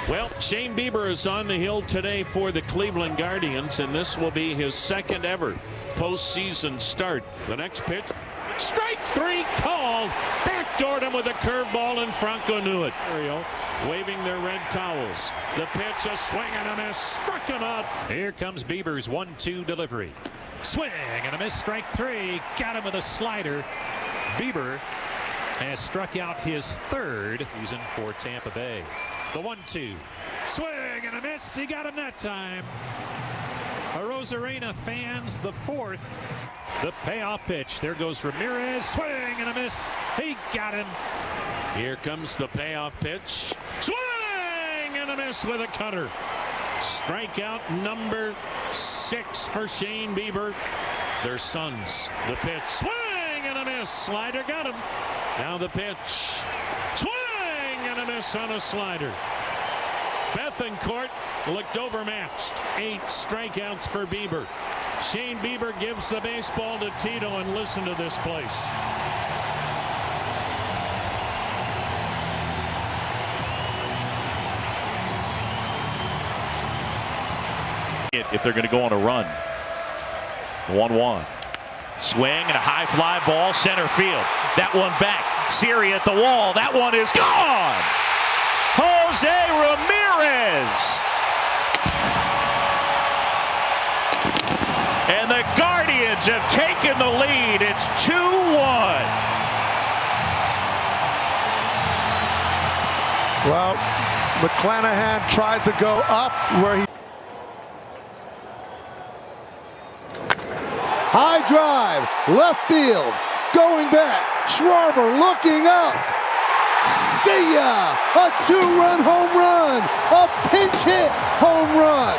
Well, Shane Bieber is on the hill today for the Cleveland Guardians, and this will be his second ever postseason start. The next pitch, strike three called. Backdoored him with a curveball, and Franco knew it. Waving their red towels. The pitch, a swing and a miss, struck him out. Here comes Bieber's 1-2 delivery. Swing and a miss, strike three. Got him with a slider. Bieber has struck out his third. He's in for Tampa Bay. The 1-2. Swing and a miss. He got him that time. Arozarena fans the fourth. The payoff pitch. There goes Ramirez. Swing and a miss. He got him. Here comes the payoff pitch. Swing and a miss with a cutter. Strikeout number 6 for Shane Bieber. Their sons. The pitch. Swing and a miss. Slider got him. Now the pitch. Swing and a miss on a slider. Bethancourt looked overmatched. 8 strikeouts for Bieber. Shane Bieber gives the baseball to Tito, and listen to this place. If they're going to go on a run. 1-1. Swing and a high fly ball, center field. That one back. Siri at the wall. That one is gone. Jose Ramirez. And the Guardians have taken the lead. It's 2-1. Well, McClanahan tried to go up where he. High drive, left field, going back. Schwarber looking up. See ya! A 2-run home run, a pinch hit home run,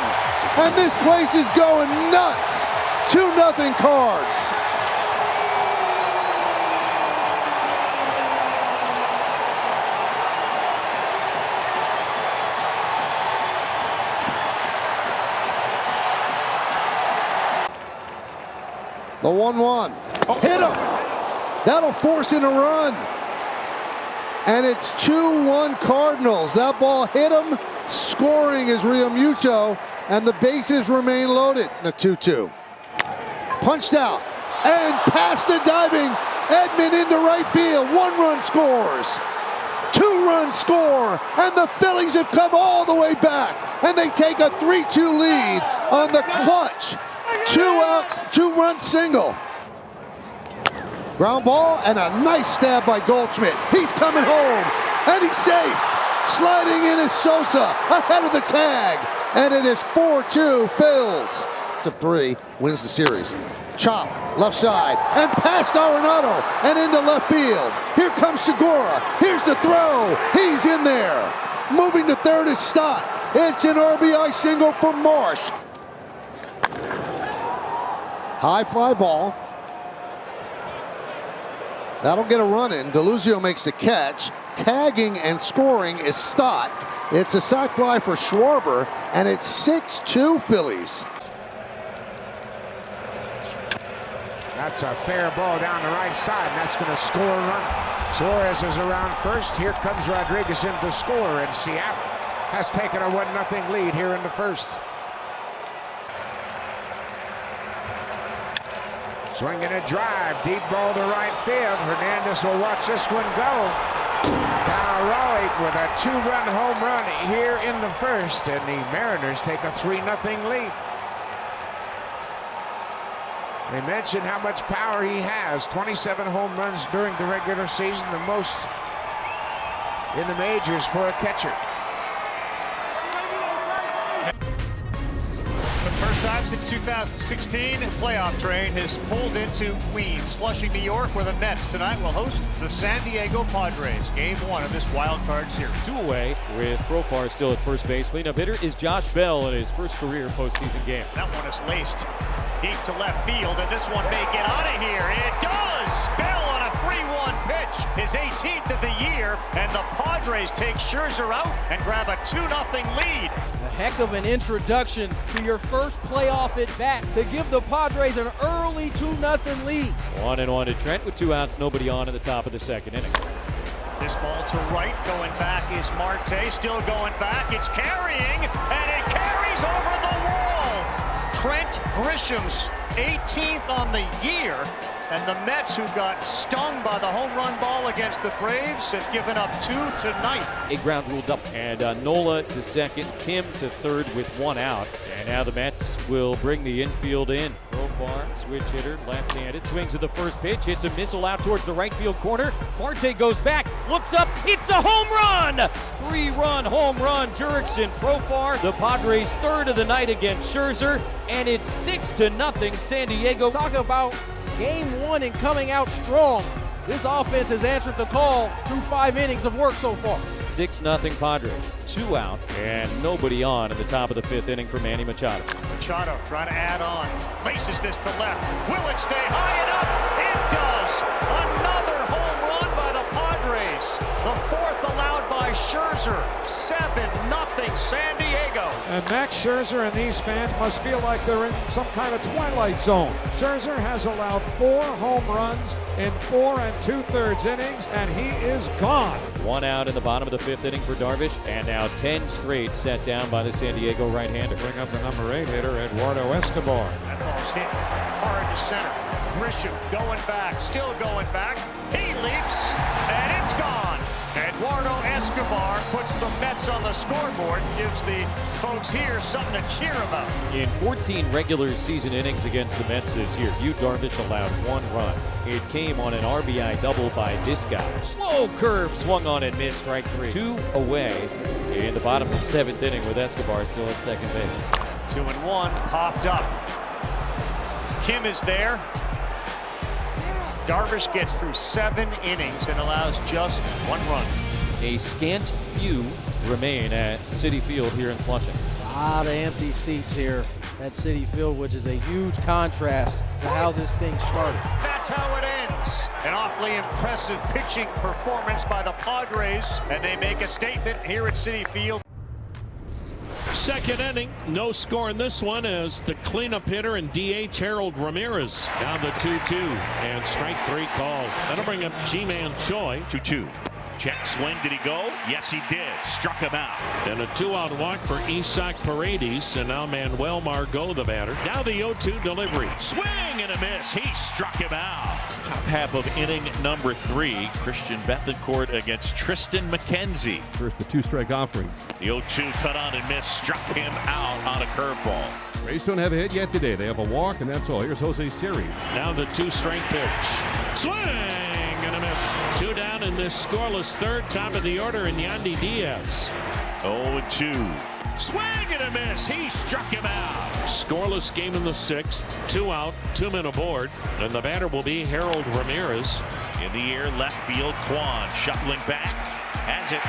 and this place is going nuts. 2-0 Cards. The 1-1. Hit him. That'll force in a run. And it's 2-1 Cardinals. That ball hit him. Scoring is Realmuto. And the bases remain loaded. The 2-2. Punched out. And past the diving. Edman into right field. 1-run scores. 2-run score. And the Phillies have come all the way back. And they take a 3-2 lead on the clutch 2-run single. Ground ball and a nice stab by Goldschmidt. He's coming home and he's safe. Sliding in is Sosa ahead of the tag. And it is 4-2 Phils. To 3 wins the series. Chop left side and past Arenado and into left field. Here comes Segura. Here's the throw. He's in there. Moving to third is Stott. It's an RBI single for Marsh. High fly ball. That'll get a run in. DeLuzio makes the catch. Tagging and scoring is Stott. It's a sac fly for Schwarber, and it's 6-2 Phillies. That's a fair ball down the right side, and that's going to score a run. Suarez is around first. Here comes Rodriguez in to score, and Seattle has taken a 1-0 lead here in the first. Swinging a drive, deep ball to right field. Hernandez will watch this one go. Now Raleigh with a 2-run home run here in the first, and the Mariners take a 3-0 lead. They mentioned how much power he has. 27 home runs during the regular season, the most in the majors for a catcher. For the first time since 2016, the playoff train has pulled into Queens. Flushing, New York, where the Mets tonight will host the San Diego Padres. Game 1 of this wild card series. 2 away with Profar still at first base. Cleanup hitter is Josh Bell in his first career postseason game. That one is laced deep to left field, and this one may get out of here. And it does! Bell on a 3-1 pitch, his 18th of the year, and the Padres take Scherzer out and grab a 2-0 lead. A heck of an introduction to your first playoff at bat to give the Padres an early 2-0 lead. 1-1 to Trent with 2 outs, nobody on in the top of the second inning. This ball to right, going back is Marte, still going back, it's carrying, and it carries over the wall. Trent Grisham's 18th on the year, and the Mets, who got stung by the home run ball against the Braves, have given up 2 tonight. A ground ruled up, and Nola to second, Kim to third with 1 out. And now the Mets will bring the infield in. Profar, switch hitter, left-handed, swings at the first pitch, hits a missile out towards the right field corner. Marte goes back, looks up, it's a home run! 3-run home run, Jurickson, Profar. The Padres' third of the night against Scherzer, and it's 6-0 San Diego. Talk about game 1 and coming out strong. This offense has answered the call through 5 innings of work so far. 6-0 Padres, 2 out, and nobody on in the top of the 5th inning for Manny Machado. Machado trying to add on, laces this to left. Will it stay high enough? It does! Another home run by the Padres. The 4th allowed by Scherzer. 7-0 San Diego. And Max Scherzer and these fans must feel like they're in some kind of twilight zone. Scherzer has allowed 4 home runs in 4 2/3 innings, and he is gone. 1 out in the bottom of the 5th inning for Darvish, and now 10 straight set down by the San Diego right-hander. Bring up the number 8 hitter, Eduardo Escobar. That ball's hit hard to center. Grisham going back, still going back. He leaps, and it's gone. Eduardo Escobar puts the Mets on the scoreboard and gives the folks here something to cheer about. In 14 regular season innings against the Mets this year, Yu Darvish allowed 1 run. It came on an RBI double by this guy. Slow curve swung on and missed, strike 3. 2 away in the bottom of the 7th inning with Escobar still at second base. 2-1, popped up. Kim is there. Darvish gets through 7 innings and allows just 1 run. A scant few remain at Citi Field here in Flushing. A lot of empty seats here at Citi Field, which is a huge contrast to how this thing started. That's how it ends. An awfully impressive pitching performance by the Padres, and they make a statement here at Citi Field. 2nd inning, no score in this one as the cleanup hitter and DH Harold Ramirez down the 2-2 and strike 3 called. That'll bring up G-Man Choi. 2-2. Check swing. Did he go? Yes, he did. Struck him out. And a 2-out walk for Isaac Paredes, and now Manuel Margot, the batter. Now the 0-2 delivery. Swing and a miss. He struck him out. Top half of inning number 3. Christian Bethencourt against Tristan McKenzie. First, the 2-strike offering. The 0-2 cut on and missed. Struck him out on a curveball. Rays don't have a hit yet today. They have a walk, and that's all. Here's Jose Siri. Now the 2-strike pitch. Swing and a miss. 2 down in this scoreless 3rd, top of the order, and Yandy Diaz. 0-2. Swing and a miss. He struck him out. Scoreless game in the 6th. 2 out, 2 men aboard, and the batter will be Harold Ramirez. In the air, left field, Kwan shuffling back. Has it.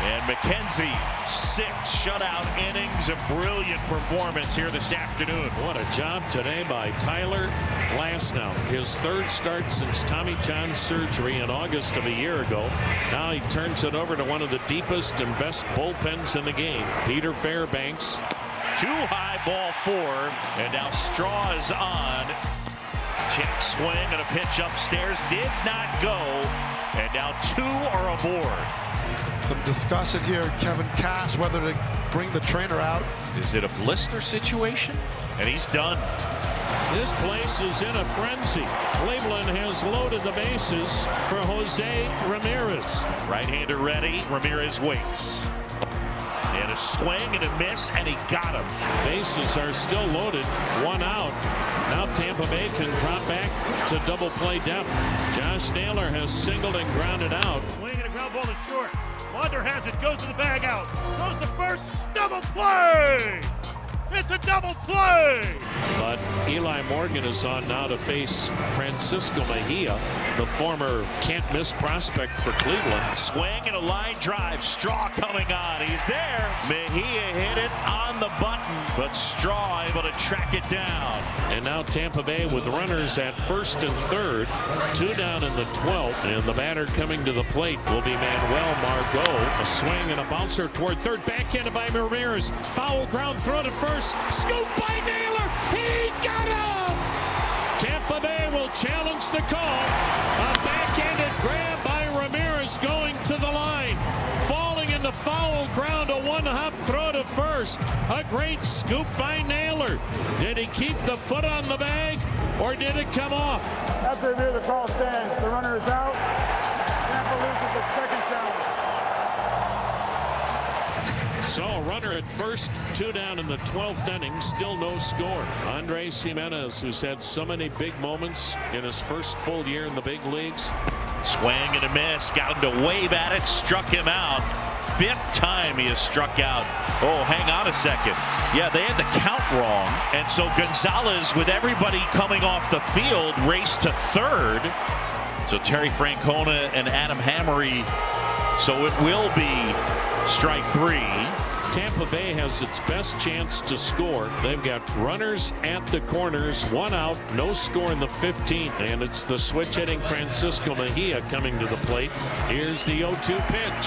And McKenzie, 6 shutout innings, a brilliant performance here this afternoon. What a job today by Tyler Glasnow. His 3rd start since Tommy John surgery in August of a year ago. Now he turns it over to one of the deepest and best bullpens in the game, Peter Fairbanks. Too high, ball 4, and now Straw is on. Check swing and a pitch upstairs, did not go, and now 2 are aboard. Some discussion here, Kevin Cash, whether to bring the trainer out. Is it a blister situation? And he's done. This place is in a frenzy. Cleveland has loaded the bases for Jose Ramirez. Right-hander ready. Ramirez waits. And a swing and a miss, and he got him. Bases are still loaded. 1 out. Now Tampa Bay can drop back to double play depth. Josh Naylor has singled and grounded out. Swing and a ground ball to short. Wander has it, goes to the bag out. Goes to first, double play! It's a double play! But Eli Morgan is on now to face Francisco Mejia, the former can't-miss prospect for Cleveland. Swing and a line drive. Straw coming on. He's there. Mejia hit it on the button, but Straw able to track it down. And now Tampa Bay with runners at 1st and 3rd. 2 down in the 12th. And the batter coming to the plate will be Manuel Margot. A swing and a bouncer toward 3rd. Backhanded by Ramirez. Foul ground throw to 1st. Scoop by Naylor. He got him! Tampa Bay will challenge the call. A backhanded grab by Ramirez. is going to the line. Falling into foul ground, a one-hop throw to first. A great scoop by Naylor. Did he keep the foot on the bag, or did it come off? After review, the call stands. The runner is out. Tampa loses its second challenge. So a runner at first, 2 down in the 12th inning, still no score. Andres Jimenez, who's had so many big moments in his first full year in the big leagues. Swing and a miss. Got him to wave at it. Struck him out. 5th time he has struck out. Oh, hang on a second. Yeah, they had the count wrong. And so Gonzalez, with everybody coming off the field, raced to third. So Terry Francona and Adam Hammery. So it will be strike 3. Tampa Bay has its best chance to score. They've got runners at the corners, 1 out, no score in the 15th, and it's the switch hitting Francisco Mejia coming to the plate. Here's the 0-2 pitch.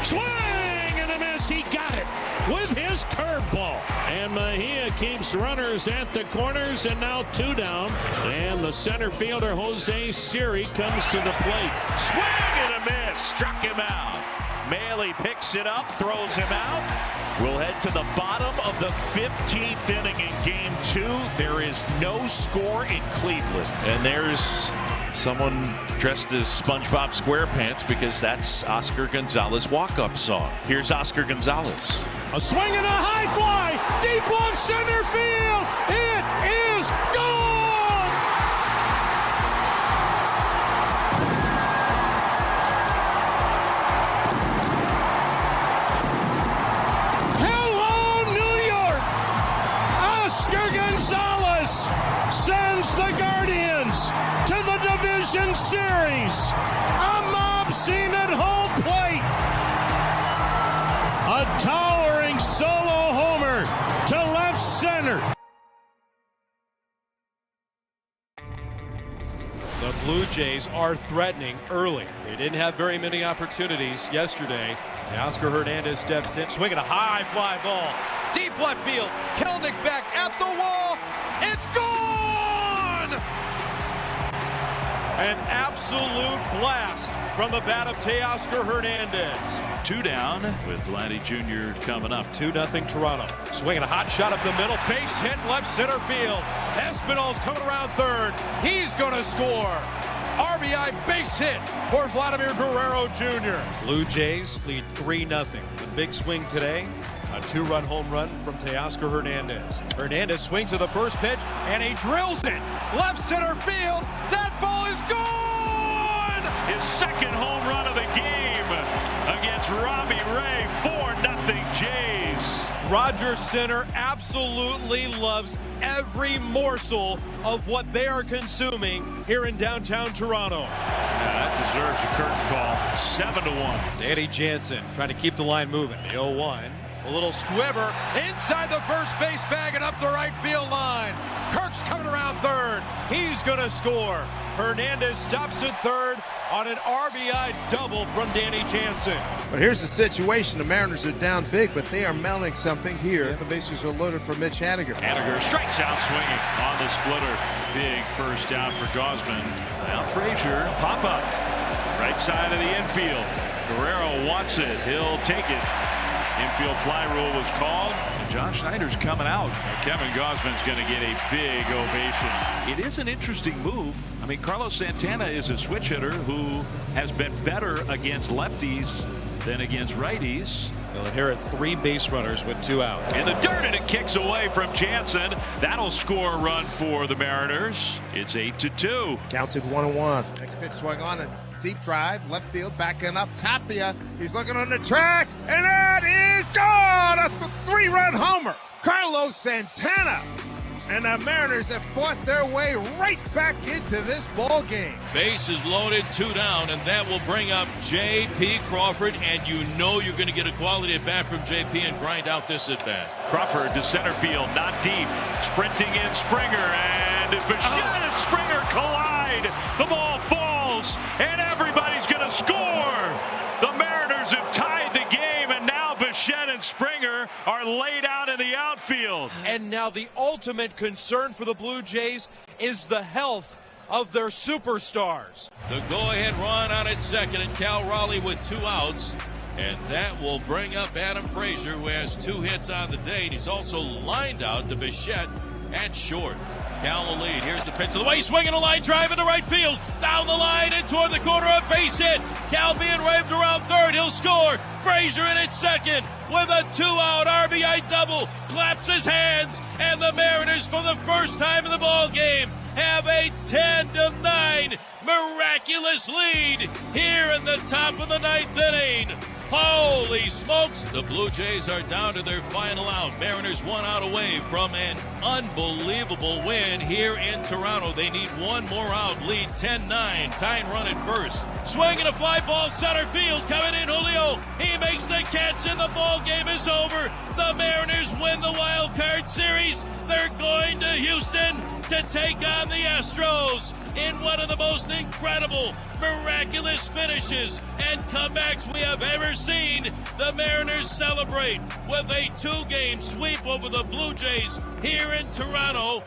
Swing and a miss. He got it with his curveball. And Mejia keeps runners at the corners, and now 2 down. And the center fielder, Jose Siri, comes to the plate. Swing and a miss. Struck him out. Mailey picks it up, throws him out. We'll head to the bottom of the 15th inning in game 2. There is no score in Cleveland. And there's someone dressed as SpongeBob SquarePants, because that's Oscar Gonzalez walk-up song. Here's Oscar Gonzalez. A swing and a high fly, deep left center field. It is gone! Sends the Guardians to the division series. A mob scene at home plate. A towering solo homer to left center. The Blue Jays are threatening early. They didn't have very many opportunities yesterday. Oscar Hernandez steps in, swinging a high fly ball. Deep left field. Kelnick back at the wall. It's gone! An absolute blast from the bat of Teoscar Hernandez. 2 down with Vladdy Jr. coming up. 2-0 Toronto. Swinging a hot shot up the middle. Base hit left center field. Espinal's coming around third. He's going to score. RBI base hit for Vladimir Guerrero Jr. Blue Jays lead 3-0. The big swing today. A 2-run home run from Teoscar Hernandez. Hernandez swings to the first pitch, and he drills it. Left center field. That ball is gone! His second home run of the game against Robbie Ray. 4-0 Jays. Rogers Center absolutely loves every morsel of what they are consuming here in downtown Toronto. That deserves a curtain call. 7-1. Danny Jansen trying to keep the line moving. The 0-1. A little squibber inside the first base bag and up the right field line. Kirk's coming around third. He's going to score. Hernandez stops at third on an RBI double from Danny Jansen. But here's the situation. The Mariners are down big, but they are mounting something here. The bases are loaded for Mitch Haniger. Haniger strikes out swinging on the splitter. Big first out for Gosman. Now Frazier, pop up. Right side of the infield. Guerrero wants it. He'll take it. Infield fly rule was called. And John Schneider's coming out. Kevin Gosman's going to get a big ovation. It is an interesting move. I mean, Carlos Santana is a switch hitter who has been better against lefties than against righties. They'll inherit 3 base runners with 2 out. In the dirt, and it kicks away from Jansen. That'll score a run for the Mariners. It's 8-2. Counted 1-1. Next pitch swung on it. Deep drive, left field, backing up. Tapia, he's looking on the track, and that is gone! A 3-run homer. Carlos Santana. And the Mariners have fought their way right back into this ball game. Base is loaded, 2 down, and that will bring up J.P. Crawford, and you know you're going to get a quality at bat from J.P. and grind out this at bat. Crawford to center field, not deep. Sprinting in Springer, and Bichette and Springer collide. The ball falls, and everybody's going to score. The Mariners have tied the game, and now Bichette and Springer are laid out in the outfield. And now the ultimate concern for the Blue Jays is the health of their superstars. The go-ahead run out at second, and Cal Raleigh with 2 outs. And that will bring up Adam Frazier, who has 2 hits on the day. And he's also lined out to Bichette at short. Cal will lead. Here's the pitch of the way. Swinging a line drive into right field. Down the line and toward the corner. A base hit. Cal being waved around third. He'll score. Frazier in at second with a 2-out RBI double. Claps his hands. And the Mariners, for the first time in the ball game, have a 10-9 miraculous lead here in the top of the 9th inning. Holy smokes! The Blue Jays are down to their final out. Mariners 1 out away from an unbelievable win here in Toronto. They need 1 more out. Lead 10-9. Tying run at first. Swinging a fly ball center field. Coming in Julio. He makes the catch and the ball game is over. The Mariners win the wild card series. They're going to Houston to take on the Astros in one of the most incredible, miraculous finishes and comebacks we have ever seen. The Mariners celebrate with a 2-game sweep over the Blue Jays here in Toronto.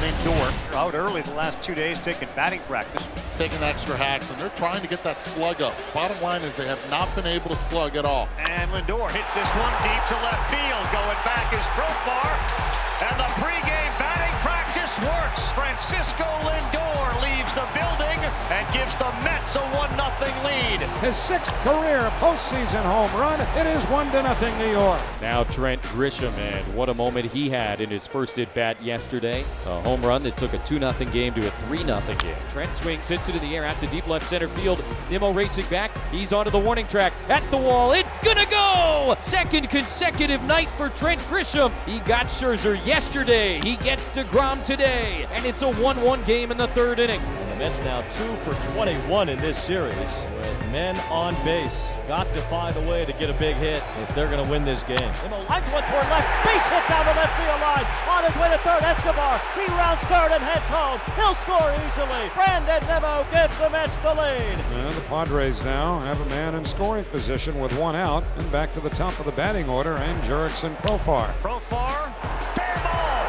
Lindor out early the last 2 days taking batting practice. Taking extra hacks, and they're trying to get that slug up. Bottom line is they have not been able to slug at all. And Lindor hits this one deep to left field. Going back is Profar. And the pregame batting practice works. Francisco Lindor leaves the building and gives the Mets a 1-0 lead. His 6th career postseason home run. It is 1-0 New York. Now Trent Grisham, and what a moment he had in his first at-bat yesterday. A home run that took a 2-0 game to a 3-0 game. Trent swings, hits it in the air out to deep left center field. Nimmo racing back. He's onto the warning track. At the wall. It's gonna go! 2nd consecutive night for Trent Grisham. He got Scherzer yesterday. He gets DeGrom today. And it's a 1-1 game in the 3rd inning. And the Mets now 2 for 21 in this series with men on base. Got to find a way to get a big hit if they're going to win this game. Nimmo lines one toward left. Base hit down the left field line. On his way to third, Escobar. He rounds third and heads home. He'll score easily. Brandon Nimmo gives the Mets the lead. And the Padres now have a man in scoring position with 1 out. And back to the top of the batting order, and Jurickson Profar. Profar, fair ball.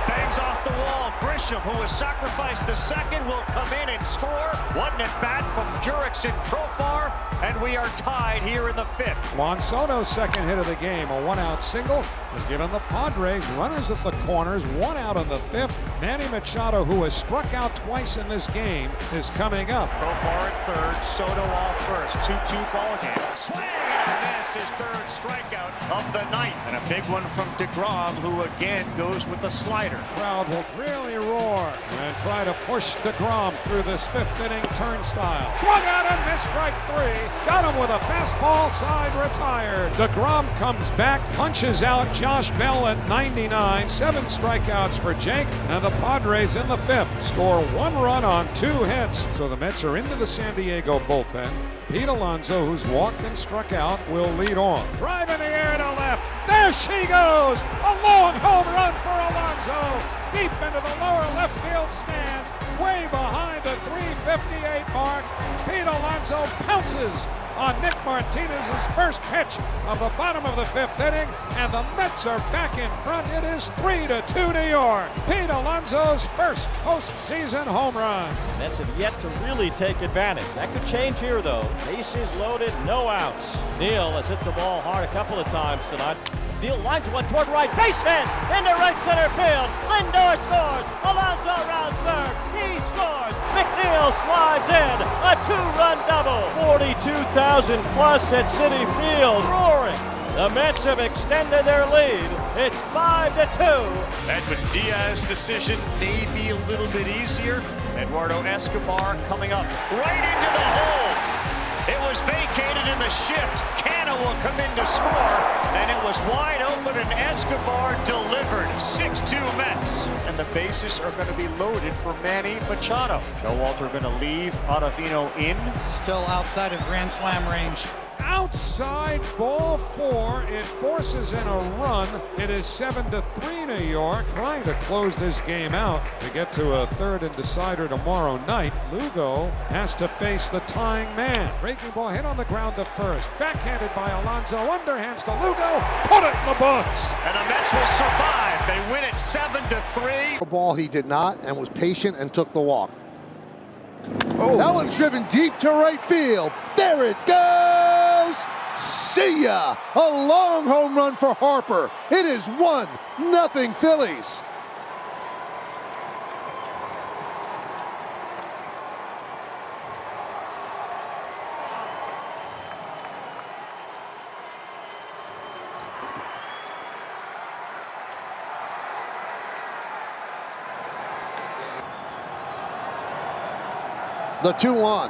Bangs off the wall. Grisham, who has sacrificed the second, will come in and score. 1 at bat from Jurickson Profar, and we are tied here in the 5th. Juan Soto's 2nd hit of the game, a 1-out single, has given the Padres runners at the corners. 1 out in the 5th. Manny Machado, who has struck out twice in this game, is coming up. Profar at 3rd, Soto off first. 2-2 ball game. Swing and a miss, his 3rd strikeout of the night. And a big one from DeGrom, who again goes with the slider. Crowd will really roar and try to push DeGrom through this 5th inning turnstile. Swung out and missed strike 3. Got him with a fastball, side retired. DeGrom comes back, punches out Josh Bell at 99. 7 strikeouts for Jake, and the Padres in the 5th score 1 run on 2 hits. So the Mets are into the San Diego bullpen. Pete Alonso, who's walked and struck out, will lead on. Drive in the air to left. There she goes! A long home run for Alonso! Deep into the lower left field stands, way behind the 358 mark. Pete Alonso pounces on Nick Martinez's first pitch of the bottom of the 5th inning, and the Mets are back in front. It is 3-2 New York. Pete Alonso's first postseason home run. Mets have yet to really take advantage. That could change here, though. Bases loaded, no outs. Neal has hit the ball hard a couple of times tonight. Neal lines one toward right, base hit into right center field. Lindor scores. Alonso rounds third. He scores. McNeil slides in. A 2-run double. 42,000 plus at Citi Field. Roaring. The Mets have extended their lead. It's 5-2. Edwin Diaz decision may be a little bit easier. Eduardo Escobar coming up right into the hole. It was vacated in the shift. Canna will come in to score, and it was wide open, and Escobar delivered. 6-2 Mets. And the bases are going to be loaded for Manny Machado. Showalter going to leave Ottavino in. Still outside of Grand Slam range. Out side, ball 4. It forces in a run. It is 7-3 New York, trying to close this game out to get to a third and decider tomorrow night. Lugo has to face the tying man. Breaking ball hit on the ground to first. Backhanded by Alonso. Underhands to Lugo. Put it in the books. And the Mets will survive. They win it 7-3. The ball he did not, and was patient and took the walk. Oh. That one's driven deep to right field. There it goes. See ya. A long home run for Harper. It is 1-0 Phillies. The 2-1.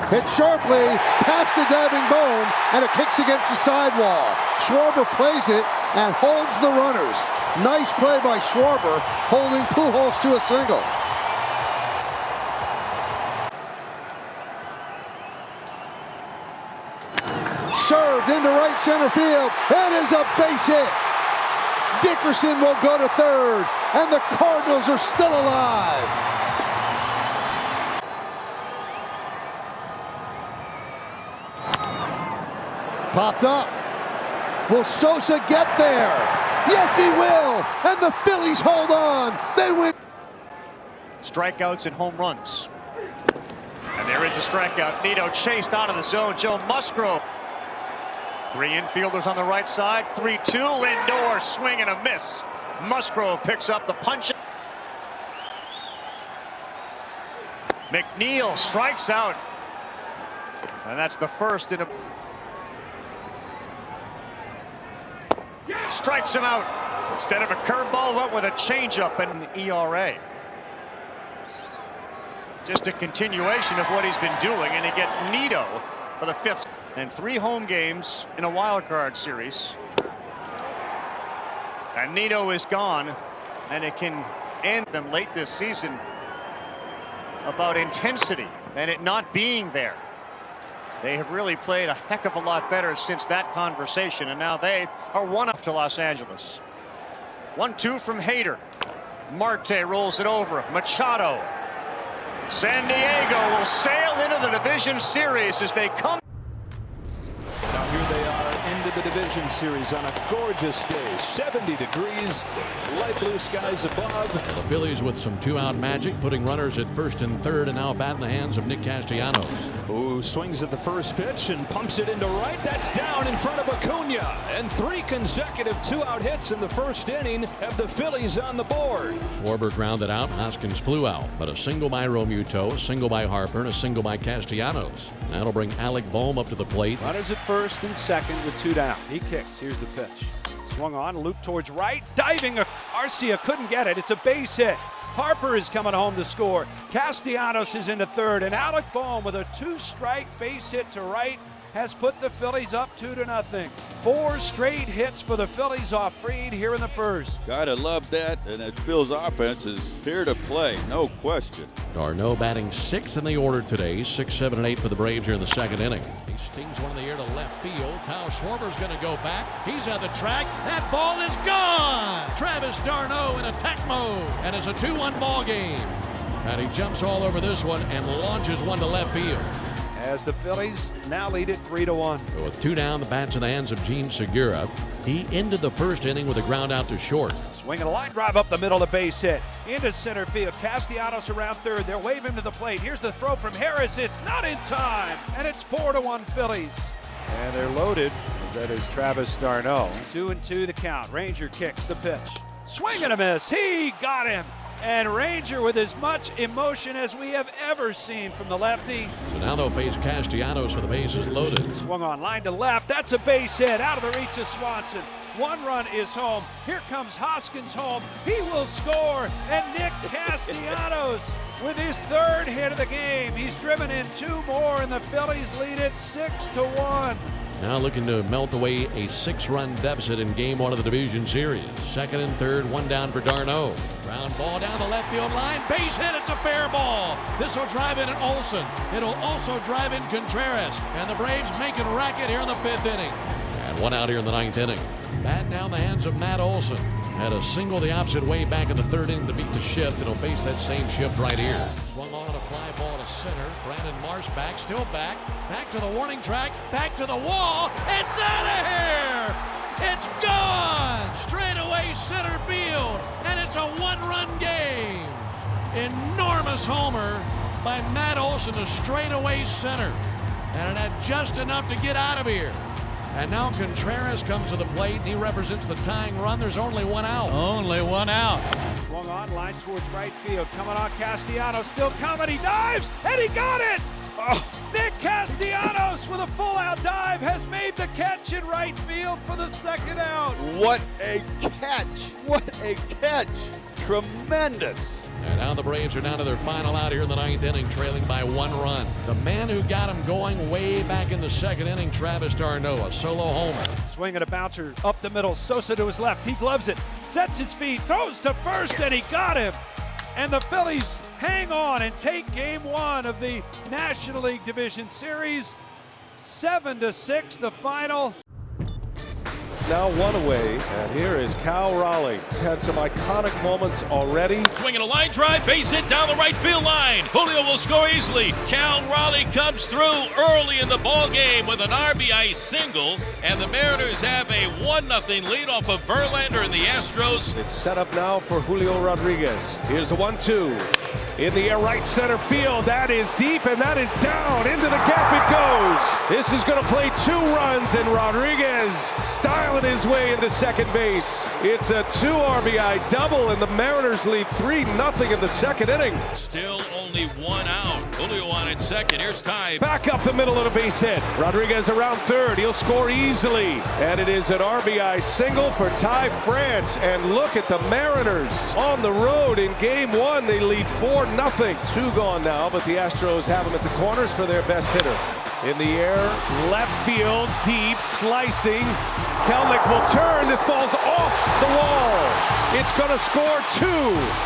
Hit sharply, past the diving Bohm, and it kicks against the sidewall. Schwarber plays it and holds the runners. Nice play by Schwarber, holding Pujols to a single. Served into right center field. It is a base hit. Dickerson will go to third, and the Cardinals are still alive. Popped up. Will Sosa get there? Yes, he will. And the Phillies hold on. They win. Strikeouts and home runs. And there is a strikeout. Nito chased out of the zone. Joe Musgrove. 3 infielders on the right side. 3-2. Lindor, swing and a miss. Musgrove picks up the punch. McNeil strikes out. And that's the first in a... Strikes him out. Instead of a curveball, went with a changeup and ERA. Just a continuation of what he's been doing, and he gets Nito for the 5th. And 3 home games in a wild card series. And Nito is gone, and it can end them late this season about intensity and it not being there. They have really played a heck of a lot better since that conversation, and now they are 1-up to Los Angeles. 1-2 from Hader. Marte rolls it over. Machado. San Diego will sail into the division series as they come. Now here they are into the division series on a gorgeous day. 70 degrees, light blue skies above. The Phillies with some 2-out magic, putting runners at first and third, and now bat in the hands of Nick Castellanos. Who swings at the first pitch and pumps it into right. That's down in front of Acuna. And 3 consecutive 2-out hits in the first inning have the Phillies on the board. Schwarber grounded out, Hoskins flew out, but a single by Realmuto, a single by Harper, and a single by Castellanos. That'll bring Alec Bohm up to the plate. Runners at first and second with 2 down. He kicks. Here's the pitch. Swung on, loop towards right. Diving. Arcia couldn't get it. It's a base hit. Harper is coming home to score. Castellanos is into third, and Alec Bohm with a 2-strike base hit to right has put the Phillies up 2-0. 4 straight hits for the Phillies off Fried here in the first. Gotta love that, and it Phil's offense is here to play, no question. Darno batting 6th in the order today, 6, 7, and 8 for the Braves here in the second inning. He stings one in the air to left field. Kyle Schwarber's going to go back. He's at the track. That ball is gone. Travis d'Arnaud in attack mode, and it's a 2-1 ball game. And he jumps all over this one and launches one to left field. As the Phillies now lead it 3-1. With 2 down, the bat's in the hands of Gene Segura. He ended the first inning with a ground out to short. Swinging a line drive up the middle, a base hit. Into center field. Castellanos around third. They're waving to the plate. Here's the throw from Harris. It's not in time. And it's 4-1 Phillies. And they're loaded. That is Travis d'Arnaud. 2-2 the count. Ranger kicks the pitch. Swing and a miss. He got him. And Ranger with as much emotion as we have ever seen from the lefty. So now they'll face Castellanos for the bases loaded. Swung on, line to left. That's a base hit out of the reach of Swanson. 1 run is home. Here comes Hoskins home. He will score. And Nick Castellanos with his 3rd hit of the game. He's driven in 2 more, and the Phillies lead it 6-1. now looking to melt away a 6-run deficit in Game 1 of the Division Series. Second and third, one down for d'Arnaud. Ground ball down the left field line. Base hit. It's a fair ball. This will drive in Olsen. It'll also drive in Contreras. And the Braves making a racket here in the 5th inning. And one out here in the 9th inning. Bat now in the hands of Matt Olsen. Had a single the opposite way back in the 3rd inning to beat the shift. And he'll face that same shift right here. Swung on a fly ball to center. Brandon Marsh back, still back. Back to the warning track. Back to the wall. It's out of here! It's gone! Straightaway center field. And it's a 1-run game. Enormous homer by Matt Olsen to straightaway center. And it had just enough to get out of here. And now Contreras comes to the plate, and he represents the tying run. There's only one out. Only one out. Swung on, line towards right field. Coming on, Castellanos still coming. He dives, and he got it! Oh. Nick Castellanos with a full-out dive has made the catch in right field for the 2nd out. What a catch! What a catch! Tremendous! And now the Braves are down to their final out here in the 9th inning, trailing by 1 run. The man who got him going way back in the 2nd inning, Travis d'Arnaud, a solo homer. Swinging a bouncer up the middle, Sosa to his left. He gloves it, sets his feet, throws to first, and he got him. And the Phillies hang on and take Game 1 of the National League Division Series. 7-6, the final. Now 1 away, and here is Cal Raleigh. He's had some iconic moments already. Swinging a line drive, base hit down the right field line. Julio will score easily. Cal Raleigh comes through early in the ball game with an RBI single, and the Mariners have a 1-0 lead off of Verlander and the Astros. It's set up now for Julio Rodriguez. Here's a 1-2. In the air, right center field. That is deep, and that is down. Into the gap it goes. This is going to play 2 runs, and Rodriguez styling his way into second base. It's a 2 RBI double, and the Mariners lead 3-0 in the 2nd inning. Still only 1 out. Julio on at second. Here's Ty. Back up the middle of the base hit. Rodriguez around third. He'll score easily. And it is an RBI single for Ty France. And look at the Mariners on the road in Game 1. They lead 4-0. 2 gone now, but the Astros have them at the corners for their best hitter. In the air, left field, deep, slicing. Kelnick will turn. This ball's off the wall. It's going to score 2.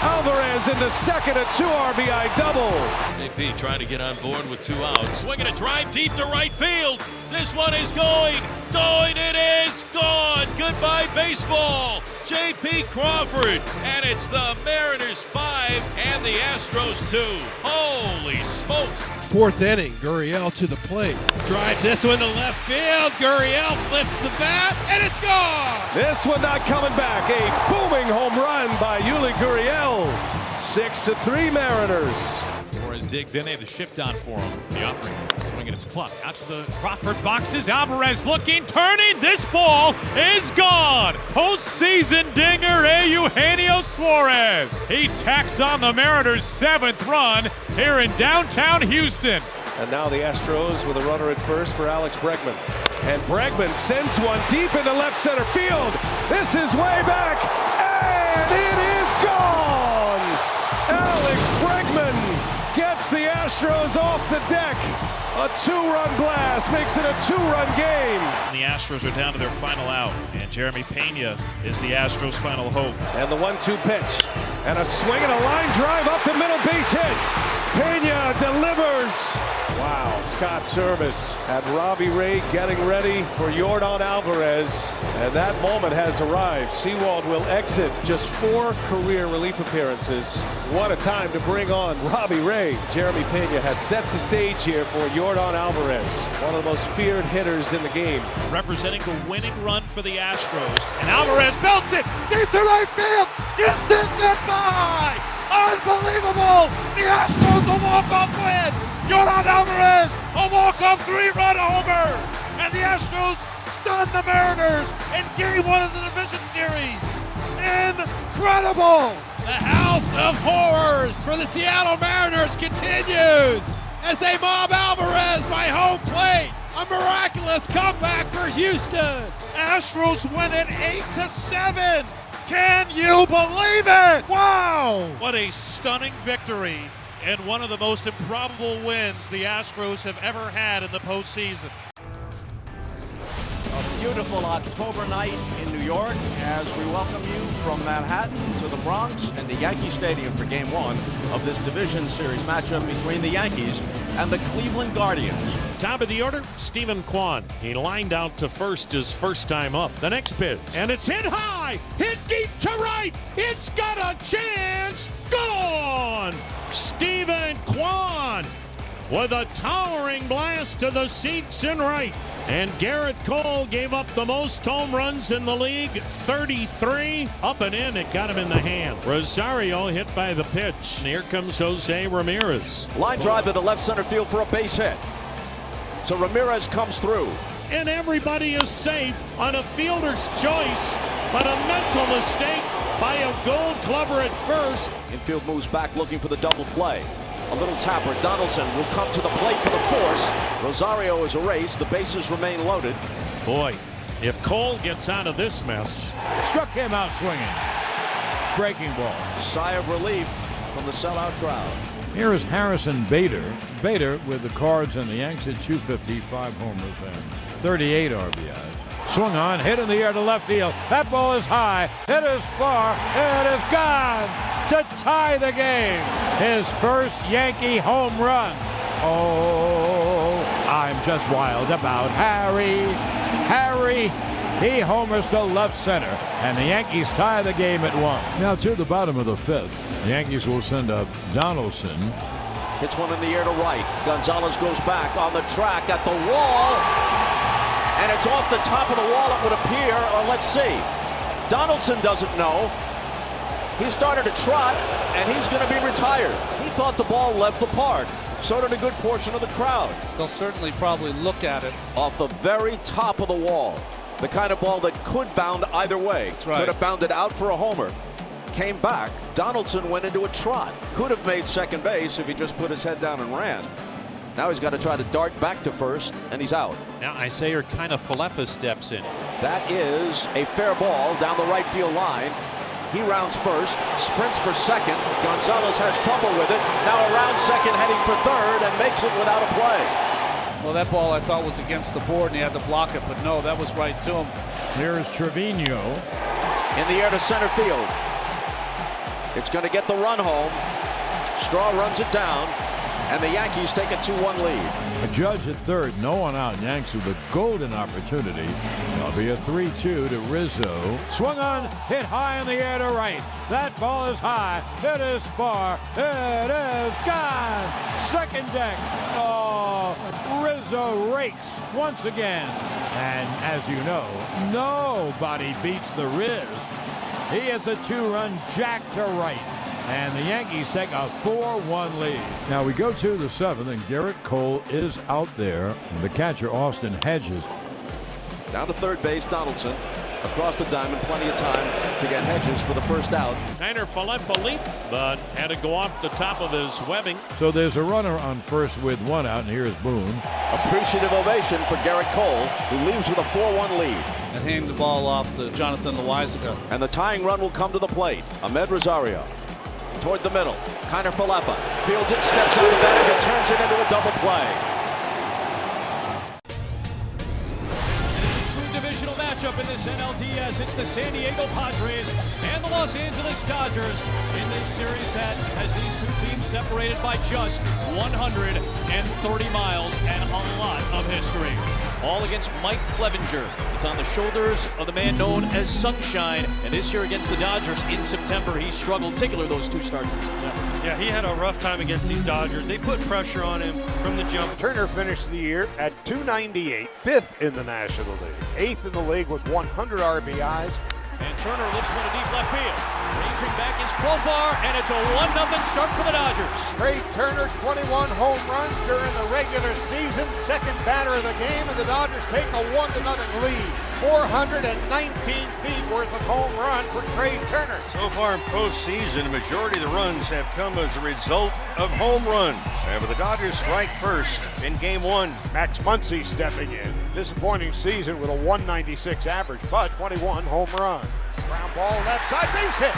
Alvarez into second, a 2 RBI double. JP trying to get on board with 2 outs. Swinging a drive deep to right field. This one is going. It is gone. Goodbye, baseball. J.P. Crawford. And it's the Mariners 5 and the Astros 2. Holy smokes. 4th inning, Gurriel to the plate. Drives this one to left field. Gurriel flips the bat, and it's gone. This one not coming back. A booming home run by Yuli Gurriel. 6-3 Mariners. Suarez digs in. They have the shift on for him. The offering, swinging its club out to the Crawford boxes. Alvarez looking, turning. This ball is gone. Postseason dinger, Eugenio Suarez. He tacks on the Mariners' 7th run here in downtown Houston. And now the Astros with a runner at first for Alex Bregman. And Bregman sends one deep into left center field. This is way back, and it is gone. Alex Bregman gets the Astros off the deck. A 2-run blast makes it a 2-run game. The Astros are down to their final out, and Jeremy Pena is the Astros' final hope. And the 1-2 pitch, and a swing and a line drive up the middle, base hit. Pena delivers. Wow, Scott Service and Robbie Ray getting ready for Yordan Alvarez, and that moment has arrived. Sewald will exit just 4 career relief appearances. What a time to bring on Robbie Ray. Jeremy Pena has set the stage here for Yordan Alvarez, one of the most feared hitters in the game. Representing the winning run for the Astros, and Alvarez belts it deep to right field. Distant goodbye. Unbelievable! The Astros a walk-off win! Yordan Alvarez, a walk-off 3-run homer! And the Astros stun the Mariners in Game 1 of the Division Series! Incredible! The House of Horrors for the Seattle Mariners continues as they mob Alvarez by home plate. A miraculous comeback for Houston! Astros win it 8-7! Can you believe it? Wow! What a stunning victory and one of the most improbable wins the Astros have ever had in the postseason. beautiful October night in New York as we welcome you from Manhattan to the Bronx and the Yankee Stadium for Game 1 of this Division Series matchup between the Yankees and the Cleveland Guardians. Top of the order, Stephen Kwan. He lined out to first his first time up. The next pitch, and it's hit high, hit deep to right. It's got a chance. Gone! Stephen Kwan with a towering blast to the seats in right. And Garrett Cole gave up the most home runs in the league, 33. Up and in, it got him in the hand. Rosario hit by the pitch. Here comes Jose Ramirez. Line drive to the left center field for a base hit. So Ramirez comes through. And everybody is safe on a fielder's choice, but a mental mistake by a Gold Glover at first. Infield moves back looking for the double play. A little tapper. Donaldson will come to the plate for the force. Rosario is erased. The bases remain loaded. Boy, if Cole gets out of this mess. Struck him out swinging. Breaking ball. Sigh of relief from the sellout crowd. Here is Harrison Bader. Bader with the Cards and the Yanks at 255 homers and 38 RBIs. Swung on, hit in the air to left field. That ball is high. It is far. It is gone to tie the game. His first Yankee home run. Oh, I'm just wild about Harry. Harry, he homers to left center, and the Yankees tie the game at 1. Now to the bottom of the 5th. The Yankees will send up Donaldson. Hits one in the air to right. Gonzalez goes back on the track at the wall. And it's off the top of the wall, it would appear, or let's see. Donaldson doesn't know. He started a trot, and he's going to be retired. He thought the ball left the park. So did a good portion of the crowd. They'll certainly probably look at it. Off the very top of the wall. The kind of ball that could bound either way. That's right. Could have bounded out for a homer. Came back. Donaldson went into a trot. Could have made second base if he just put his head down and ran. Now he's got to try to dart back to first, and he's out. Now Isaiah kind of Falefa steps in. That is a fair ball down the right field line. He rounds first, sprints for second. Gonzalez has trouble with it. Now around second, heading for third, and makes it without a play. Well, that ball I thought was against the board, and he had to block it, but no, that was right to him. Here's Trevino. In the air to center field. It's going to get the run home. Straw runs it down. And the Yankees take a 2-1 lead. A Judge at third, no one out. Yanks with a golden opportunity. There'll be a 3-2 to Rizzo. Swung on, hit high in the air to right. That ball is high. It is far. It is gone. Second deck. Oh, Rizzo rakes once again. And as you know, nobody beats the Riz. He is a 2-run jack to right. And the Yankees take a 4-1 lead. Now we go to the 7th, and Garrett Cole is out there. And the catcher, Austin Hedges. Down to third base, Donaldson. Across the diamond, plenty of time to get Hedges for the first out. Niner Falefa leap, but had to go off the top of his webbing. So there's a runner on first with 1 out, and here's Boone. Appreciative ovation for Garrett Cole, who leaves with a 4-1 lead. And hang the ball off to Jonathan Loaisiga. And the tying run will come to the plate. Ahmed Rosario. Toward the middle. Kiner Falefa fields it, steps out of the bag, and turns it into a double play. And it's a true divisional matchup in this NLDS. It's the San Diego Padres and the Los Angeles Dodgers in this series that has these two teams separated by just 130 miles and a lot of history. All against Mike Clevenger. It's on the shoulders of the man known as Sunshine. And this year against the Dodgers in September, he struggled, particularly those 2 starts in September. Yeah, he had a rough time against these Dodgers. They put pressure on him from the jump. Turner finished the year at 298, 5th in the National League, 8th in the league with 100 RBIs. And Turner lifts one to deep left field. Ranging back is Profar, and it's a 1-0 start for the Dodgers. Trey Turner, 21 home runs during the regular season. Second batter of the game, and the Dodgers take a 1-0 lead. 419 feet worth of home run for Trey Turner. So far in postseason, the majority of the runs have come as a result of home runs. But the Dodgers strike first in Game 1. Max Muncy stepping in. Disappointing season with a 196 average, but 21 home runs. Ground ball left side, base hit.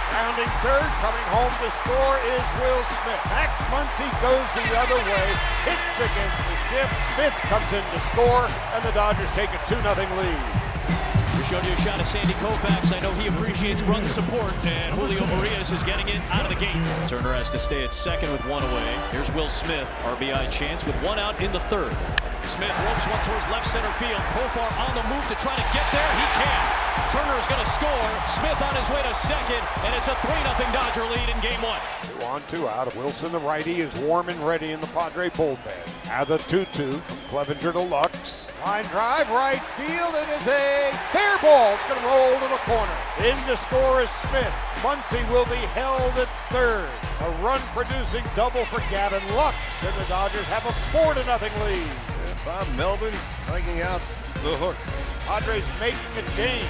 Rounding third, coming home to score is Will Smith. Max Muncy goes the other way, hits against the shift. Smith comes in to score, and the Dodgers take a 2-0 lead. We showed you a shot of Sandy Koufax. I know he appreciates run support, and Julio Urias is getting it out of the gate. Turner has to stay at second with one away. Here's Will Smith, RBI chance with one out in the third. Smith ropes one towards left center field. Profar on the move to try to get there. He can't. Turner is going to score. Smith on his way to second, and it's a 3-0 Dodger lead in game one. 2 on, 2 out. Wilson, the righty, is warm and ready in the Padre bullpen. Now the 2-2 from Clevenger to Lux. Line drive, right field. It is a fair ball. It's going to roll to the corner. In to score is Smith. Muncy will be held at third. A run-producing double for Gavin Lux, and the Dodgers have a 4-0 lead. If I'm Melvin, striking out the hook. Padres making a change.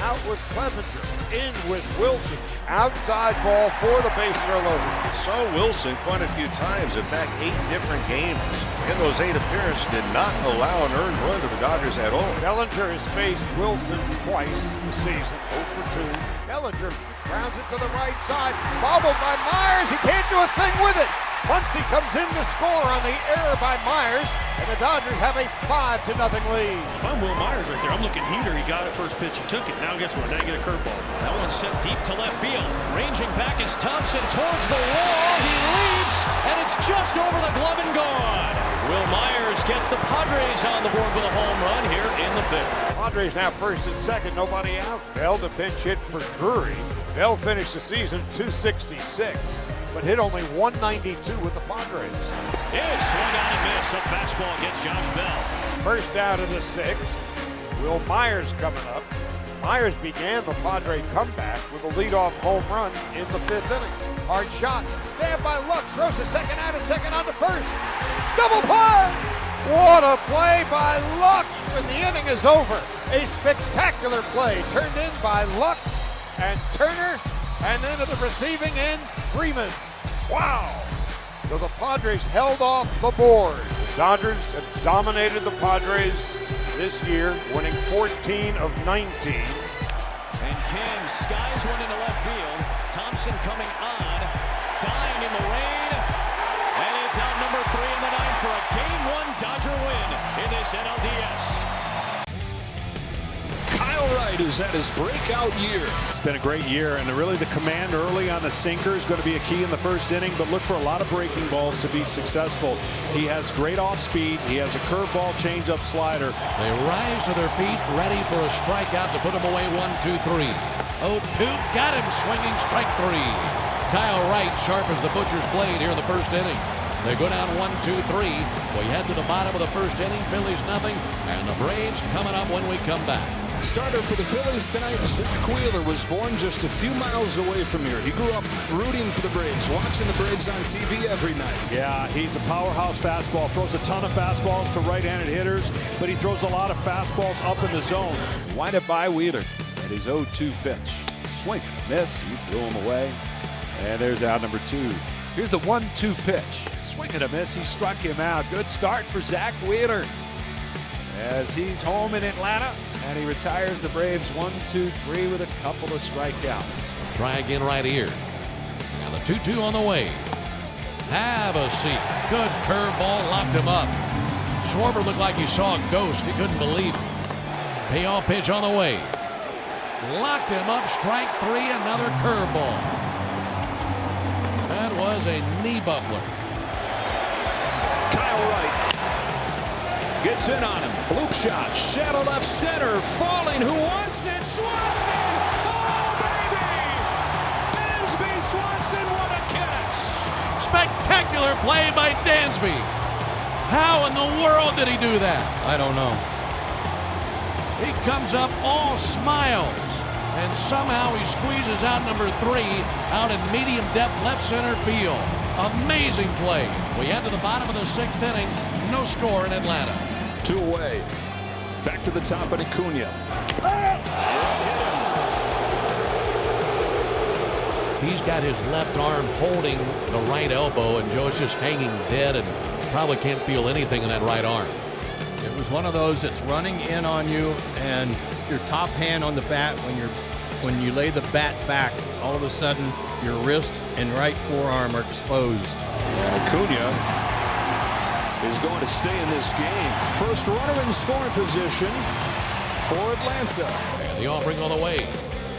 Out with Clevenger. In with Wilson. Outside ball for the bases are loaded. Saw Wilson quite a few times. In fact, 8 different games. In those 8 appearances, did not allow an earned run to the Dodgers at all. Bellinger has faced Wilson twice this season. 0 for 2. Bellinger grounds it to the right side. Bobbled by Myers. He can't do a thing with it. Muncy comes in to score on the error by Myers, and the Dodgers have a 5-0 lead. If I'm Will Myers right there, I'm looking heater. He got it first pitch, he took it. Now guess what? Now you get a curveball. That one's sent deep to left field. Ranging back is Thompson towards the wall. He leaps, and it's just over the glove and gone. Will Myers gets the Padres on the board with a home run here in the fifth. Padres now first and second, nobody out. Bell to pinch hit for Drury. Bell finished the season 266. but hit only 192 with the Padres. It's swung on and miss. A fastball against Josh Bell. First out of the sixth. Will Myers coming up. Myers began the Padre comeback with a leadoff home run in the fifth inning. Hard shot, stabbed by Lux, throws the second out and second on the first. Double play! What a play by Lux when the inning is over. A spectacular play turned in by Lux and Turner, and then to the receiving end, Freeman. Wow! So the Padres held off the board. The Dodgers have dominated the Padres this year, winning 14 of 19. And Kim skies one into left field. Thompson coming on, dying in the rain. And it's out number 3 in the ninth for a Game 1 Dodger win in this NLDS. Kyle Wright is at his breakout year. It's been a great year, and really the command early on the sinker is going to be a key in the first inning, but look for a lot of breaking balls to be successful. He has great off speed. He has a curveball, changeup, slider. They rise to their feet, ready for a strikeout to put him away. 1-2-3. 0-2, got him swinging, strike 3. Kyle Wright sharp as the butcher's blade here in the first inning. They go down 1-2-3. We head to the bottom of the first inning. Phillies nothing, and the Braves coming up when we come back. Starter for the Phillies tonight, Zach Wheeler was born just a few miles away from here. He grew up rooting for the Braves, watching the Braves on TV every night. Yeah, he's a powerhouse fastball. Throws a ton of fastballs to right-handed hitters, but he throws a lot of fastballs up in the zone. Wind it by Wheeler at his 0-2 pitch. Swing, miss, he threw him away. And there's out number 2. Here's the 1-2 pitch. Swing and a miss, he struck him out. Good start for Zach Wheeler as he's home in Atlanta, and he retires the Braves 1-2-3 with a couple of strikeouts. Try again right here. Now the 2-2 on the way. Have a seat. Good curveball, locked him up. Schwarber looked like he saw a ghost. He couldn't believe it. Payoff pitch on the way. Locked him up, strike 3, another curveball. That was a knee buckler. Kyle Wright gets in on him. Loop shot, shadow left center, falling. Who wants it? Swanson! Oh, baby! Dansby Swanson, what a catch! Spectacular play by Dansby. How in the world did he do that? I don't know. He comes up all smiles, and somehow he squeezes out number 3 out in medium depth left center field. Amazing play. We head to the bottom of the 6th inning. No score in Atlanta. 2 away. Back to the top of Acuna. He's got his left arm holding the right elbow, and Joe's just hanging dead and probably can't feel anything in that right arm. It was one of those that's running in on you, and your top hand on the bat when you're when you lay the bat back, all of a sudden your wrist and right forearm are exposed. Acuna is going to stay in this game. First runner in scoring position for Atlanta. And the offering on the way.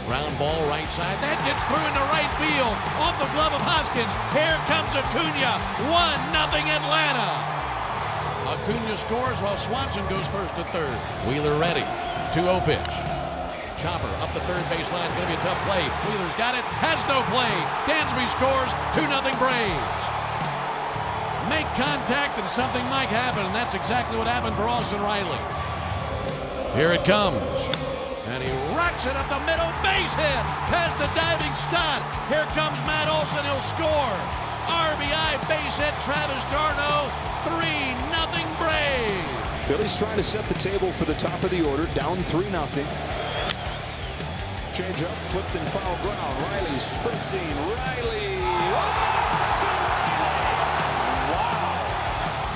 Ground ball right side. That gets through into right field. Off the glove of Hoskins. Here comes Acuna. 1-0 Atlanta. Acuna scores while Swanson goes first to third. Wheeler ready. 2-0 pitch. Chopper up the third baseline. Going to be a tough play. Wheeler's got it. Has no play. Dansby scores. 2-0 Braves. Make contact and something might happen, and that's exactly what happened for Austin Riley. Here it comes. And he rocks it up the middle. Base hit. Past the diving Stott. Here comes Matt Olson. He'll score. RBI base hit. Travis d'Arnaud. 3-0 Braves. Phillies trying to set the table for the top of the order, down 3-0. Change up, flipped and foul ground. Riley sprinting. Riley. Austin Riley. Wow.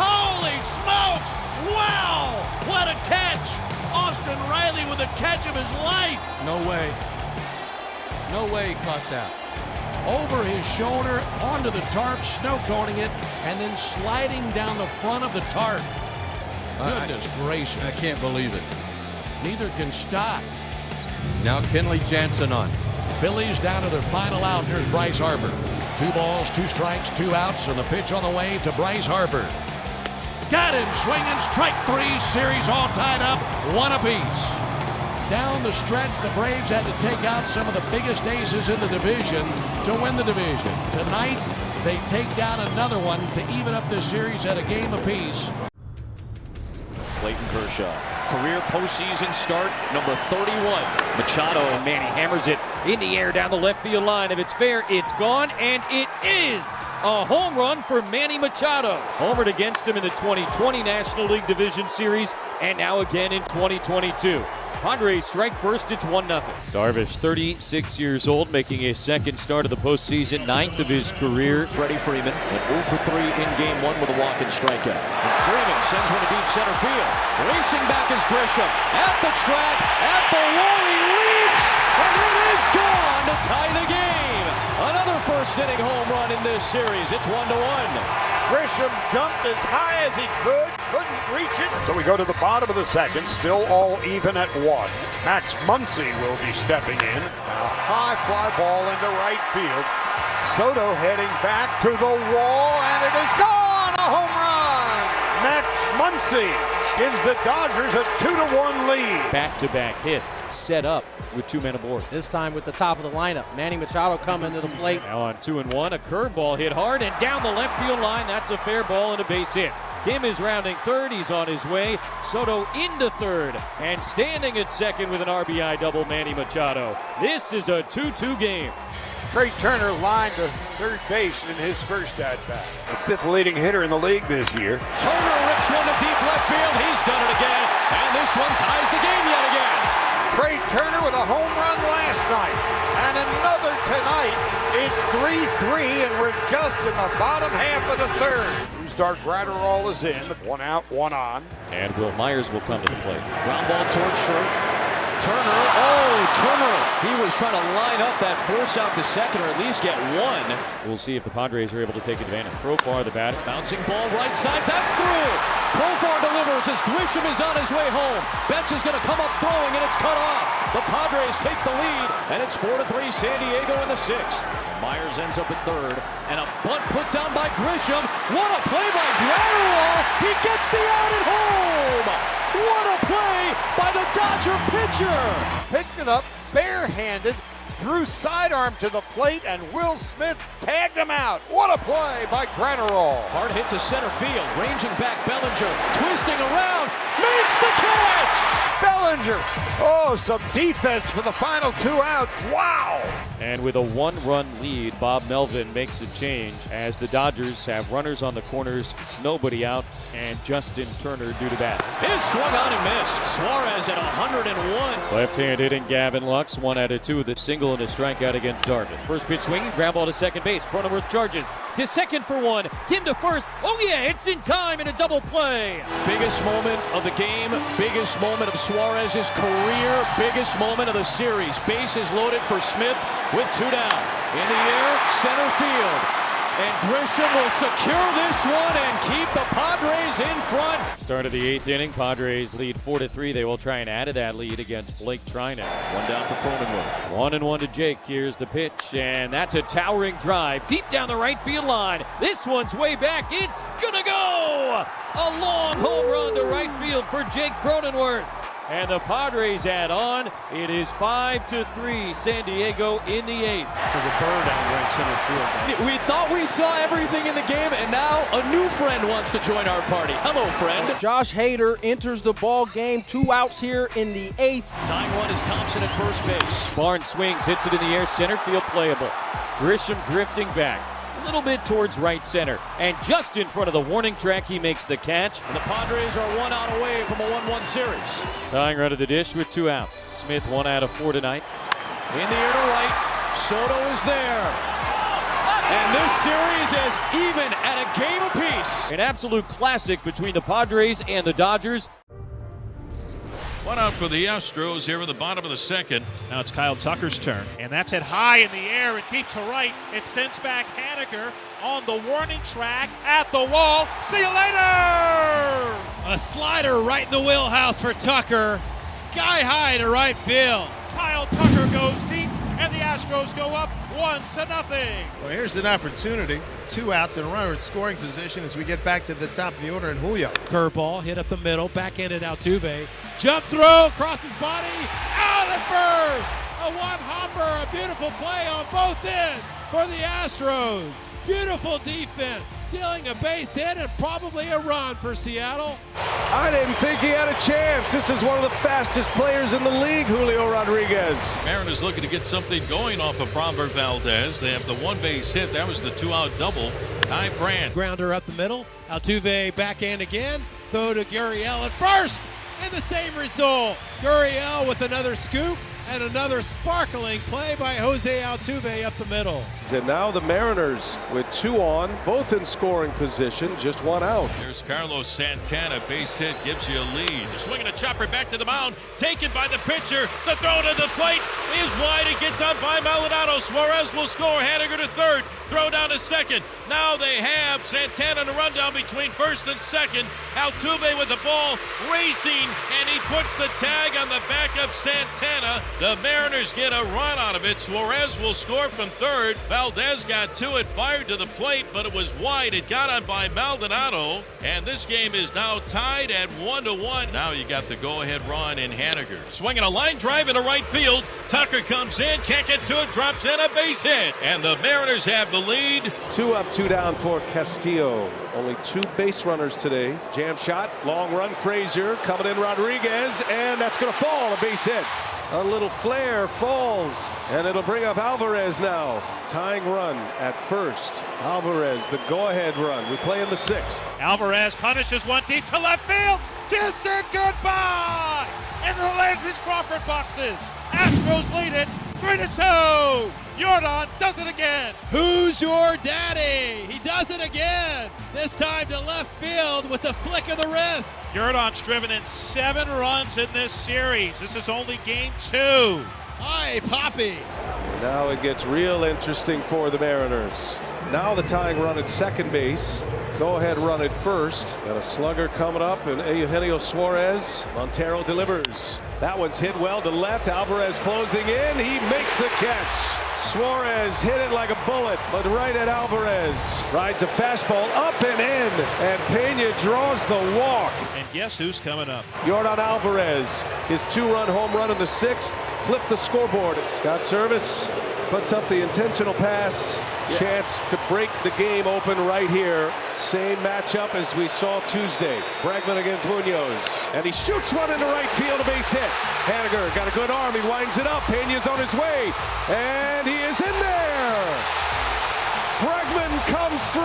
Holy smokes. Wow. What a catch. Austin Riley with a catch of his life. No way. No way he caught that. Over his shoulder, onto the tarp, snow coning it, and then sliding down the front of the tarp. Goodness gracious. I can't believe it. Neither can Stott. Now Kenley Jansen on. Phillies down to their final out. Here's Bryce Harper. 2 balls, 2 strikes, 2 outs, and the pitch on the way to Bryce Harper. Got him swinging, strike 3, series all tied up, 1 apiece. Down the stretch, the Braves had to take out some of the biggest aces in the division to win the division. Tonight, they take down another one to even up this series at a game apiece. Clayton Kershaw, career postseason start, number 31. Machado, and Manny hammers it in the air down the left field line. If it's fair, it's gone, and it is a home run for Manny Machado. Homered against him in the 2020 National League Division Series, and now again in 2022. Padres strike first, it's 1-0. Darvish, 36 years old, making a second start of the postseason, 9th of his career. Freddie Freeman went 0 for 3 in game 1 with a walk and strikeout. And Freeman sends one to deep center field. Racing back is Grisham. At the track, at the wall, he leaps, and it is gone to tie the game. Another first inning home run in this series. It's 1-1. Grisham jumped as high as he could, couldn't reach it. So we go to the bottom of the second, still all even at 1. Max Muncy will be stepping in. A high fly ball into right field. Soto heading back to the wall, and it is gone! A home run! Max Muncy gives the Dodgers a 2-1 lead. Back-to-back hits set up with 2 men aboard. This time with the top of the lineup. Manny Machado coming to the plate. Now on 2-1, a curveball hit hard and down the left field line. That's a fair ball and a base hit. Kim is rounding third. He's on his way. Soto into third. And standing at second with an RBI double, Manny Machado. This is a 2-2 game. Trey Turner lined to third base in his first at-bat. The 5th leading hitter in the league this year. Turner rips one to deep left field. He's done it again. And this one ties the game yet again. Trey Turner with a home run last night. And another tonight. It's 3-3, and we're just in the bottom half of the third. Start Gratterall is in. 1 out, 1 on. And Will Myers will come to the plate. Ground ball towards short. Turner, he was trying to line up that force out to second, or at least get 1. We'll see if the Padres are able to take advantage. Profar, the batter. Bouncing ball right side, that's through. Profar delivers as Grisham is on his way home. Betts is going to come up throwing, and it's cut off. The Padres take the lead, and it's 4-3 San Diego in the 6th. Myers ends up at third, and a bunt put down by Grisham. What a play by Gratterall! He gets the out at home! What a play by the Dodger pitcher! Picked it up barehanded, threw sidearm to the plate, and Will Smith tagged him out. What a play by Gratterall. Hard hit to center field, ranging back Bellinger, twisting around, makes the catch! Bellinger, oh, some defense for the final 2 outs. Wow! And with a 1-run lead, Bob Melvin makes a change as the Dodgers have runners on the corners, nobody out, and Justin Turner due to bat. It swung on and missed. Suarez at 101. Left-hand hitting Gavin Lux, 1 out of 2 with a single and a strikeout against Darvin. First pitch swinging, ground ball to second base. Cronenworth charges to second for 1. Kim to first. Oh yeah, it's in time in a double play. Biggest moment of the game, biggest moment of Suarez's career biggest moment of the series. Bases loaded for Smith with 2 down. In the air, center field. And Grisham will secure this one and keep the Padres in front. Start of the 8th inning, Padres lead 4-3. They will try and add to that lead against Blake Trinan. 1 down for Cronenworth. 1-1 to Jake. Here's the pitch, and that's a towering drive deep down the right field line. This one's way back. It's gonna go! A long home run to right field for Jake Cronenworth. And the Padres add on. It is 5-3, San Diego in the 8th. There's a bird out right center field. We thought we saw everything in the game, and now a new friend wants to join our party. Hello, friend. Josh Hader enters the ball game. 2 outs here in the 8th. Tying run is Thompson at first base. Barnes swings, hits it in the air, center field playable. Grisham drifting back. A little bit towards right center. And just in front of the warning track, he makes the catch. And the Padres are 1 out away from a 1-1 series. Tying run to the dish with 2 outs. Smith 1 out of 4 tonight. In the air to right, Soto is there. And this series is even at a game apiece. An absolute classic between the Padres and the Dodgers. 1 out for the Astros here in the bottom of the 2nd. Now it's Kyle Tucker's turn. And that's hit high in the air and deep to right. It sends back Haniger on the warning track at the wall. See you later! A slider right in the wheelhouse for Tucker. Sky high to right field. Kyle Tucker goes deep, and the Astros go up 1-0. Well, here's an opportunity. 2 outs and a runner in scoring position as we get back to the top of the order, and Julio. Curveball hit up the middle, backhanded Altuve. Jump throw across his body, out at first. A one-hopper, a beautiful play on both ends for the Astros. Beautiful defense, stealing a base hit and probably a run for Seattle. I didn't think he had a chance. This is one of the fastest players in the league, Julio Rodriguez. Mariners looking to get something going off of Framber Valdez. They have the 1 base hit. That was the 2-out double. Ty France. Grounder up the middle. Altuve backhand again. Throw to Gurriel at first. And the same result. Gurriel with another scoop. And another sparkling play by Jose Altuve up the middle. And now the Mariners with 2 on, both in scoring position, just 1 out. There's Carlos Santana, base hit, gives you a lead. Swinging a chopper back to the mound, taken by the pitcher. The throw to the plate is wide. It gets on by Maldonado. Suarez will score. Haniger to third. Throw down to second. Now they have Santana in a rundown between first and second. Altuve with the ball racing, and he puts the tag on the backup Santana. The Mariners get a run out of it. Suarez will score from third. Valdez got to it, fired to the plate, but it was wide. It got on by Maldonado, and this game is now tied at 1-1. Now you got the go-ahead run in Haniger. Swinging a line drive into right field. Tucker comes in, can't get to it, drops in a base hit, and the Mariners have the lead. 2 up, 2 down for Castillo. Only 2 base runners today. Jam shot, long run, Frazier coming in, Rodriguez, and that's going to fall, a base hit. A little flare falls, and it'll bring up Alvarez now. Tying run at first. Alvarez, the go-ahead run. We play in the 6th. Alvarez punishes one deep to left field. Kiss it goodbye! In the Landry's Crawford boxes. Astros lead it 3-2. Jordan does it again. Who's your daddy? He does it again. This time to left field with a flick of the wrist. Jordan's driven in 7 runs in this series. This is only game 2. Hi, Poppy. Now it gets real interesting for the Mariners. Now the tying run at second base. Go ahead run at first. Got a slugger coming up, and Eugenio Suarez. Montero delivers. That one's hit well to left. Alvarez closing in. He makes the catch. Suarez hit it like a bullet, but right at Alvarez. Rides a fastball up and in, and Pena draws the walk. And guess who's coming up? Jordan Alvarez. His 2-run home run in the 6th. Flipped the scoreboard. Scott Service puts up the intentional pass. Chance to break the game open right here. Same matchup as we saw Tuesday. Bregman against Munoz. And he shoots one into right field, a base hit. Haniger got a good arm. He winds it up. Pena's on his way. And he is in there. Bregman comes through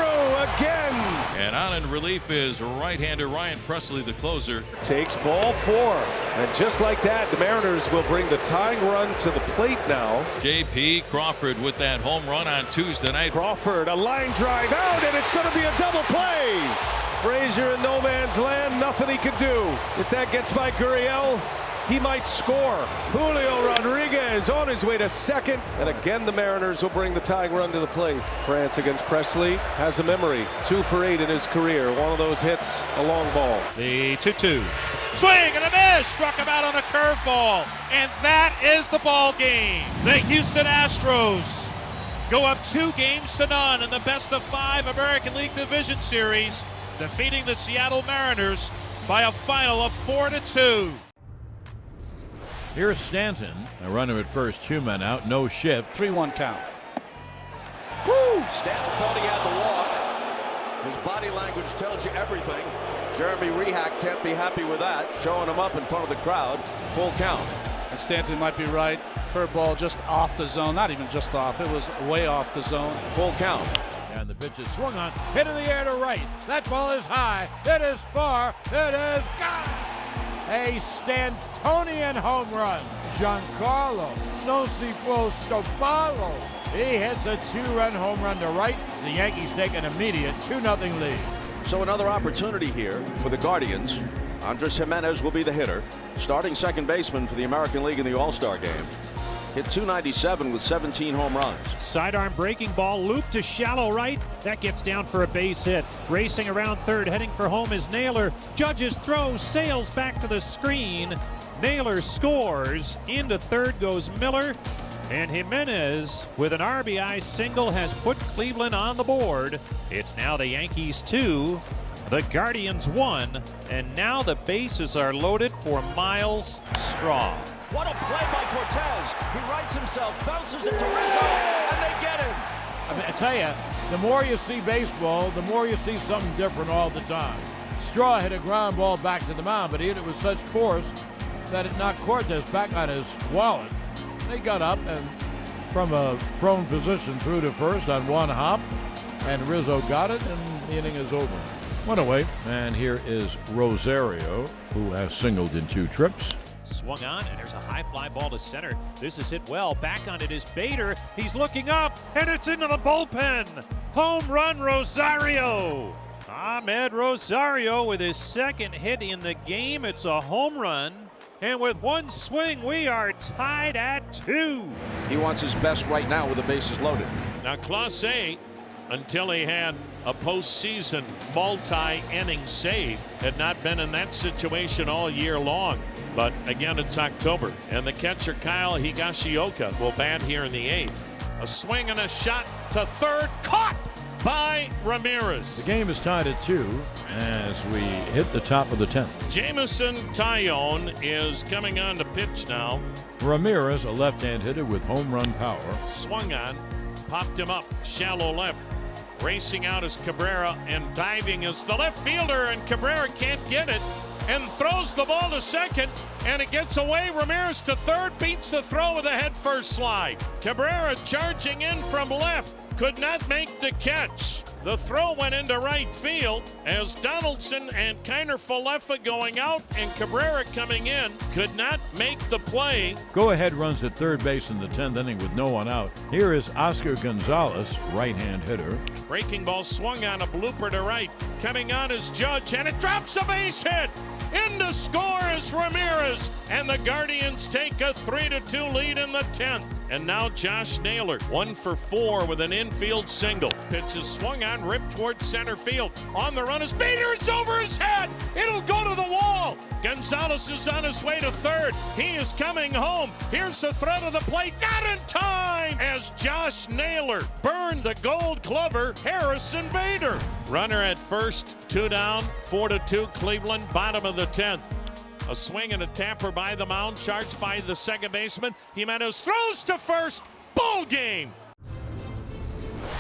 again. And on in relief is right-hander Ryan Presley, the closer. Takes ball 4. And just like that, the Mariners will bring the tying run to the plate now. J.P. Crawford with that home run on Tuesday night. Crawford, a line drive out, and it's going to be a double play. Frazier in no man's land, nothing he can do. If that gets by Gurriel, He might score. Julio Rodriguez on his way to second. And again, the Mariners will bring the tying run to the plate. France against Presley has a memory. 2 for 8 in his career. One of those hits, a long ball. The 2-2. Swing and a miss. Struck him out on a curveball. And that is the ball game. The Houston Astros go up 2-0 in the best-of-5 American League Division Series, defeating the Seattle Mariners by a final of 4-2. Here's Stanton, a runner at first, 2 men out, no shift. 3-1 count. Woo! Stanton thought he had the walk. His body language tells you everything. Jeremy Rehak can't be happy with that, showing him up in front of the crowd. Full count. And Stanton might be right. Curveball just off the zone, not even just off, it was way off the zone. Full count. And the pitch is swung on, hit in the air to right. That ball is high, it is far, it is gone. A Stantonian home run. Giancarlo no si può stopparlo. He hits a 2-run home run to right. The Yankees take an immediate 2-0 lead. So another opportunity here for the Guardians. Andres Jimenez will be the hitter. Starting second baseman for the American League in the All-Star game. Hit .297 with 17 home runs. Sidearm breaking ball, loop to shallow right. That gets down for a base hit. Racing around third, heading for home is Naylor. Judge's throw sails back to the screen. Naylor scores. Into third goes Miller. And Jimenez, with an RBI single, has put Cleveland on the board. It's now the Yankees 2, the Guardians 1, and now the bases are loaded for Miles Straw. What a play by Cortez. He rights himself, bounces it to Rizzo, and they get him. I mean, I tell you, the more you see baseball, the more you see something different all the time. Straw hit a ground ball back to the mound, but he hit it with such force that it knocked Cortez back on his wallet. They got up and from a prone position through to first on one hop, and Rizzo got it, and the inning is over. One away, and here is Rosario, who has singled in 2 trips. Swung on, and there's a high fly ball to center. This is hit well. Back on it is Bader. He's looking up, and it's into the bullpen. Home run, Rosario. Ahmed Rosario with his second hit in the game. It's a home run. And with one swing, we are tied at 2. He wants his best right now with the bases loaded. Now, Clase, until he had a postseason multi-inning save, had not been in that situation all year long. But again, it's October, and the catcher Kyle Higashioka will bat here in the 8th. A swing and a shot to third, caught by Ramirez. The game is tied at 2 as we hit the top of the 10th. Jamison Tyone is coming on to pitch now. Ramirez, a left-hand hitter with home run power. Swung on, popped him up, shallow left. Racing out is Cabrera, and diving is the left fielder, and Cabrera can't get it, and throws the ball to second, and it gets away. Ramirez to third, beats the throw with a head-first slide. Cabrera charging in from left, could not make the catch. The throw went into right field as Donaldson and Kiner Falefa going out and Cabrera coming in could not make the play. Go-ahead runs at third base in the 10th inning with no one out. Here is Oscar Gonzalez, right-hand hitter. Breaking ball swung on, a blooper to right. Coming on is Judge, and it drops a base hit. In to score is Ramirez, and the Guardians take a 3-2 lead in the 10th. And now Josh Naylor, 1 for 4 with an infield single. Pitch is swung on, ripped towards center field. On the run is Bader, it's over his head. It'll go to the wall. Gonzalez is on his way to third. He is coming home. Here's the throw to the plate, not in time, as Josh Naylor burned the Gold Glover, Harrison Bader. Runner at first, 2 down, 4-2 Cleveland, bottom of the 10th. A swing and a tamper by the mound, charged by the second baseman. Jimenez throws to first. Ball game.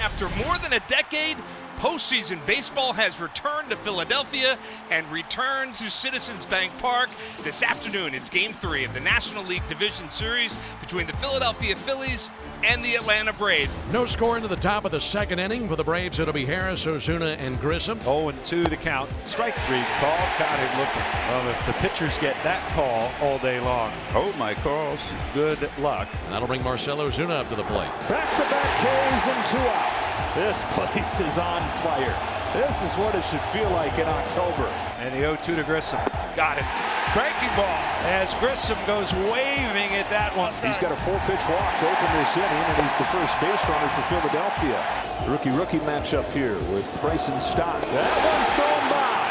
After more than a decade, postseason baseball has returned to Philadelphia and returned to Citizens Bank Park. This afternoon, it's Game 3 of the National League Division Series between the Philadelphia Phillies and the Atlanta Braves. No score into the top of the 2nd inning. For the Braves, it'll be Harris, Ozuna, and Grissom. 0-2 the count. Strike 3 call. Got him looking. Well, if the pitchers get that call all day long, oh my calls, good luck. That'll bring Marcell Ozuna up to the plate. Back-to-back Ks and 2 out. This place is on fire. This is what it should feel like in October. And the 0-2 to Grissom. Got it. Breaking ball as Grissom goes waving at that one. He's got a 4-pitch walk to open this inning, and he's the first base runner for Philadelphia. Rookie matchup here with Bryson Stott. That one's thrown by.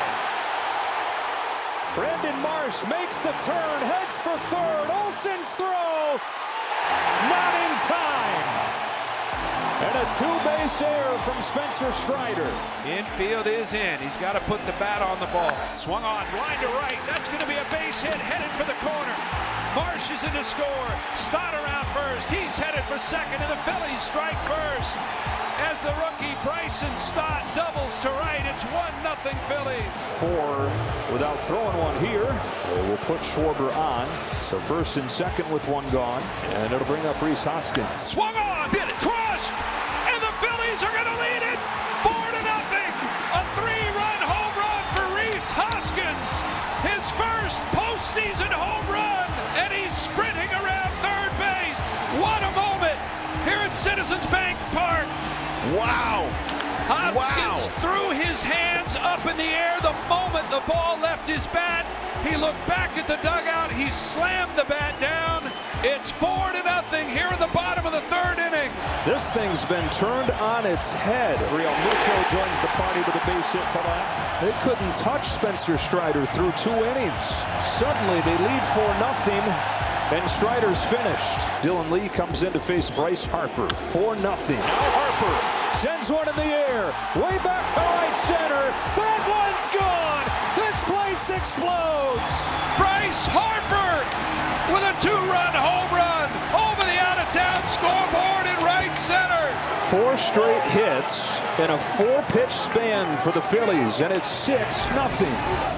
Brandon Marsh makes the turn, heads for third. Olsen's throw, not in time. And a 2-base error from Spencer Strider. Infield is in. He's got to put the bat on the ball. Swung on, line to right. That's going to be a base hit, headed for the corner. Marsh is in to score. Stott around first. He's headed for second, and the Phillies strike first. As the rookie Bryson Stott doubles to right, it's 1-0 Phillies. 4 without throwing one here. They will put Schwarber on. So first and second with one gone. And it'll bring up Rhys Hoskins. Swung on, crushed, and the Phillies are going to lead it 4-0. A 3-run home run for Rhys Hoskins. His first postseason home run, and he's sprinting around third base. What a moment here at Citizens Bank Park. Wow. Hoskins threw his hands up in the air the moment the ball left his bat. He looked back at the dugout. He slammed the bat down. It's 4-0 here in the bottom of the third inning. This thing's been turned on its head. Real Muto joins the party with a base hit to left. They couldn't touch Spencer Strider through 2 innings. Suddenly they lead 4-0. And Strider's finished. Dylan Lee comes in to face Bryce Harper. 4-0. Now Harper sends one in the air. Way back to right center. That one's gone. This place explodes. Bryce Harper with a 2-run home run over the out-of-town scoreboard in right center. 4 straight hits in a 4-pitch span for the Phillies, and it's 6-0.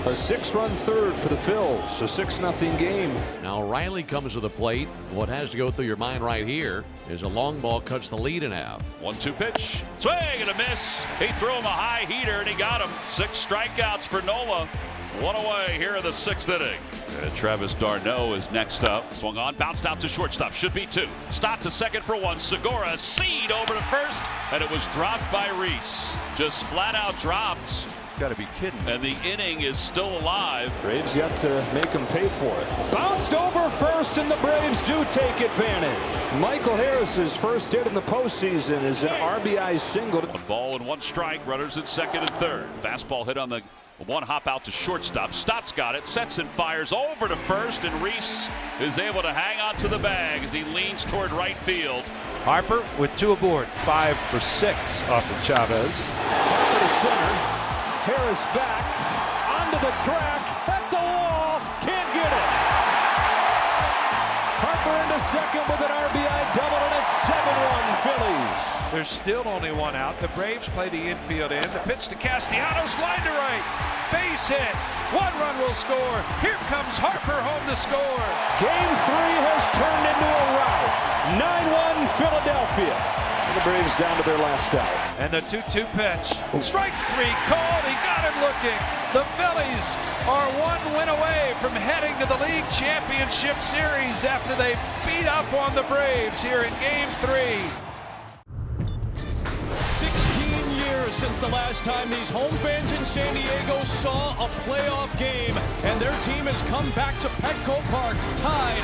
A 6-run third for the Phils. A 6-0 game. Now Riley comes to the plate. What has to go through your mind right here is a long ball cuts the lead in half. 1-2 pitch. Swing and a miss. He threw him a high heater, and he got him. 6 strikeouts for Nola. 1 away here in the 6th inning. Travis d'Arnaud is next up. Swung on, bounced out to shortstop. Should be 2. Stop to second for 1. Segura seed over to first, and it was dropped by Reese. Just flat out dropped. Got to be kidding. And the inning is still alive. Braves yet to make him pay for it. Bounced over first, and the Braves do take advantage. Michael Harris's first hit in the postseason is an RBI single. A ball and 1 strike. Runners at second and third. Fastball hit on the 1 hop out to shortstop. Stott's got it. Sets and fires over to first, and Reese is able to hang on to the bag as he leans toward right field. Harper with 2 aboard. 5 for 6 off of Chavez. Harper to center. Harris back, onto the track, at the wall, can't get it. Harper into second with an RBI double, and it's 7-1 Phillies. There's still only 1 out. The Braves play the infield in. The pitch to Castellanos, line to right. Base hit. 1 run will score. Here comes Harper home to score. Game 3 has turned into a rout. 9-1 Philadelphia. The Braves down to their last out. And the 2-2 pitch. Strike 3 called. He got him looking. The Phillies are 1 win away from heading to the league championship series after they beat up on the Braves here in Game 3. 16 years since the last time these home fans in San Diego saw a playoff game, and their team has come back to Petco Park tied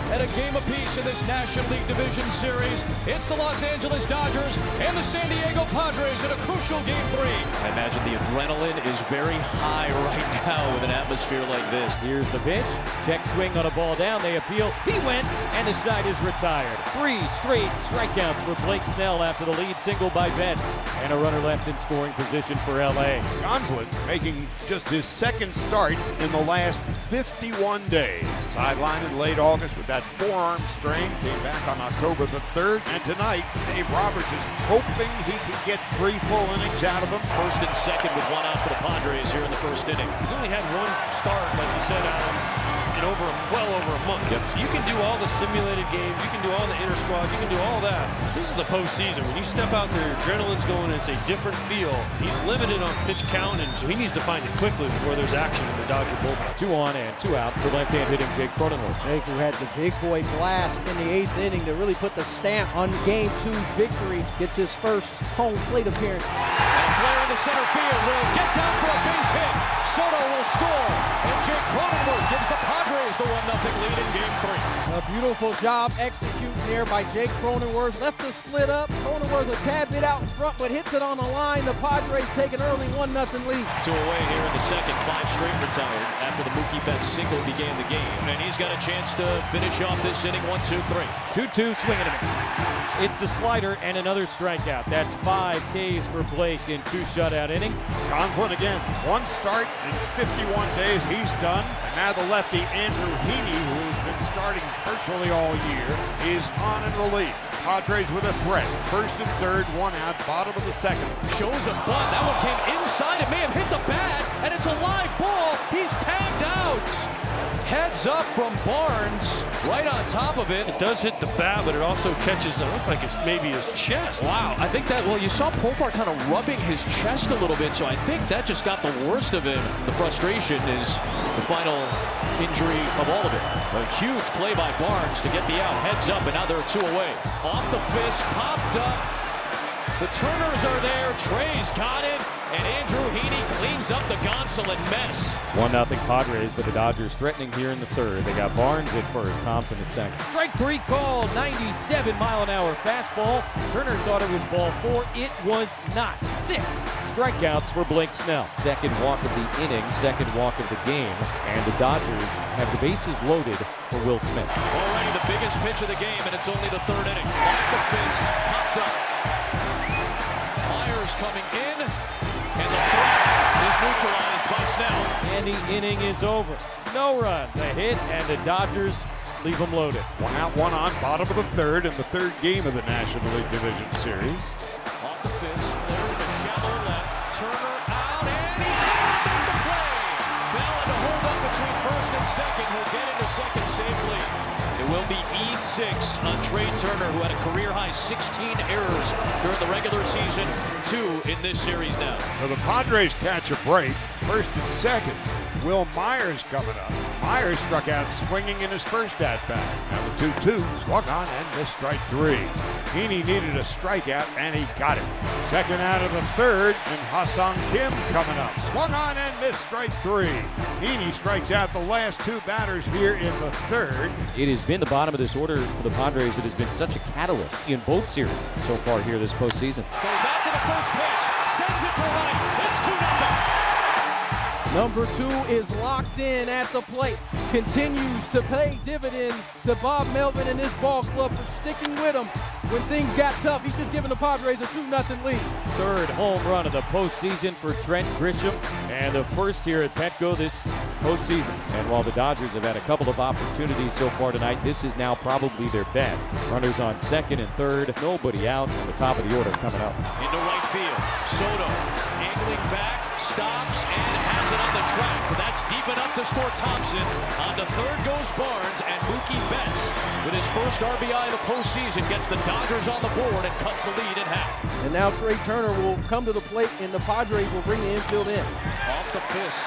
at a game apiece in this National League Division Series. It's the Los Angeles Dodgers and the San Diego Padres in a crucial Game 3. I imagine the adrenaline is very high right now with an atmosphere like this. Here's the pitch. Check swing on a ball down. They appeal. He went, and the side is retired. 3 straight strikeouts for Blake Snell after the lead single by Betts. And a runner left in scoring position for L.A. Gonsolin making just his 2nd start in the last 51 days. Sidelined in late August with that forearm strain, came back on October the 3rd, and tonight Dave Roberts is hoping he can get 3 full innings out of him. First and second with 1 out for the Padres here in the 1st inning. He's only had 1 start, like you said, Adam, in well over a month. Yep. So you can do all the simulated games, you can do all the inter-squad, you can do all that. This is the postseason. When you step out there, your adrenaline's going, and it's a different feel. He's limited on pitch count, and so he needs to find it quickly before there's action in the Dodger bullpen. 2 on and 2 out for left-hand hitting Jake Cronenworth. Jake, who had the big boy blast in the 8th inning to really put the stamp on Game 2's victory, gets his first home plate appearance. And Flair to center field. Will get down for a base hit. Soto will score. And Jake Cronenworth gives the Padres the 1-0 lead in Game 3. A beautiful job executing there by Jake Cronenworth. Left the split up. Cronenworth a tad bit out in front, but hits it on the line. The Padres take an early 1-0 lead. 2 away here in the second. 5 straight retired after the Mookie Betts single began the game. And he's got a chance to finish off this inning 1-2-3. 2-2 swing and a miss. It's a slider and another strikeout. That's 5 Ks for Blake in 2 shutout innings. Conklin again. 1 start in 51 days. He's done. And now the lefty Andrew Heaney, who has been starting virtually all year, is on in relief. Padres with a threat. First and third, 1 out, bottom of the second. Shows a bunt. That one came inside. It may have hit the bat, and it's a live ball. He's tagged out. Heads up from Barnes, right on top of it. It does hit the bat, but it also catches, it looks like it's maybe his chest. Wow, I think that, well, you saw Profar kind of rubbing his chest a little bit, so I think that just got the worst of him. The frustration is the final injury of all of it. A huge play by Barnes to get the out. Heads up, and now there are 2 away. Off the fist, popped up. The Turners are there. Trey's got it. And Andrew Heaney cleans up the Gonsolin mess. 1-0 Padres, but the Dodgers threatening here in the third. They got Barnes at first, Thompson at second. Strike 3 call, 97-mile-an-hour fastball. Turner thought it was ball 4. It was not. 6 strikeouts for Blake Snell. Second walk of the inning, second walk of the game. And the Dodgers have the bases loaded for Will Smith. Already the biggest pitch of the game, and it's only the 3rd inning. Off the fist, popped up. Myers coming in. And the threat is neutralized by Snell. And the inning is over. No runs, a hit, and the Dodgers leave them loaded. 1 out, 1 on, bottom of the third in the third game of the National League Division Series. Off the fist, flare to shallow left. Turner out, and he can't make the play. Bell to hold up between first and second. He'll get into second safely. It will be E6 on Trey Turner, who had a career-high 16 errors during the regular season, 2 in this series now. So the Padres catch a break, first and second. Will Myers coming up. Myers struck out swinging in his first at-bat. Now the 2-2, swung on and missed strike 3. Heaney needed a strikeout, and he got it. Second out of the third, and Ha-Seong Kim coming up. Swung on and missed strike 3. Heaney strikes out the last 2 batters here in the third. It has been the bottom of this order for the Padres. It has been such a catalyst in both series so far here this postseason. Goes out to the first pitch, sends it to right. It's 2-0. Number 2 is locked in at the plate. Continues to pay dividends to Bob Melvin and his ball club for sticking with him when things got tough. He's just giving the Padres a 2-0 lead. Third home run of the postseason for Trent Grisham, and the first here at Petco this postseason. And while the Dodgers have had a couple of opportunities so far tonight, this is now probably their best. Runners on second and third, nobody out, and the top of the order coming up. Into right field, Soto angling back, stops, and has it on the track. But that's deep enough to score Thompson. On to third goes Barnes, and Mookie Betts, with his first RBI of the postseason, gets the Dodgers on the board and cuts the lead in half. And now Trey Turner will come to the plate, and the Padres will bring the infield in. Off the fist,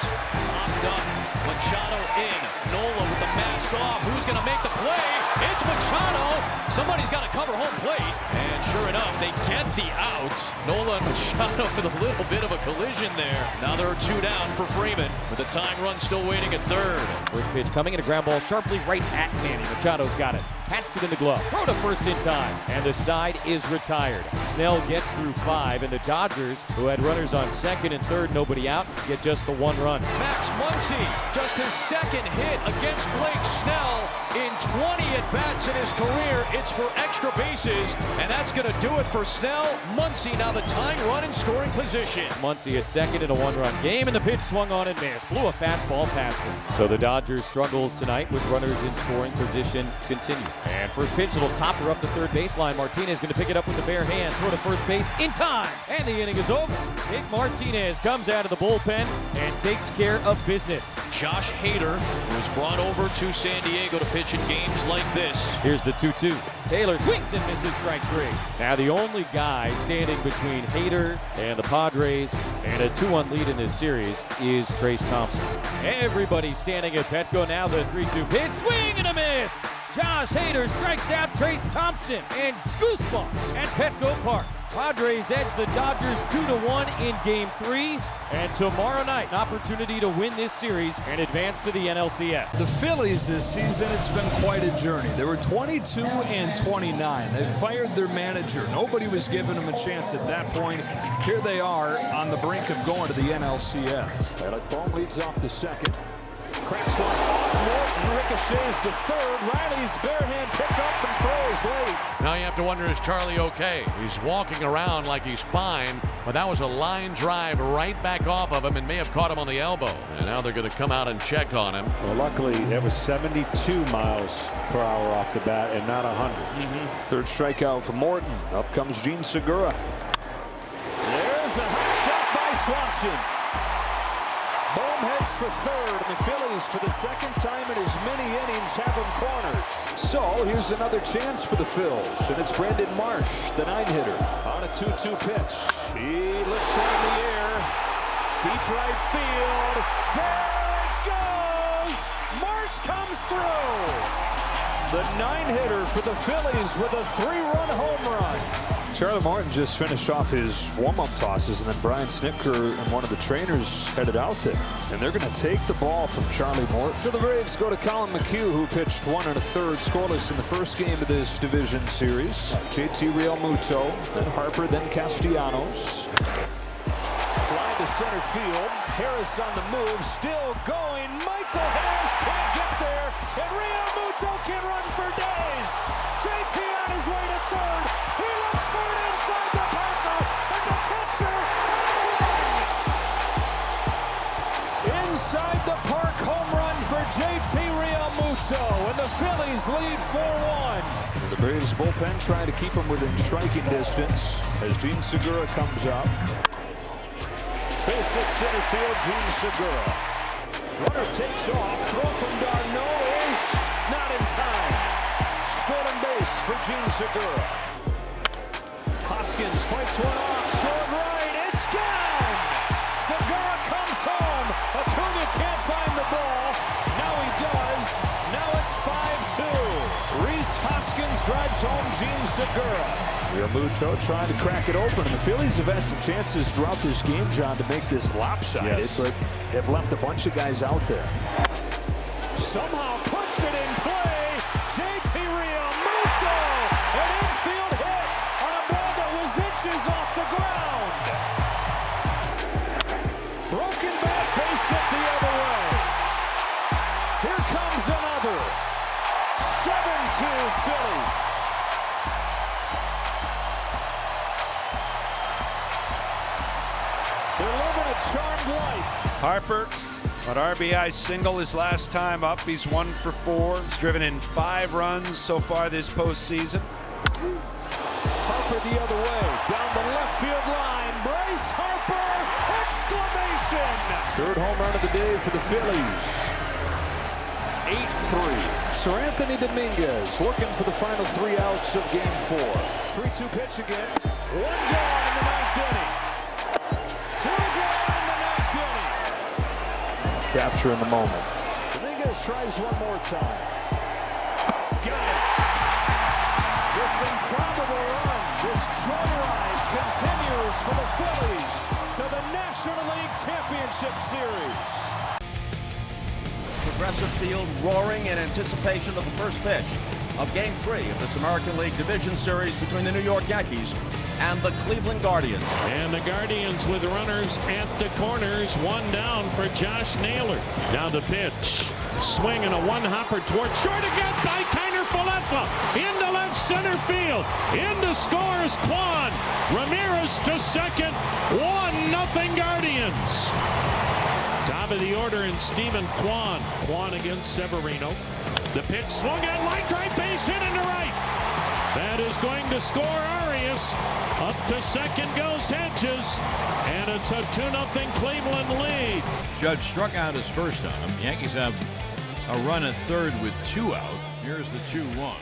popped up, Machado in, Nola with the mask off. Who's going to make the play? It's Machado. Somebody's got to cover home plate, and sure enough, they get the out. Nola and Machado with a little bit of a collision there. Now there are 2 down for Freeman, with the time run still waiting at third. First pitch coming in, a ground ball sharply right at Manny. Machado's got it. Pats it in the glove. Throw to first in time. And the side is retired. Snell gets through 5, and the Dodgers, who had runners on second and third, nobody out, get just the 1 run. Max Muncy, just his second hit against Blake Snell in 20 at-bats in his career. It's for extra bases, and that's going to do it for Snell. Muncy now the tying run in scoring position. Muncy at second in a 1-run game, and the pitch swung on and missed. Blew a fastball past him. So the Dodgers' struggles tonight with runners in scoring position continue. And first pitch, little topper up the third baseline. Martinez going to pick it up with the bare hand. Throw to first base in time. And the inning is over. Nick Martinez comes out of the bullpen and takes care of business. Josh Hader was brought over to San Diego to pitch in games like this. Here's the 2-2. Taylor swings and misses strike 3. Now the only guy standing between Hader and the Padres and a 2-1 lead in this series is Trace Thompson. Everybody standing at Petco. Now the 3-2 pitch. Swing and a miss. Josh Hader strikes out Trace Thompson, and goosebumps at Petco Park. Padres edge the Dodgers 2-1 in Game 3, and tomorrow night, an opportunity to win this series and advance to the NLCS. The Phillies this season, it's been quite a journey. They were 22-29. They fired their manager. Nobody was giving them a chance at that point. Here they are on the brink of going to the NLCS. Alec Bohm leads off the second. Cracks one off Morton, ricochets to third. Riley's bare hand pick up and throws late. Now you have to wonder, is Charlie okay? He's walking around like he's fine, but that was a line drive right back off of him and may have caught him on the elbow. And now they're going to come out and check on him. Well, luckily, that was 72 miles per hour off the bat and not 100. Third strikeout for Morton. Up comes Gene Segura. There's a hot shot by Swanson. Bohm heads for third, and the Phillies, for the second time in as many innings, have him cornered. So here's another chance for the Phils, and it's Brandon Marsh, the 9-hitter, on a 2-2 pitch. He lifts one in the air, deep right field. There it goes! Marsh comes through. The 9-hitter for the Phillies with a 3-run home run. Charlie Morton just finished off his warm-up tosses, and then Brian Snitker and one of the trainers headed out there. And they're going to take the ball from Charlie Morton. So the Braves go to Colin McHugh, who pitched 1 1/3 scoreless in the first game of this division series. JT Realmuto, then Harper, then Castellanos. Fly to center field. Harris on the move, still going. Michael Harris can't get there, and Realmuto can run for days. JT on his way to third. He looks for it inside the Parker, and the catcher has it. Inside the park, home run for JT Realmuto, and the Phillies lead 4-1. The Braves bullpen trying to keep him within striking distance as Gene Segura comes up. Base hit center field, Gene Segura. Runner takes off, throw from Darno is not in time. Stolen base for Gene Segura. Hoskins fights one off, short right, it's down! Segura comes home, Acuna can't find the ball, now he does, now it's 5-2. Reese Hoskins drives home Gene Segura. Realmuto trying to crack it open, and the Phillies have had some chances throughout this game, John, to make this lopsided, but have left a bunch of guys out there. Somehow puts it in play, JT Realmuto, an infield hit on a ball that was inches off the ground. Broken back, base hit the other way. Here comes another. 7-2 Phillies. They're living a charmed life. Harper, an RBI single his last time up. He's 1 for 4. He's driven in 5 runs so far this postseason. Harper the other way, down the left field line. Bryce Harper, exclamation! Third home run of the day for the Phillies. 8-3. Sir Anthony Dominguez looking for the final 3 outs of Game 4. 3-2 pitch again. 1 gone in the 9th inning. 2 gone in the 9th inning. Capture in the moment. Dominguez tries one more time. Got it. This improbable run, this joyride continues for the Phillies to the National League Championship Series. Progressive Field roaring in anticipation of the first pitch of Game 3 of this American League Division Series between the New York Yankees and the Cleveland Guardians. And the Guardians with runners at the corners, 1 down for Josh Naylor. Now the pitch, swing and a 1-hopper toward short again by Kiner Falefa into left center field. Into scores Kwan. Ramirez to second. 1-0 Guardians. Top of the order in Stephen Kwan. Kwan against Severino. The pitch swung at line drive, base hit into right. That is going to score Arias. Up to second goes Hedges. And it's a 2-0 Cleveland lead. Judge struck out his first time. Yankees have a run at third with 2 out. Here's the 2-1.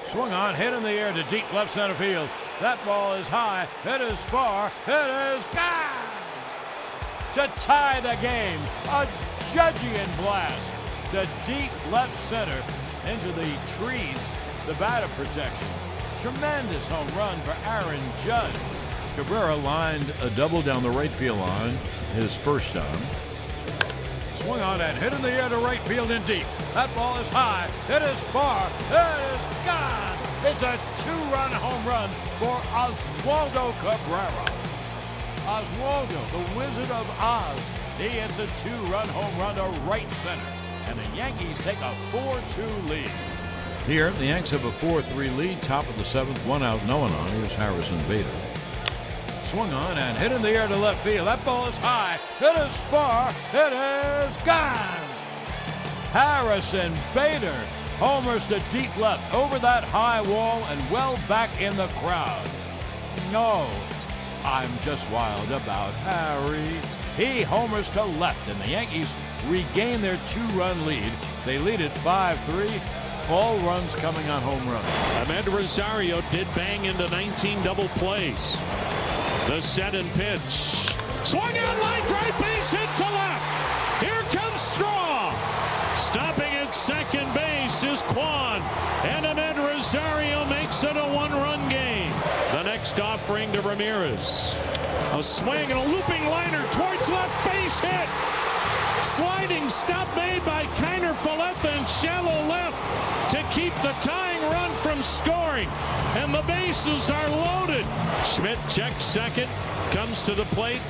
Swung on, hit in the air to deep left center field. That ball is high, it is far, it is gone! To tie the game, a Judgian blast to deep left center. into the trees, the batter protection. Tremendous home run for Aaron Judge. Cabrera lined a double down the right field line his first time. Swung on and hit in the air to right field and deep. That ball is high. It is far. It is gone. It's a two-run home run for Oswaldo Cabrera. Oswaldo, the Wizard of Oz. He hits a two-run home run to right center. And the Yankees take a 4-2 lead. Here, the Yanks have a 4-3 lead. Top of the seventh, one out, no one on. Here's Harrison Bader. Swung on and hit in the air to left field. That ball is high. It is far. It is gone. Harrison Bader homers to deep left over that high wall and well back in the crowd. No, I'm just wild about Harry. He homers to left, and the Yankees regain their two-run lead. They lead at 5-3. All runs coming on home runs. Ahmed Rosario did bang into 19 double plays. The set and pitch. Swung out, line drive, base hit to left. Here comes Straw. Stopping at second base is Kwan. And Ahmed Rosario makes it a one-run game. The next offering to Ramirez. A swing and a looping liner towards left, base hit. Sliding stop made by Kiner Falefa in shallow left to keep the tying run from scoring. And the bases are loaded. Schmidt checks second, comes to the plate,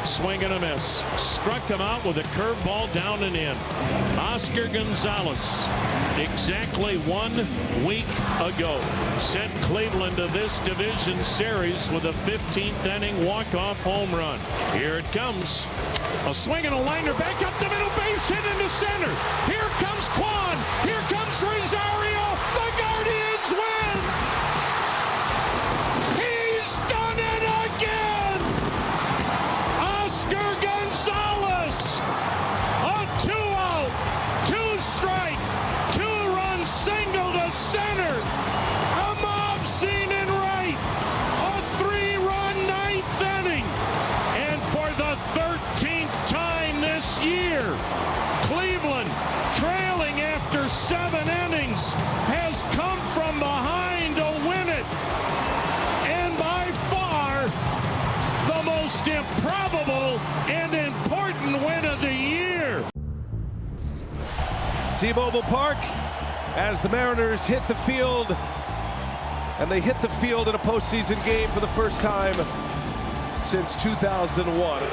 swing and a miss. Struck him out with a curveball down and in. Oscar Gonzalez, exactly 1 week ago, sent Cleveland to this division series with a 15th inning walk-off home run. Here it comes. A swing and a liner back up the middle, base hit into center. Here comes Kwan. Here comes Rosario. The Guardians win. He's done it again. Oscar Gonzalez. A 2-out, 2-strike, 2-run single to center. A mob scene in right. A 3-run ninth inning. And for the 13th time this year, Cleveland, trailing after 7 innings, has come from behind to win it. And by far, the most improbable and important win of the year. T-Mobile Park, as the Mariners hit the field, and they hit the field in a postseason game for the first time since 2001.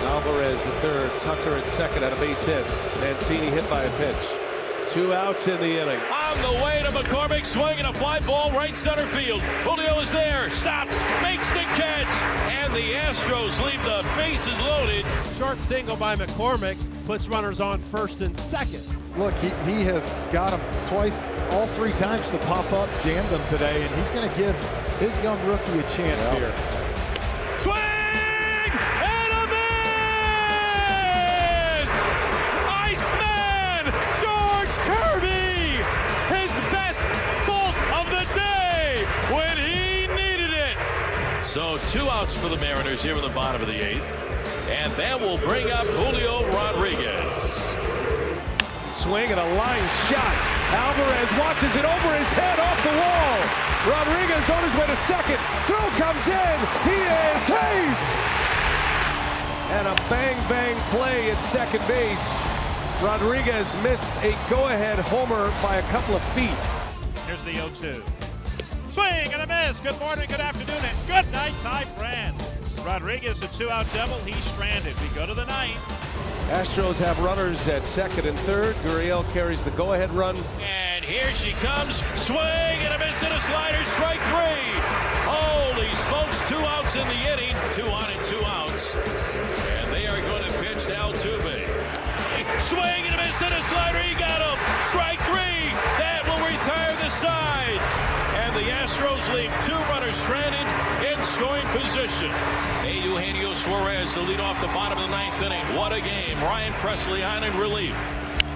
Alvarez at third, Tucker at second, at a base hit. Mancini hit by a pitch. 2 outs in the inning. On the way to McCormick, swinging a fly ball right center field. Julio is there, stops, makes the catch, and the Astros leave the bases loaded. Sharp single by McCormick puts runners on first and second. Look, he has got them twice, all 3 times to pop up, jammed them today, and he's going to give his young rookie a chance here. Swing and a miss! Iceman George Kirby, his best bolt of the day when he needed it. So 2 outs for the Mariners here in the bottom of the 8th, and that will bring up Julio Rodriguez. Swing and a line shot. Alvarez watches it over his head off the wall. Rodriguez on his way to second. Throw comes in. He is safe. And a bang play at second base. Rodriguez missed a go-ahead homer by a couple of feet. Here's the 0-2. Swing and a miss. Good morning, good afternoon, and good night, Ty France. Rodriguez, a 2-out double. He's stranded. We go to the 9th. Astros have runners at second and third. Gurriel carries the go-ahead run. And here she comes. Swing and a miss and a slider. Strike 3. Holy smokes, 2 outs in the inning. 2 on and 2 outs. And they are going to pitch to Altuve. Swing and a miss and a slider. He got him. Strike 3. That will retire the side. And the Astros leave 2 runners stranded in scoring position. Eugenio Suarez to lead off the bottom of the 9th inning. What a game. Ryan Presley on in relief.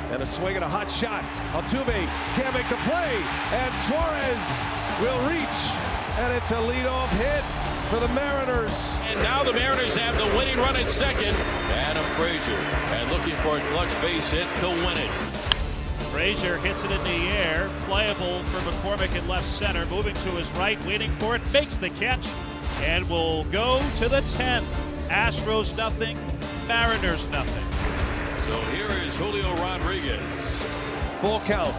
And a swing and a hot shot. Altuve can't make the play. And Suarez will reach. And it's a leadoff hit for the Mariners. And now the Mariners have the winning run at second. Adam Frazier, and looking for a clutch base hit to win it. Frazier hits it in the air. Playable for McCormick in left center. Moving to his right, waiting for it. Makes the catch and will go to the 10th. Astros nothing, Mariners nothing. So here is Julio Rodriguez. Full count.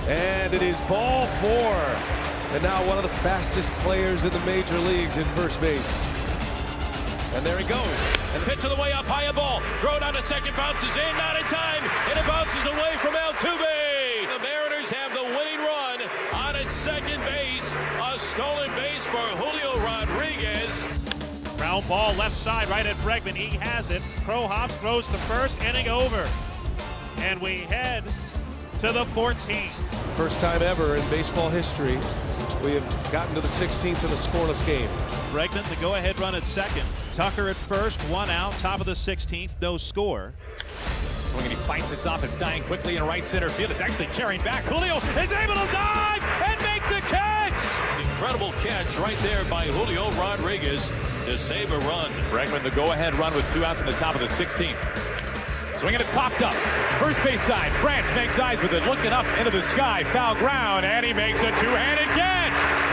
And it is ball 4. And now one of the fastest players in the major leagues at first base. And there he goes. And pitch to the way up, high a ball. Throw down to second, bounces in, not in time. And it bounces away from Altuve. The Mariners have the winning run on its second base. A stolen base for Julio Rodriguez. Ground ball left side, right at Bregman. He has it. Crow hops, throws to first, inning over. And we head to the 14th. First time ever in baseball history, we have gotten to the 16th in a scoreless game. Bregman, the go-ahead run at second. Tucker at first, 1 out, top of the 16th, no score. Swinging, he fights this off. It's dying quickly in right center field. It's actually carrying back. Julio is able to dive and make the catch. Incredible catch right there by Julio Rodriguez to save a run. Bregman, the go-ahead run with 2 outs in the top of the 16th. Swinging is popped up. First base side. France makes eyes with it. Looking up into the sky. Foul ground. And he makes a two-handed catch.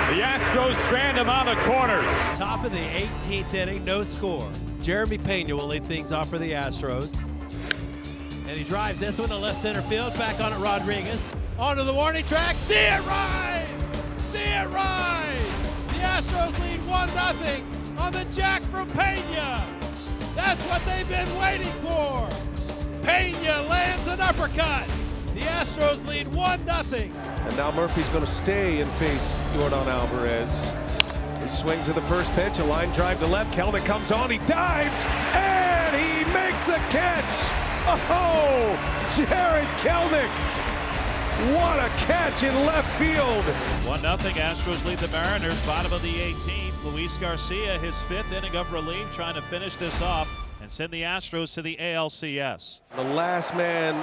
The Astros strand him on the corners. Top of the 18th inning, no score. Jeremy Pena will lead things off for the Astros. And he drives this one to left center field. Back on it, Rodriguez. Onto the warning track. See it rise! See it rise! The Astros lead 1-0 on the jack from Pena. That's what they've been waiting for. Pena lands an uppercut. The Astros lead 1-0. And now Murphy's going to stay and face Yordan Alvarez. He swings at the first pitch, a line drive to left. Kelnick comes on, he dives, and he makes the catch. Oh, Jared Kelnick. What a catch in left field. 1-0, Astros lead the Mariners, bottom of the 18th. Luis Garcia, his 5th inning of relief, trying to finish this off and send the Astros to the ALCS. The last man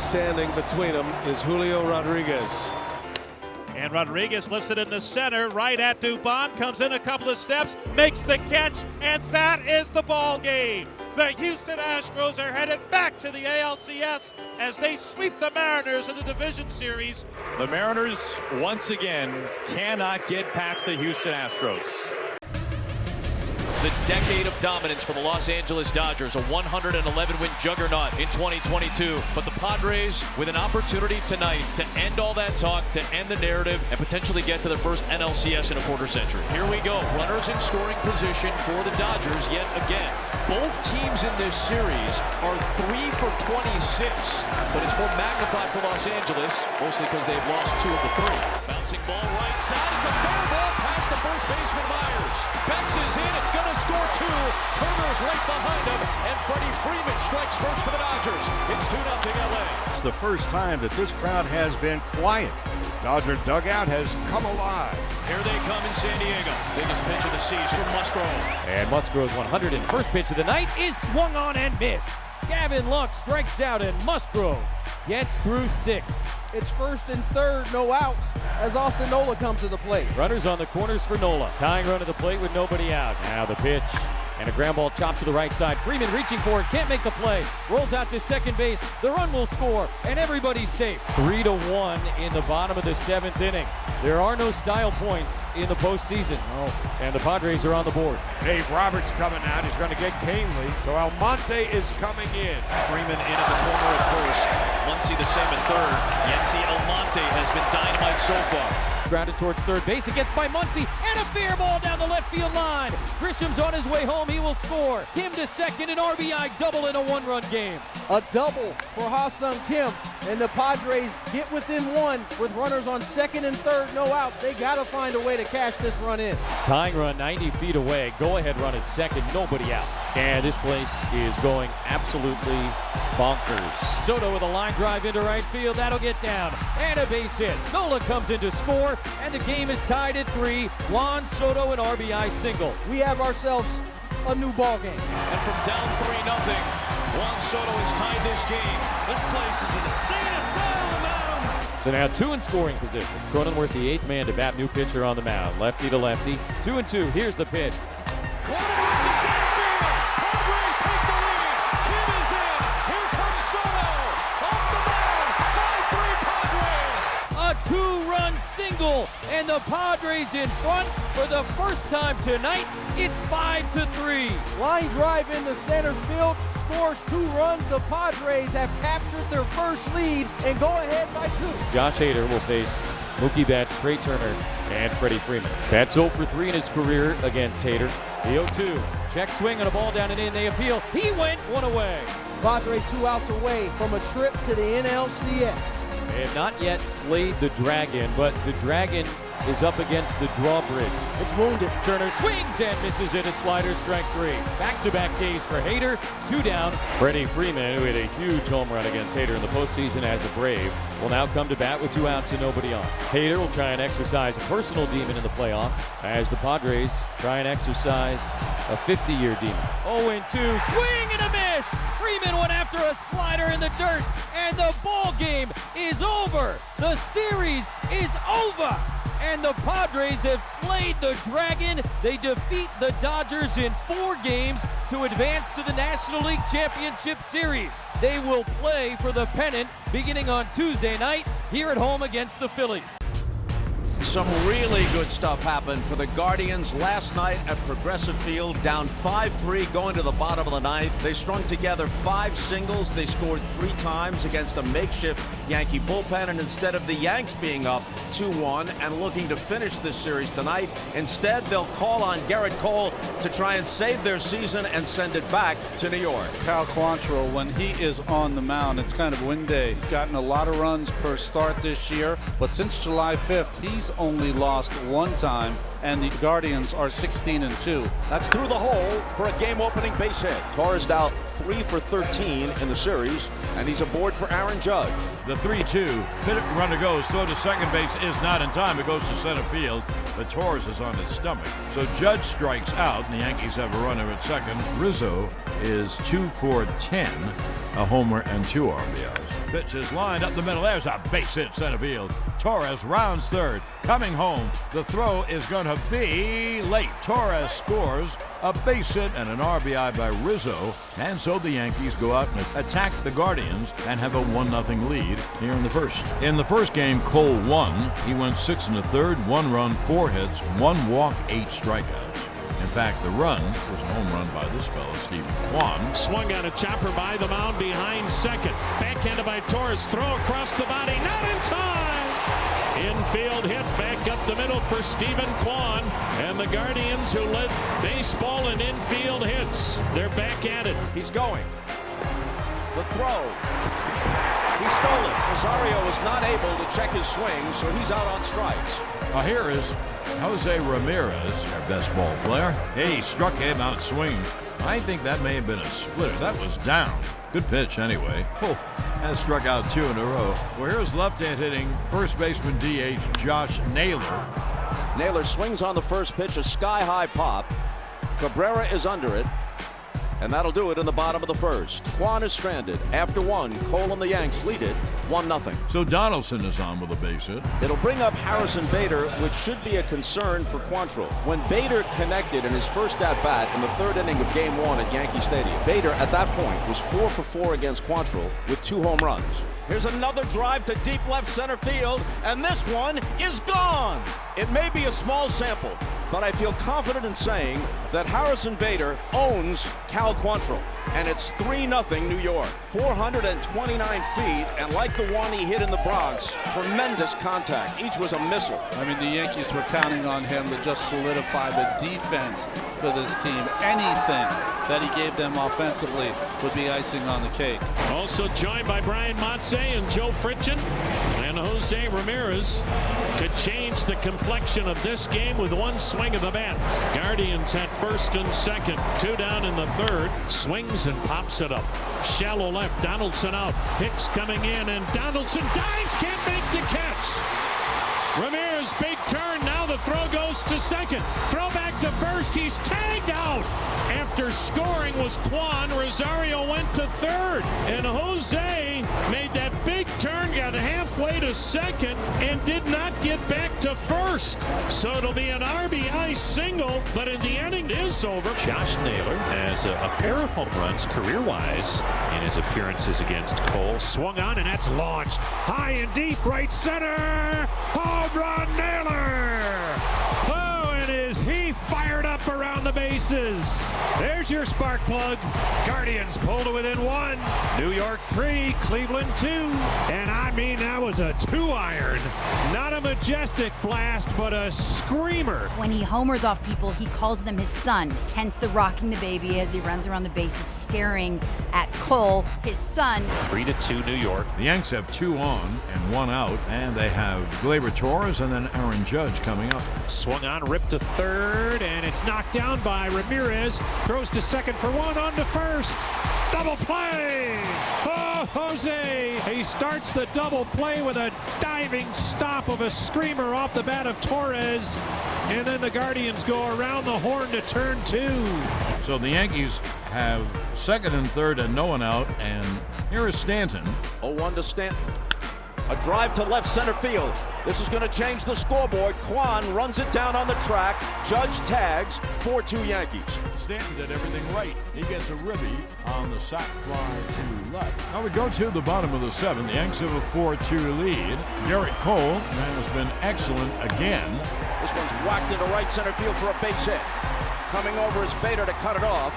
standing between them is Julio Rodriguez. And Rodriguez lifts it in the center, right at Dubon, comes in a couple of steps, makes the catch, and that is the ball game. The Houston Astros are headed back to the ALCS as they sweep the Mariners in the division series. The Mariners, once again, cannot get past the Houston Astros. The decade of dominance for the Los Angeles Dodgers, a 111-win juggernaut in 2022. But the Padres with an opportunity tonight to end all that talk, to end the narrative, and potentially get to the first NLCS in a quarter century. Here we go. Runners in scoring position for the Dodgers yet again. Both teams in this series are 3 for 26, but it's more magnified for Los Angeles, mostly because they've lost 2 of the 3. Bouncing ball right side. It's a fair ball past the first baseman Myers. Betts is in. It's going to score 2. Turner's right behind him, and Freddie Freeman strikes first for the Dodgers. It's 2-0 LA. It's the first time that this crowd has been quiet. Dodger dugout has come alive. Here they come in San Diego. Biggest pitch of the season from Musgrove. And Musgrove's 101st pitch of the night is swung on and missed. Gavin Lux strikes out, and Musgrove gets through 6. It's first and third, no outs, as Austin Nola comes to the plate. Runners on the corners for Nola. Tying run to the plate with nobody out. Now the pitch. And a ground ball chopped to the right side. Freeman reaching for it, can't make the play. Rolls out to second base. The run will score, and everybody's safe. 3-1 in the bottom of the 7th inning. There are no style points in the postseason. And the Padres are on the board. Dave Roberts coming out. He's going to get Canely. So Almonte is coming in. Freeman in at the corner at first. Muncy the same at third. Yency Almonte has been dynamite so far. Grounded towards third base. It gets by Muncy, and a fair ball down the left field line. Grisham's on his way home. He will score. Kim to second, an RBI double in a 1-run game. A double for Ha-Sung Kim, and the Padres get within 1 with runners on second and third, no outs. They got to find a way to cash this run in. Tying run 90 feet away. Go-ahead run at second, nobody out. And this place is going absolutely bonkers. Soto with a line drive into right field. That'll get down. And a base hit. Nola comes in to score, and the game is tied at 3. Juan Soto an RBI single. We have ourselves a new ball game. And from down 3-0, Juan Soto has tied this game. This place is an insane asylum, Adam. So now 2 in scoring position. Cronenworth, the 8th man to bat, new pitcher on the mound. Lefty to lefty. 2-2. Here's the pitch. Cronenworth to center field. Padres take the lead. Kim is in. Here comes Soto. Off the mound. 5-3 single, and the Padres in front for the first time tonight. It's 5-3. Line drive into center field, scores 2 runs. The Padres have captured their first lead and go ahead by 2. Josh Hader will face Mookie Betts, Trey Turner, and Freddie Freeman. Betts 0 for 3 in his career against Hader. The 0-2. Check swing on a ball down and in. They appeal. He went 1 away. Padres 2 outs away from a trip to the NLCS. They have not yet slayed the Dragon, but the Dragon is up against the drawbridge. It's wounded. Turner swings and misses it. A slider, strike 3. Back-to-back Ks for Hader. 2 down. Freddie Freeman, who had a huge home run against Hader in the postseason as a Brave, will now come to bat with 2 outs and nobody on. Hader will try and exercise a personal demon in the playoffs as the Padres try and exercise a 50-year demon. 0-2, swing and a miss! Freeman went after a slider in the dirt, and the ball game is over. The series is over. And the Padres have slayed the Dragon. They defeat the Dodgers in 4 games to advance to the National League Championship Series. They will play for the pennant beginning on Tuesday night here at home against the Phillies. Some really good stuff happened for the Guardians last night at Progressive Field, down 5-3 going to the bottom of the ninth. They strung together 5 singles. They scored 3 times against a makeshift Yankee bullpen, and instead of the Yanks being up 2-1 and looking to finish this series tonight, instead they'll call on Garrett Cole to try and save their season and send it back to New York. Cal Quantrill, when he is on the mound, it's kind of win day. He's gotten a lot of runs per start this year, but since July 5th, he's only lost 1 time, and the Guardians are 16-2. That's through the hole for a game-opening base hit. Torres out 3 for 13 in the series, and he's aboard for Aaron Judge. The 3-2, hit it, runner goes, throw to second base is not in time. It goes to center field, but Torres is on his stomach. So Judge strikes out, and the Yankees have a runner at second. Rizzo is 2 for 10, a homer and 2 RBIs. Pitch is lined up the middle. There's a base hit center field. Torres rounds third, coming home. The throw is going to be late. Torres scores a base hit and an RBI by Rizzo, and so the Yankees go out and attack the Guardians and have a 1-0 lead here in the first. In the first game, Cole won. He went 6 1/3, 1 run, 4 hits, 1 walk, 8 strikeouts. In fact, the run was a home run by this fellow, Stephen Kwan. Swung on a chopper by the mound behind second. Backhanded by Torres. Throw across the body. Not in time. Infield hit back up the middle for Stephen Kwan. And the Guardians, who led baseball in infield hits, they're back at it. He's going. The throw. He stole it. Rosario was not able to check his swing, so he's out on strikes. Here is Jose Ramirez, our best ball player. He struck him out swing. I think that may have been a splitter. That was down. Good pitch anyway. Oh, and struck out 2 in a row. Well, here's left-hand hitting first baseman DH Josh Naylor. Naylor swings on the first pitch, a sky-high pop. Cabrera is under it, and that'll do it in the bottom of the first. Kwan is stranded. After 1, Cole and the Yanks lead it 1-0. So Donaldson is on with a base hit. It'll bring up Harrison Bader, which should be a concern for Quantrill. When Bader connected in his first at-bat in the 3rd inning of Game 1 at Yankee Stadium, Bader at that point was 4 for 4 against Quantrill with 2 home runs. Here's another drive to deep left center field, and this one is gone. It may be a small sample, but I feel confident in saying that Harrison Bader owns Cal Quantrill, and it's 3-0 New York. 429 feet, and like the one he hit in the Bronx, tremendous contact. Each was a missile. I mean, the Yankees were counting on him to just solidify the defense for this team. Anything that he gave them offensively would be icing on the cake. Also joined by Brian Motze and Joe Fritchen, and Jose Ramirez could change the complexion of this game with 1 swing of the bat. Guardians at first and second, 2 down in the 3rd. Swings and pops it up. Shallow left, Donaldson out. Hicks coming in, and Donaldson dives, can't make the catch. Ramirez, big turn, now the throw goes throws to second. Throw back to first. He's tagged out. After scoring was Quan. Rosario went to third. And Jose made that big turn, got halfway to second, and did not get back to first. So it'll be an RBI single, but in the inning it is over. Josh Naylor has a pair of home runs career-wise in his appearances against Cole. Swung on, and that's launched high and deep, right center. Home run, Naylor. Oh, and is he fired up around the bases? There's your spark plug. Guardians pull to within 1. New York 3, Cleveland 2. And I mean, that was a 2-iron. Not a majestic blast, but a screamer. When he homers off people, he calls them his son. Hence the rocking the baby as he runs around the bases staring at Cole, his son. 3-2 New York. The Yanks have 2 on and 1 out, and they have Gleyber Torres and then Aaron Judge coming up. Swung on, ripped to third, and it's knocked down by Ramirez. Throws to second for 1, on to first. Double play! Oh, Jose! He starts the double play with a diving stop of a screamer off the bat of Torres. And then the Guardians go around the horn to turn 2. So the Yankees have second and third and no one out, and here is Stanton. 0-1 to Stanton. A drive to left center field. This is going to change the scoreboard. Quan runs it down on the track. Judge tags. 4-2 Yankees. Stanton did everything right. He gets a ribby on the sac fly to left. Now we go to the bottom of the 7th. The Yanks have a 4-2 lead. Garrett Cole has been excellent again. This one's whacked into right center field for a base hit. Coming over is Bader to cut it off.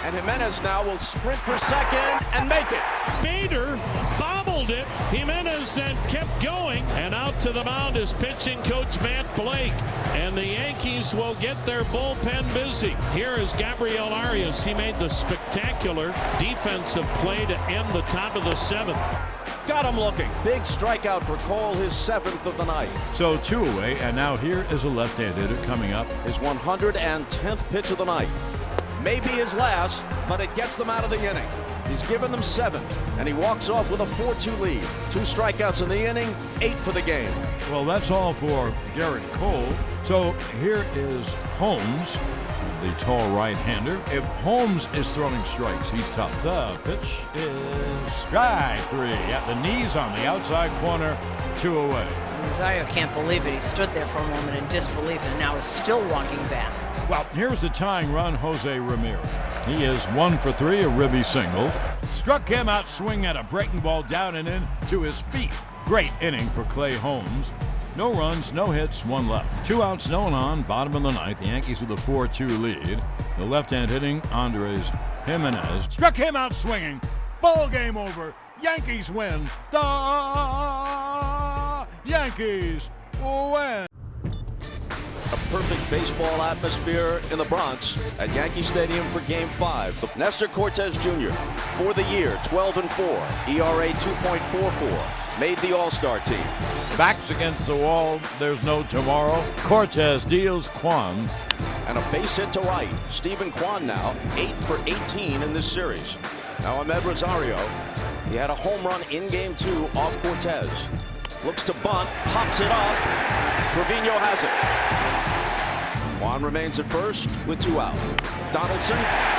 And Jimenez now will sprint for second and make it. Bader bobbled it. Jimenez then kept going. And out to the mound is pitching coach Matt Blake. And the Yankees will get their bullpen busy. Here is Gabriel Arias. He made the spectacular defensive play to end the top of the 7th. Got him looking. Big strikeout for Cole, his 7th of the night. So 2 away, and now here is a left-handed hitter coming up. His 110th pitch of the night. Maybe his last, but it gets them out of the inning. He's given them 7, and he walks off with a 4-2 lead. 2 strikeouts in the inning, 8 for the game. Well, that's all for Garrett Cole. So here is Holmes, the tall right-hander. If Holmes is throwing strikes, he's tough. The pitch is strike 3 at the knees on the outside corner, 2 away. Rosario can't believe it. He stood there for a moment in disbelief and now is still walking back. Well, here's the tying run, Jose Ramirez. He is 1 for 3, a ribby single. Struck him out swing at a breaking ball down and in to his feet. Great inning for Clay Holmes. No runs, no hits, 1 left. 2 outs, no one on, bottom of the 9th. The Yankees with a 4-2 lead. The left-hand hitting, Andres Jimenez. Struck him out swinging. Ball game over. Yankees win. The Yankees win. A perfect baseball atmosphere in the Bronx at Yankee Stadium for Game 5. Nestor Cortez Jr. for the year, 12-4, ERA 2.44, made the All-Star team. Backs against the wall, there's no tomorrow. Cortez deals Quan. And a base hit to right. Stephen Quan now 8 for 18 in this series. Now Ahmed Rosario, he had a home run in Game 2 off Cortez. Looks to bunt, pops it up. Trevino has it. Juan remains at first with 2 out. Donaldson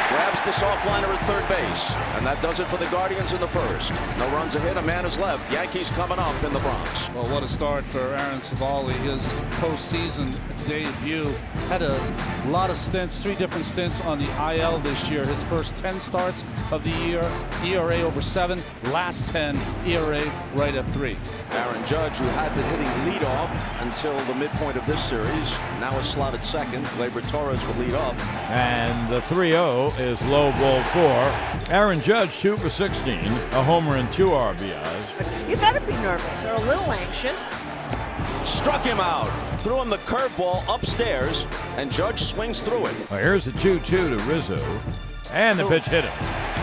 grabs the soft liner at third base. And that does it for the Guardians in the 1st. No runs ahead, a man is left. Yankees coming up in the Bronx. Well, what a start for Aaron Savali. His postseason debut. Had a lot of stints, 3 different stints on the IL this year. His first 10 starts of the year, ERA over 7. Last 10, ERA right at 3. Aaron Judge, who had been hitting leadoff until the midpoint of this series, now is slotted second. Gleyber Torres will lead off. And the 3-0 is low ball 4. Aaron Judge 2 for 16, a homer and 2 RBIs. You better be nervous or a little anxious. Struck him out. Threw him the curveball upstairs, and Judge swings through it. Well, here's the 2-2 to Rizzo. And the pitch hit him.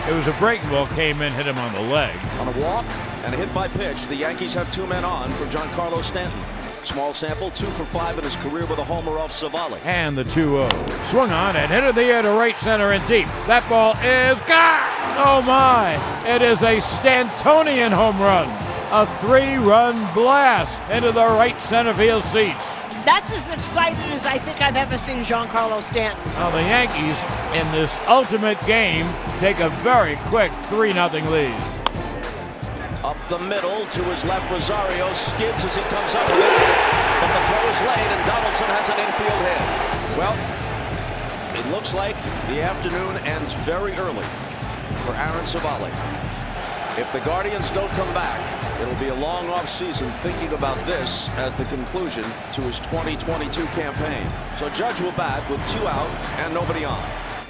It was a breaking ball, came in, hit him on the leg. On a walk and a hit by pitch, the Yankees have 2 men on for Giancarlo Stanton. Small sample, 2 for 5 in his career with a homer off Savali. And the 2-0. Swung on and hit in the air to right center and deep. That ball is gone! Oh my! It is a Stantonian home run. A 3-run blast into the right center field seats. That's as excited as I think I've ever seen Giancarlo Stanton. Now the Yankees, in this ultimate game, take a very quick 3-0 lead. Up the middle to his left, Rosario skids as he comes up with it. But the throw is late, and Donaldson has an infield hit. Well, it looks like the afternoon ends very early for Aaron Civale. If the Guardians don't come back, it'll be a long off-season thinking about this as the conclusion to his 2022 campaign. So Judge will bat with 2 out and nobody on.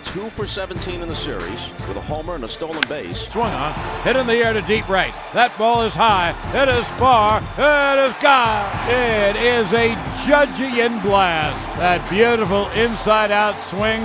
2 for 17 in the series with a homer and a stolen base. Swung on, hit in the air to deep right. That ball is high, it is far, it is gone. It is a Judgian blast. That beautiful inside-out swing,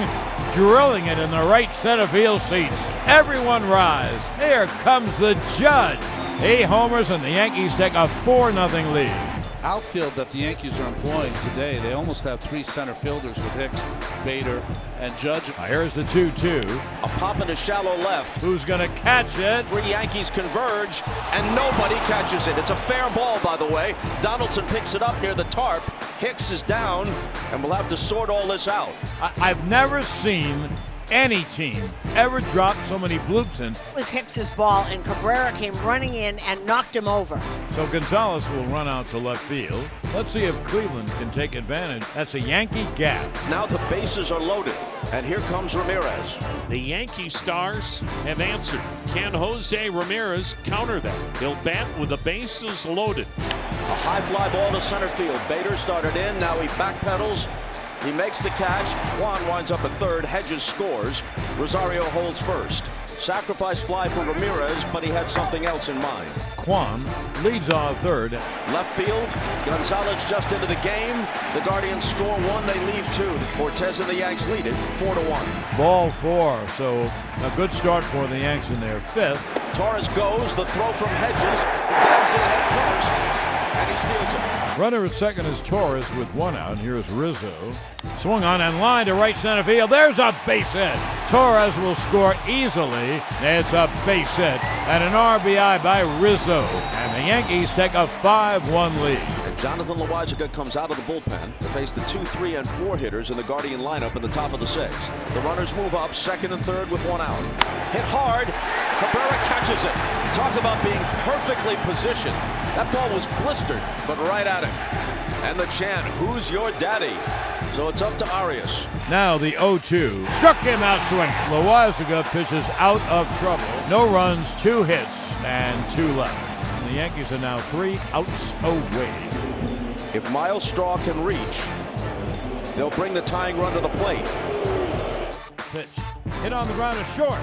drilling it in the right center field seats. Everyone rise. Here comes the Judge. 8 homers and the Yankees take a 4-0 lead. Outfield that the Yankees are employing today, they almost have 3 center fielders with Hicks, Bader, and Judge. Here's the 2-2. A pop into shallow left. Who's going to catch it? 3 Yankees converge, and nobody catches it. It's a fair ball, by the way. Donaldson picks it up near the tarp. Hicks is down, and we'll have to sort all this out. I've never seen any team ever drop so many bloops in. It was Hicks's ball, and Cabrera came running in and knocked him over. So Gonzalez will run out to left field. Let's see if Cleveland can take advantage. That's a Yankee gap. Now the bases are loaded, and here comes Ramirez. The Yankee stars have answered. Can Jose Ramirez counter that? He'll bat with the bases loaded. A high fly ball to center field. Bader started in, now he backpedals. He makes the catch. Juan winds up at third. Hedges scores. Rosario holds first. Sacrifice fly for Ramirez, but he had something else in mind. Juan leads off third. Left field. Gonzalez just into the game. The Guardians score 1. They leave 2. Cortez and the Yanks lead it 4-1. Ball 4. So a good start for the Yanks in their 5th. Torres goes. The throw from Hedges. He dives in head first. And he steals it. Runner at second is Torres with 1 out. Here's Rizzo. Swung on and line to right center field. There's a base hit. Torres will score easily. It's a base hit and an RBI by Rizzo. And the Yankees take a 5-1 lead. And Jonathan Loaisiga comes out of the bullpen to face the 2, 3, and 4 hitters in the Guardian lineup in the top of the 6th. The runners move up second and third with 1 out. Hit hard. Cabrera catches it. Talk about being perfectly positioned. That ball was blistered, but right at him. And the chant, "Who's your daddy?" So it's up to Arias. Now the 0-2. Struck him out swinging. Loaisiga pitches out of trouble. No runs, 2 hits, and 2 left. And the Yankees are now 3 outs away. If Miles Straw can reach, they'll bring the tying run to the plate. Pitch. Hit on the ground is short.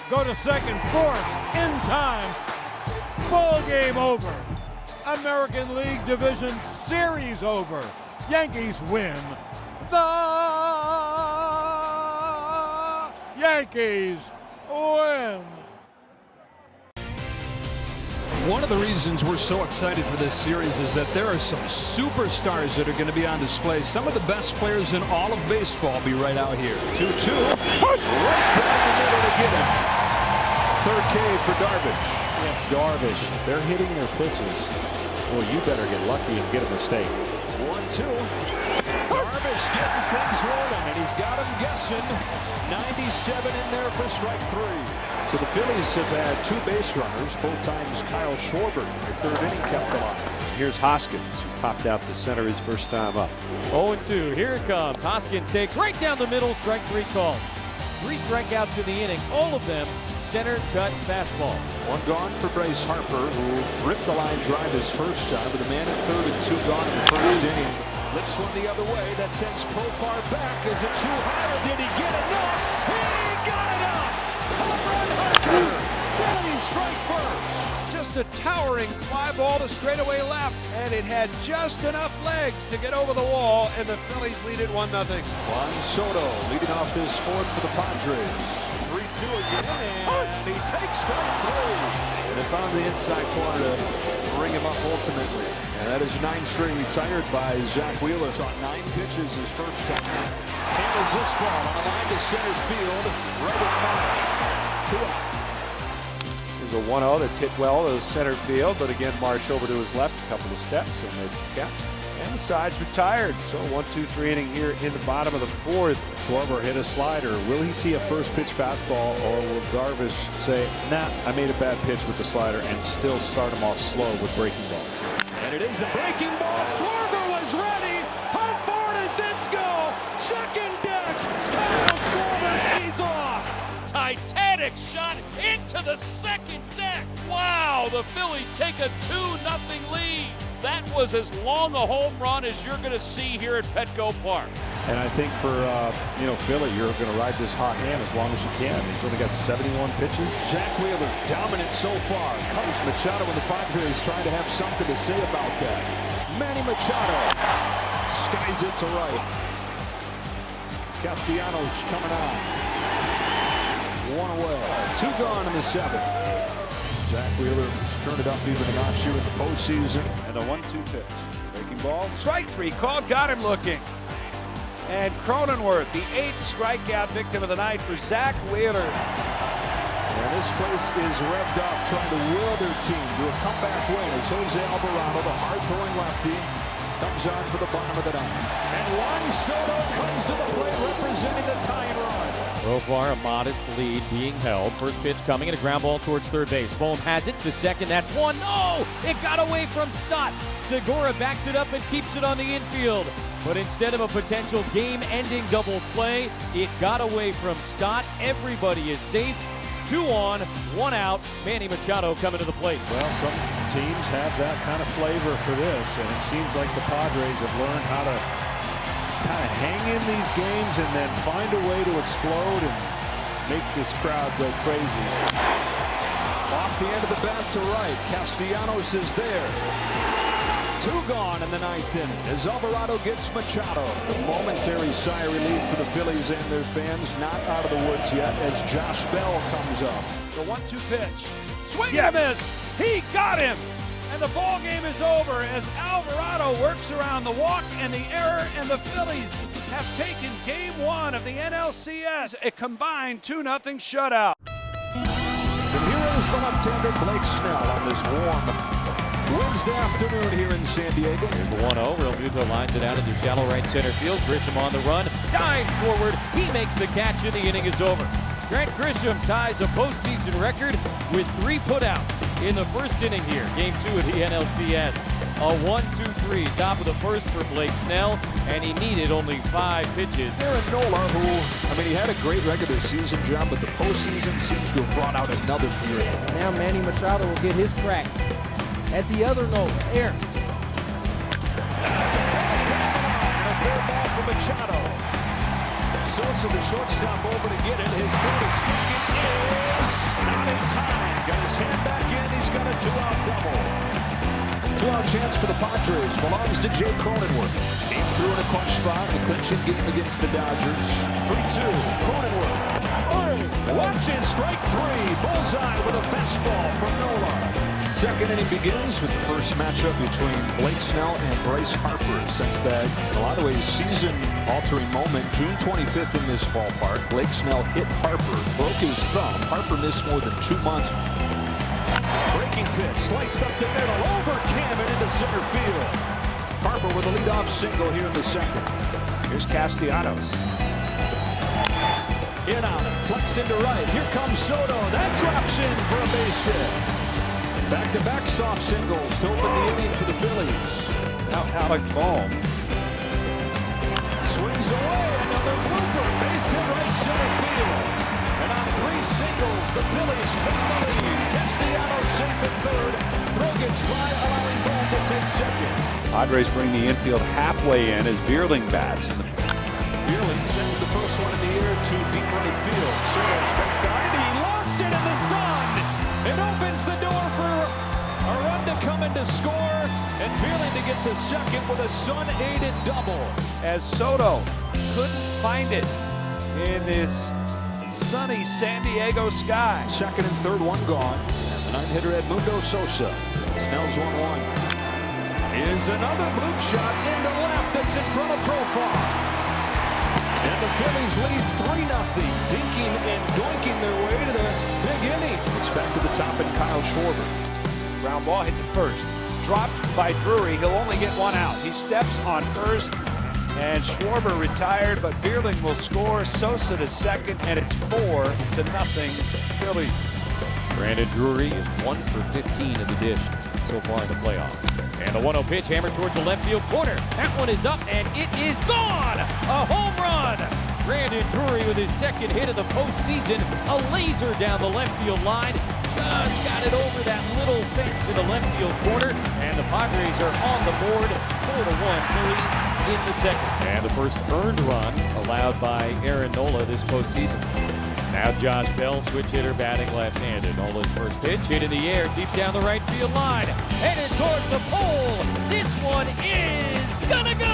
Go to second, Force in time. Ball game over. American League Division Series over. Yankees win. The Yankees win. One of the reasons we're so excited for this series is that there are some superstars that are going to be on display. Some of the best players in all of baseball will be right out here. 2-2. Right down the middle to get him. Third K for Darvish. Darvish, they're hitting their pitches. Well, you better get lucky and get a mistake. 1-2. Darvish getting things rolling, and he's got him guessing. 97 in there for strike 3. So the Phillies have had 2 base runners, both times Kyle Schwarber in the 3rd inning kept alive. Here's Hoskins, who popped out to center his first time up. 0-2, here it comes. Hoskins takes right down the middle, strike 3 called. 3 strikeouts in the inning, all of them center cut fastball. 1 gone for Bryce Harper, who ripped the line drive his first time, with a man at 3rd and 2 gone in the 1st inning. Lifts one the other way. That sends Profar back. Is it too high, or did he get enough? He got enough! Home run Harper! Phillies strike first. Just a towering fly ball to straightaway left, and it had just enough legs to get over the wall, and the Phillies lead it 1-0. Juan Soto leading off this 4th for the Padres. 3-2 again, and he takes strike 3. And they found the inside corner to bring him up ultimately. And that is 9 straight retired by Zach Wheeler. On 9 pitches his first time. Handles this ball on a line to center field, right at Marsh. 2 out. There's a 1-0 that's hit well to center field, but again, Marsh over to his left, a couple of steps, and the catch. And the side's retired. So 1-2-3 inning here in the bottom of the fourth. Schwarber hit a slider. Will he see a first pitch fastball, or will Darvish say, nah, I made a bad pitch with the slider, and still start him off slow with breaking balls? And it is a breaking ball. Schwarber was ready. How far does this go? Second deck. Kyle Schwarber tees off. Titanic shot into the second deck. Wow, the Phillies take a 2-0 lead. That was as long a home run as you're going to see here at Petco Park. And I think for Philly, you're going to ride this hot hand as long as you can. He's only got 71 pitches. Zach Wheeler dominant so far. Comes Machado with the Padres trying to have something to say about that. Manny Machado skies it to right. Castellanos coming out. One away. 2 gone in the 7th. Zach Wheeler turned it up even a notch here in the postseason. And the 1-2 pitch. Breaking ball. Strike 3 called. Got him looking. And Cronenworth, the 8th strikeout victim of the night for Zach Wheeler. And this place is revved up, trying to will their team to a comeback win as Jose Alvarado, the hard-throwing lefty, comes on for the bottom of the 9th. And Juan Soto comes to the plate representing the tying run. So far, a modest lead being held. First pitch coming and a ground ball towards third base. Bohm has it to second. That's one. No! It got away from Stott. Segura backs it up and keeps it on the infield. But instead of a potential game-ending double play, it got away from Stott. Everybody is safe. 2 on, 1 out. Manny Machado coming to the plate. Well, some teams have that kind of flavor for this, and it seems like the Padres have learned how to kind of hang in these games and then find a way to explode and make this crowd go crazy. Off the end of the bat to right, Castellanos is there. 2 gone in the 9th inning as Alvarado gets Machado. A momentary sigh of relief for the Phillies and their fans. Not out of the woods yet as Josh Bell comes up. The 1-2 pitch. Swing and a miss. He got him. And the ball game is over as Alvarado works around the walk and the error, and the Phillies have taken Game 1 of the NLCS, a combined 2-0 shutout. And here is the left-hander Blake Snell on this warm Wednesday afternoon here in San Diego. Here's the 1-0. Realmuto lines it out into shallow right center field. Grisham on the run. Dives forward. He makes the catch and the inning is over. Trent Grisham ties a postseason record with 3 putouts in the first inning here. Game 2 of the NLCS. A 1-2-3. Top of the first for Blake Snell, and he needed only 5 pitches. Aaron Nola, who, he had a great regular season job, but the postseason seems to have brought out another period. Now Manny Machado will get his crack. At the other note, Aaron. That's a ball down and a fair ball for Machado. Sosa, the shortstop, over to get it. His throw to second is not in time. Got his hand back in. He's got a 2-out double. 2-out chance for the Padres belongs to Jay Cronenworth. He threw in a clutch spot in the clinching game against the Dodgers. 3-2. Cronenworth. Watch it, strike 3. Bullseye with a fastball from Nola. Second inning begins with the first matchup between Blake Snell and Bryce Harper. Since that, in a lot of ways, season-altering moment, June 25th in this ballpark, Blake Snell hit Harper, broke his thumb. Harper missed more than 2 months. Breaking pitch, sliced up the middle, over Cam and into center field. Harper with a leadoff single here in the 2nd. Here's Castellanos. In on it, flexed into right. Here comes Soto. That drops in for a base hit. Back-to-back soft singles to open the inning for the Phillies. Now Alec Bohm. Swings away, another blooper. Base hit right center field. And on 3 singles, the Phillies take the lead. Castellanos safe at 3rd. Throw gets by, allowing Bohm to take 2nd. Padres bring the infield halfway in as Bierling bats. Bierling sends the first one in the air to deep right field. Soto's back on it. He lost it in the sun. It opens the door for a run to come in to score, and Bierling to get to 2nd with a sun-aided double. As Soto couldn't find it in this sunny San Diego sky. 2nd and 3rd, 1 gone. And the 9-hitter Edmundo Sosa. Snell's 1-1. Is another bloop shot into left that's in front of Profar. And the Phillies lead 3-0, dinking and doinking their way to the big inning. It's back to the top and Kyle Schwarber. Ground ball hit the first. dropped by Drury. He'll only get one out. He steps on first, and Schwarber retired, but Vierling will score. Sosa to second, and it's 4-0 Phillies. Brandon Drury is 1 for 15 in the dish so far in the playoffs. And the 1-0 pitch hammered towards the left field corner. That one is up, and it is gone! A home run! Brandon Drury with his second hit of the postseason. A laser down the left field line. Just got it over that little fence in the left field corner. And the Padres are on the board. 4-1 Phillies in the second. And the first earned run allowed by Aaron Nola this postseason. Now Josh Bell, switch hitter, batting left-handed. Nola's first pitch hit in the air, deep down the right field line. Headed towards the pole. This one is gonna go!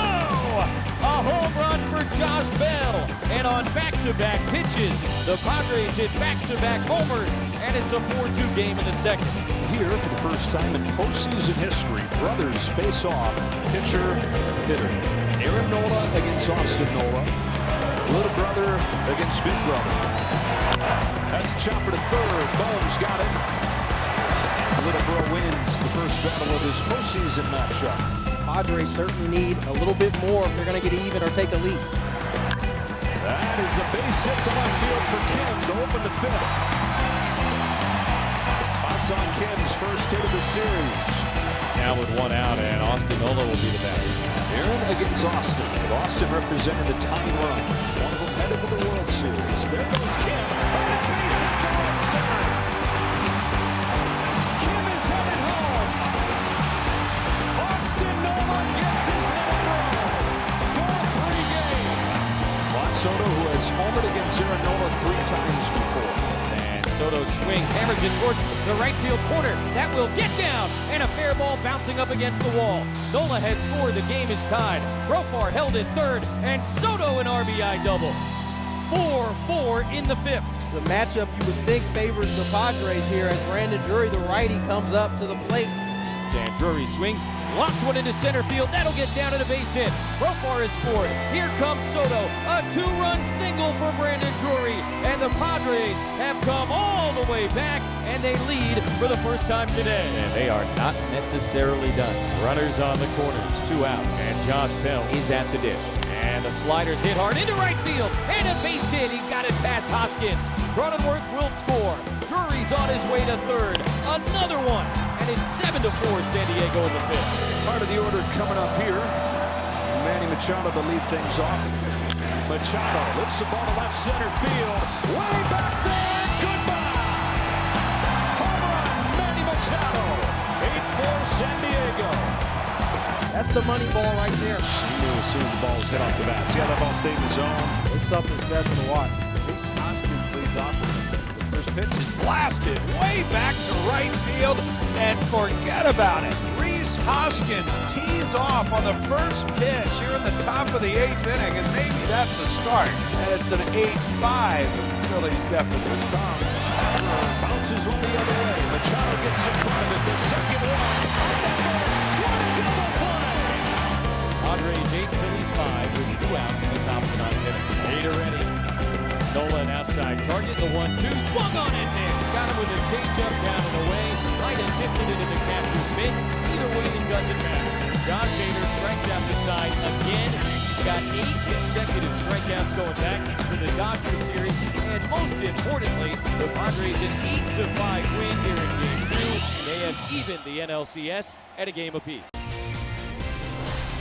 A home run for Josh Bell. And on back-to-back pitches, the Padres hit back-to-back homers. And it's a 4-2 game in the second. Here, for the first time in postseason history, brothers face off, pitcher-hitter. Aaron Nola against Austin Nola. Little brother against big brother. That's a chopper to third. Bones got it. Little bro wins the first battle of this postseason matchup. Padres certainly need a little bit more if they're going to get even or take a lead. That is a base hit to left field for Kim to open the fifth. That's on Kim's first hit of the series. Now with one out, and Austin Nola will be the batter. Aaron against Austin. Boston represented the tying run. One of them headed to the World Series. There goes Kim. And base hit to right center. Kim is headed home. Austin Nola gets his number 4-3 game. Juan Soto, who has homered against Aaron Nola 3 times before. Soto swings, hammers it towards the right field corner. That will get down, and a fair ball bouncing up against the wall. Nola has scored. The game is tied. Profar held it third, and Soto an RBI double. 4-4 in the fifth. It's a matchup you would think favors the Padres here as Brandon Drury, the righty, comes up to the plate. And Drury swings, locks one into center field. That'll get down to the base hit. Profar has scored. Here comes Soto. A 2-run single for Brandon Drury. And the Padres have come all the way back, and they lead for the first time today. And they are not necessarily done. Runners on the corners, 2 out. And Josh Bell is at the dish. And the sliders hit hard into right field. And a base hit. He got it past Hoskins. Cronenworth will score. Drury's on his way to third. Another one. And it's 7-4 San Diego in the fifth. Part of the order coming up here. Manny Machado to lead things off. Machado lifts the ball to left center field. Way back there. Goodbye. Home run, Manny Machado. 8-4 San Diego. That's the money ball right there. He knew as soon as the ball was hit off the bat. See how that ball stayed in the zone? It's something special to watch. Hoskins leads off. The first pitch is blasted way back to right field, and forget about it. Rhys Hoskins tees off on the first pitch here in the top of the 8th inning, and maybe that's the start. And it's an 8-5 Phillies deficit. Bounces on the other way. Machado gets in front of it to second one. Padres 8, Phillies 5 with 2 outs in the top of the 9th inning. Hader ready. Nola an outside target. The 1-2 swung on it. Got him with a changeup down and away. Might have tipped it into the catcher's mitt. Either way, it doesn't matter. Josh Hader strikes out the side again. He's got 8 consecutive strikeouts going back to the Dodgers series. And most importantly, the Padres an 8-5 win here in Game 2. They have evened the NLCS at a game apiece.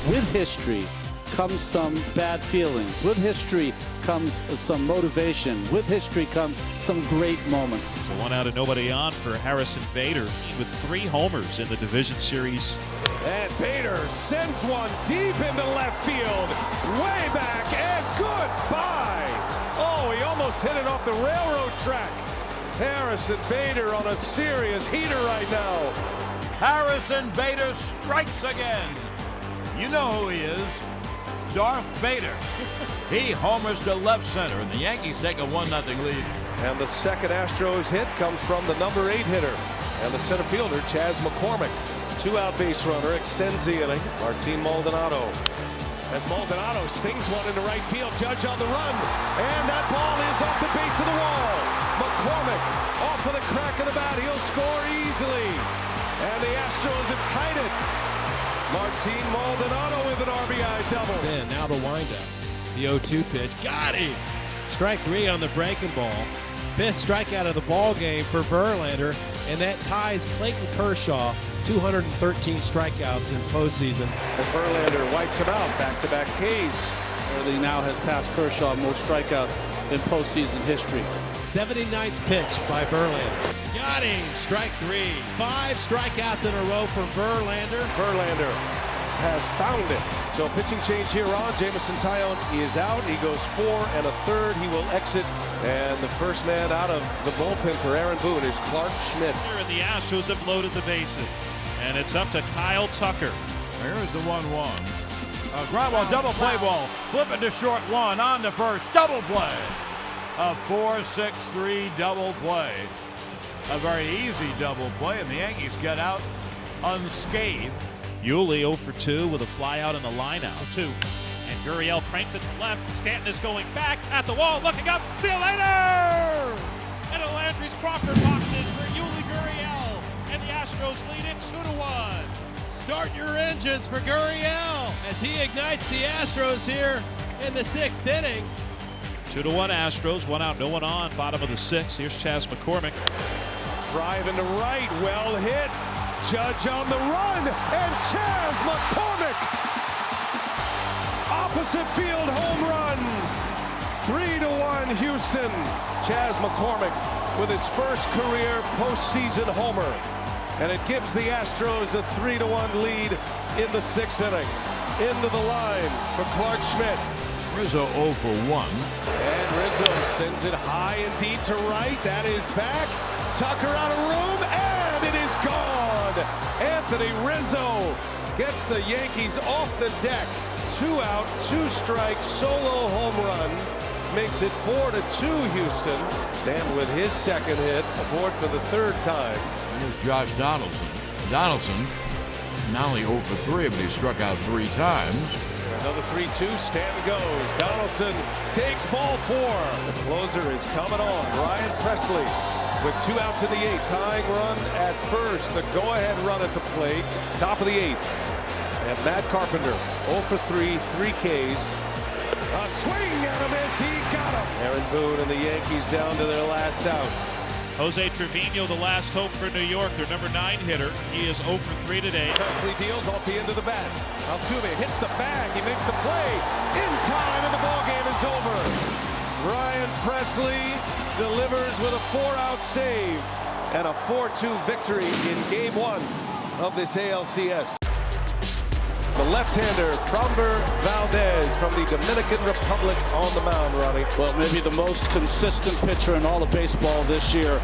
With history comes some bad feelings. With history comes some motivation. With history comes some great moments. So 1 out and nobody on for Harrison Bader with 3 homers in the division series. And Bader sends one deep into left field. Way back and goodbye. Oh, he almost hit it off the railroad track. Harrison Bader on a serious heater right now. Harrison Bader strikes again. You know who he is. Darth Vader. He homers to left center, and the Yankees take a 1-0 lead. And the second Astros hit comes from the number 8 hitter and the center fielder, Chas McCormick. 2-out base runner extends the inning. Martin Maldonado. As Maldonado stings one into right field, Judge on the run, and that ball is off the base of the wall. McCormick off of the crack of the bat. He'll score easily. And the Astros have tied it. Martin Maldonado with an RBI double. Then now the windup. The 0-2 pitch. Got him! Strike 3 on the breaking ball. 5th strikeout of the ball game for Verlander, and that ties Clayton Kershaw 213 strikeouts in postseason. As Verlander wipes him out, back-to-back Ks. Early now has passed Kershaw most strikeouts in postseason history. 79th pitch by Verlander. Got him! Strike 3. 5 strikeouts in a row for Verlander. Verlander has found it. So pitching change here on. Jameson Taillon is out. He goes 4 1/3. He will exit. And the first man out of the bullpen for Aaron Boone is Clark Schmidt. And the Astros have loaded the bases. And it's up to Kyle Tucker. Here's the 1-1. Ground ball, double play ball. Flip it to short one, on to first. Double play. A 4-6-3 double play. A very easy double play, and the Yankees get out unscathed. Yuli 0 for 2 with a fly out in the line out. 2. And Gurriel cranks it to left. Stanton is going back at the wall, looking up. See you later! And Landry's Crawford boxes for Yuli Gurriel. And the Astros lead it 2-1. Start your engines for Gurriel as he ignites the Astros here in the 6th inning. 2-1 Astros, 1 out, no one on. Bottom of the 6th. Here's Chas McCormick. Drive into right, well hit. Judge on the run, and Chas McCormick. Opposite field home run. 3-1 Houston. Chas McCormick with his first career postseason homer. And it gives the Astros a 3-1 lead in the 6th inning. Into the line for Clark Schmidt. Rizzo 0 for 1. And Rizzo sends it high and deep to right. That is back. Tucker out of room, and it is gone. Anthony Rizzo gets the Yankees off the deck. 2 out, 2 strikes, solo home run. Makes it 4-2 Houston. Stan with his 2nd hit, aboard for the 3rd time. Here's Josh Donaldson. Donaldson not only 0 for 3, but he struck out 3 times. Another 3-2, Stan goes. Donaldson takes ball 4. The closer is coming on. Ryan Presley with 2 outs in the 8th. Tying run at first. The go-ahead run at the plate. Top of the 8th. And Matt Carpenter 0 for 3, 3 Ks. A swing and a miss. He got him. Aaron Boone and the Yankees down to their last out. Jose Trevino, the last hope for New York, their number 9 hitter. He is 0 for 3 today. Presley deals off the end of the bat. Altuve hits the bag. He makes the play in time, and the ball game is over. Ryan Presley delivers with a 4-out save and a 4-2 victory in Game 1 of this ALCS. The left-hander, Framber Valdez from the Dominican Republic on the mound, Ronnie. Well, maybe the most consistent pitcher in all of baseball this year.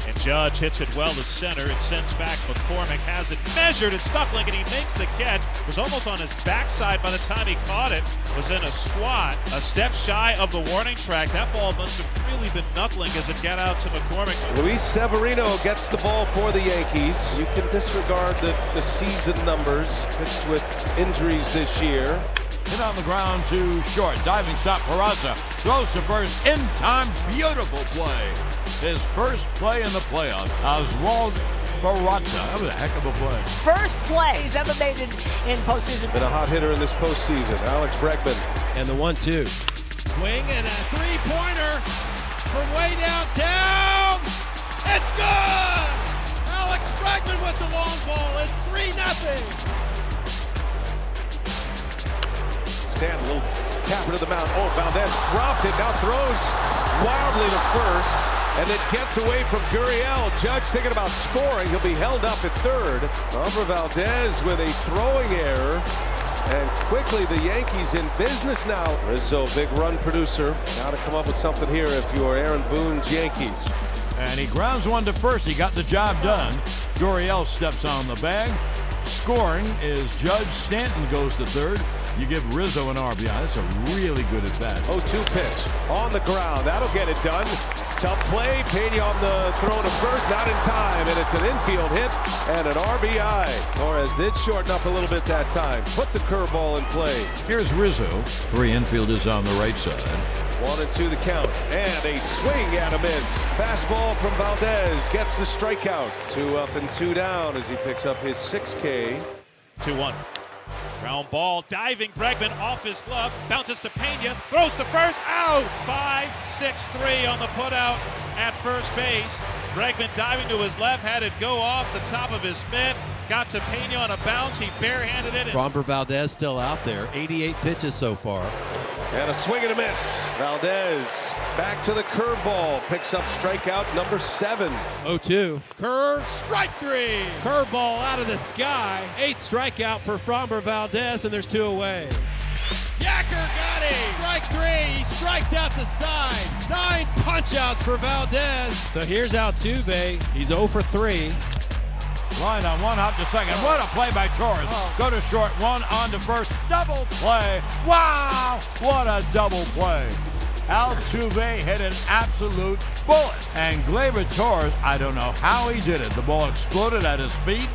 And Judge hits it well to center. It sends back McCormick, has it measured. It's Stuckling, and he makes the catch. Was almost on his backside by the time he caught it. Was in a squat, a step shy of the warning track. That ball must have really been knuckling as it got out to McCormick. Luis Severino gets the ball for the Yankees. You can disregard the season numbers. Pitched with injuries this year. Hit on the ground to short. Diving stop, Peraza. Throws to first. In time. Beautiful play. His first play in the playoffs. Oswald Peraza. That was a heck of a play. First play he's ever made in postseason. Been a hot hitter in this postseason. Alex Bregman. And the 1-2. Swing and a 3-pointer from way downtown. It's good! Alex Bregman with the long ball. It's 3-0. Stan, a little tapper to the mound. Oh, Valdez dropped it. Now throws wildly to first. And it gets away from Gurriel. Judge thinking about scoring. He'll be held up at 3rd. Framber Valdez with a throwing error. And quickly the Yankees in business now. Rizzo, big run producer. Got to come up with something here if you are Aaron Boone's Yankees. And he grounds one to first. He got the job done. Gurriel steps on the bag. Scoring is Judge. Stanton goes to 3rd. You give Rizzo an RBI. That's a really good at bat. 0-2 pitch on the ground. That'll get it done. Tough play. Pena on the throw to first. Not in time. And it's an infield hit and an RBI. Torres did shorten up a little bit that time. Put the curveball in play. Here's Rizzo. 3 infielders on the right side. 1-2 the count, and a swing and a miss. Fastball from Valdez gets the strikeout. 2 up and 2 down as he picks up his 6K. 2-1. Ground ball, diving Bregman off his glove, bounces to Pena, throws to first, out! 5-6-3 on the putout at first base. Bregman diving to his left, had it go off the top of his mitt, got to Pena on a bounce, he barehanded it. Framber Valdez still out there, 88 pitches so far. And a swing and a miss. Valdez back to the curveball, picks up strikeout number 7. 0-2. Curve, strike 3. Curveball out of the sky. 8th strikeout for Framber Valdez, and there's 2 away. Yacker got him. Strike 3. He strikes out the side. 9 punch-outs for Valdez. So here's Altuve. He's 0 for 3. Line on 1 hop to second. What a play by Torres. Go to short, 1 on to first. Double play. Wow! What a double play. Altuve hit an absolute bullet. And Gleyber Torres, I don't know how he did it. The ball exploded at his feet.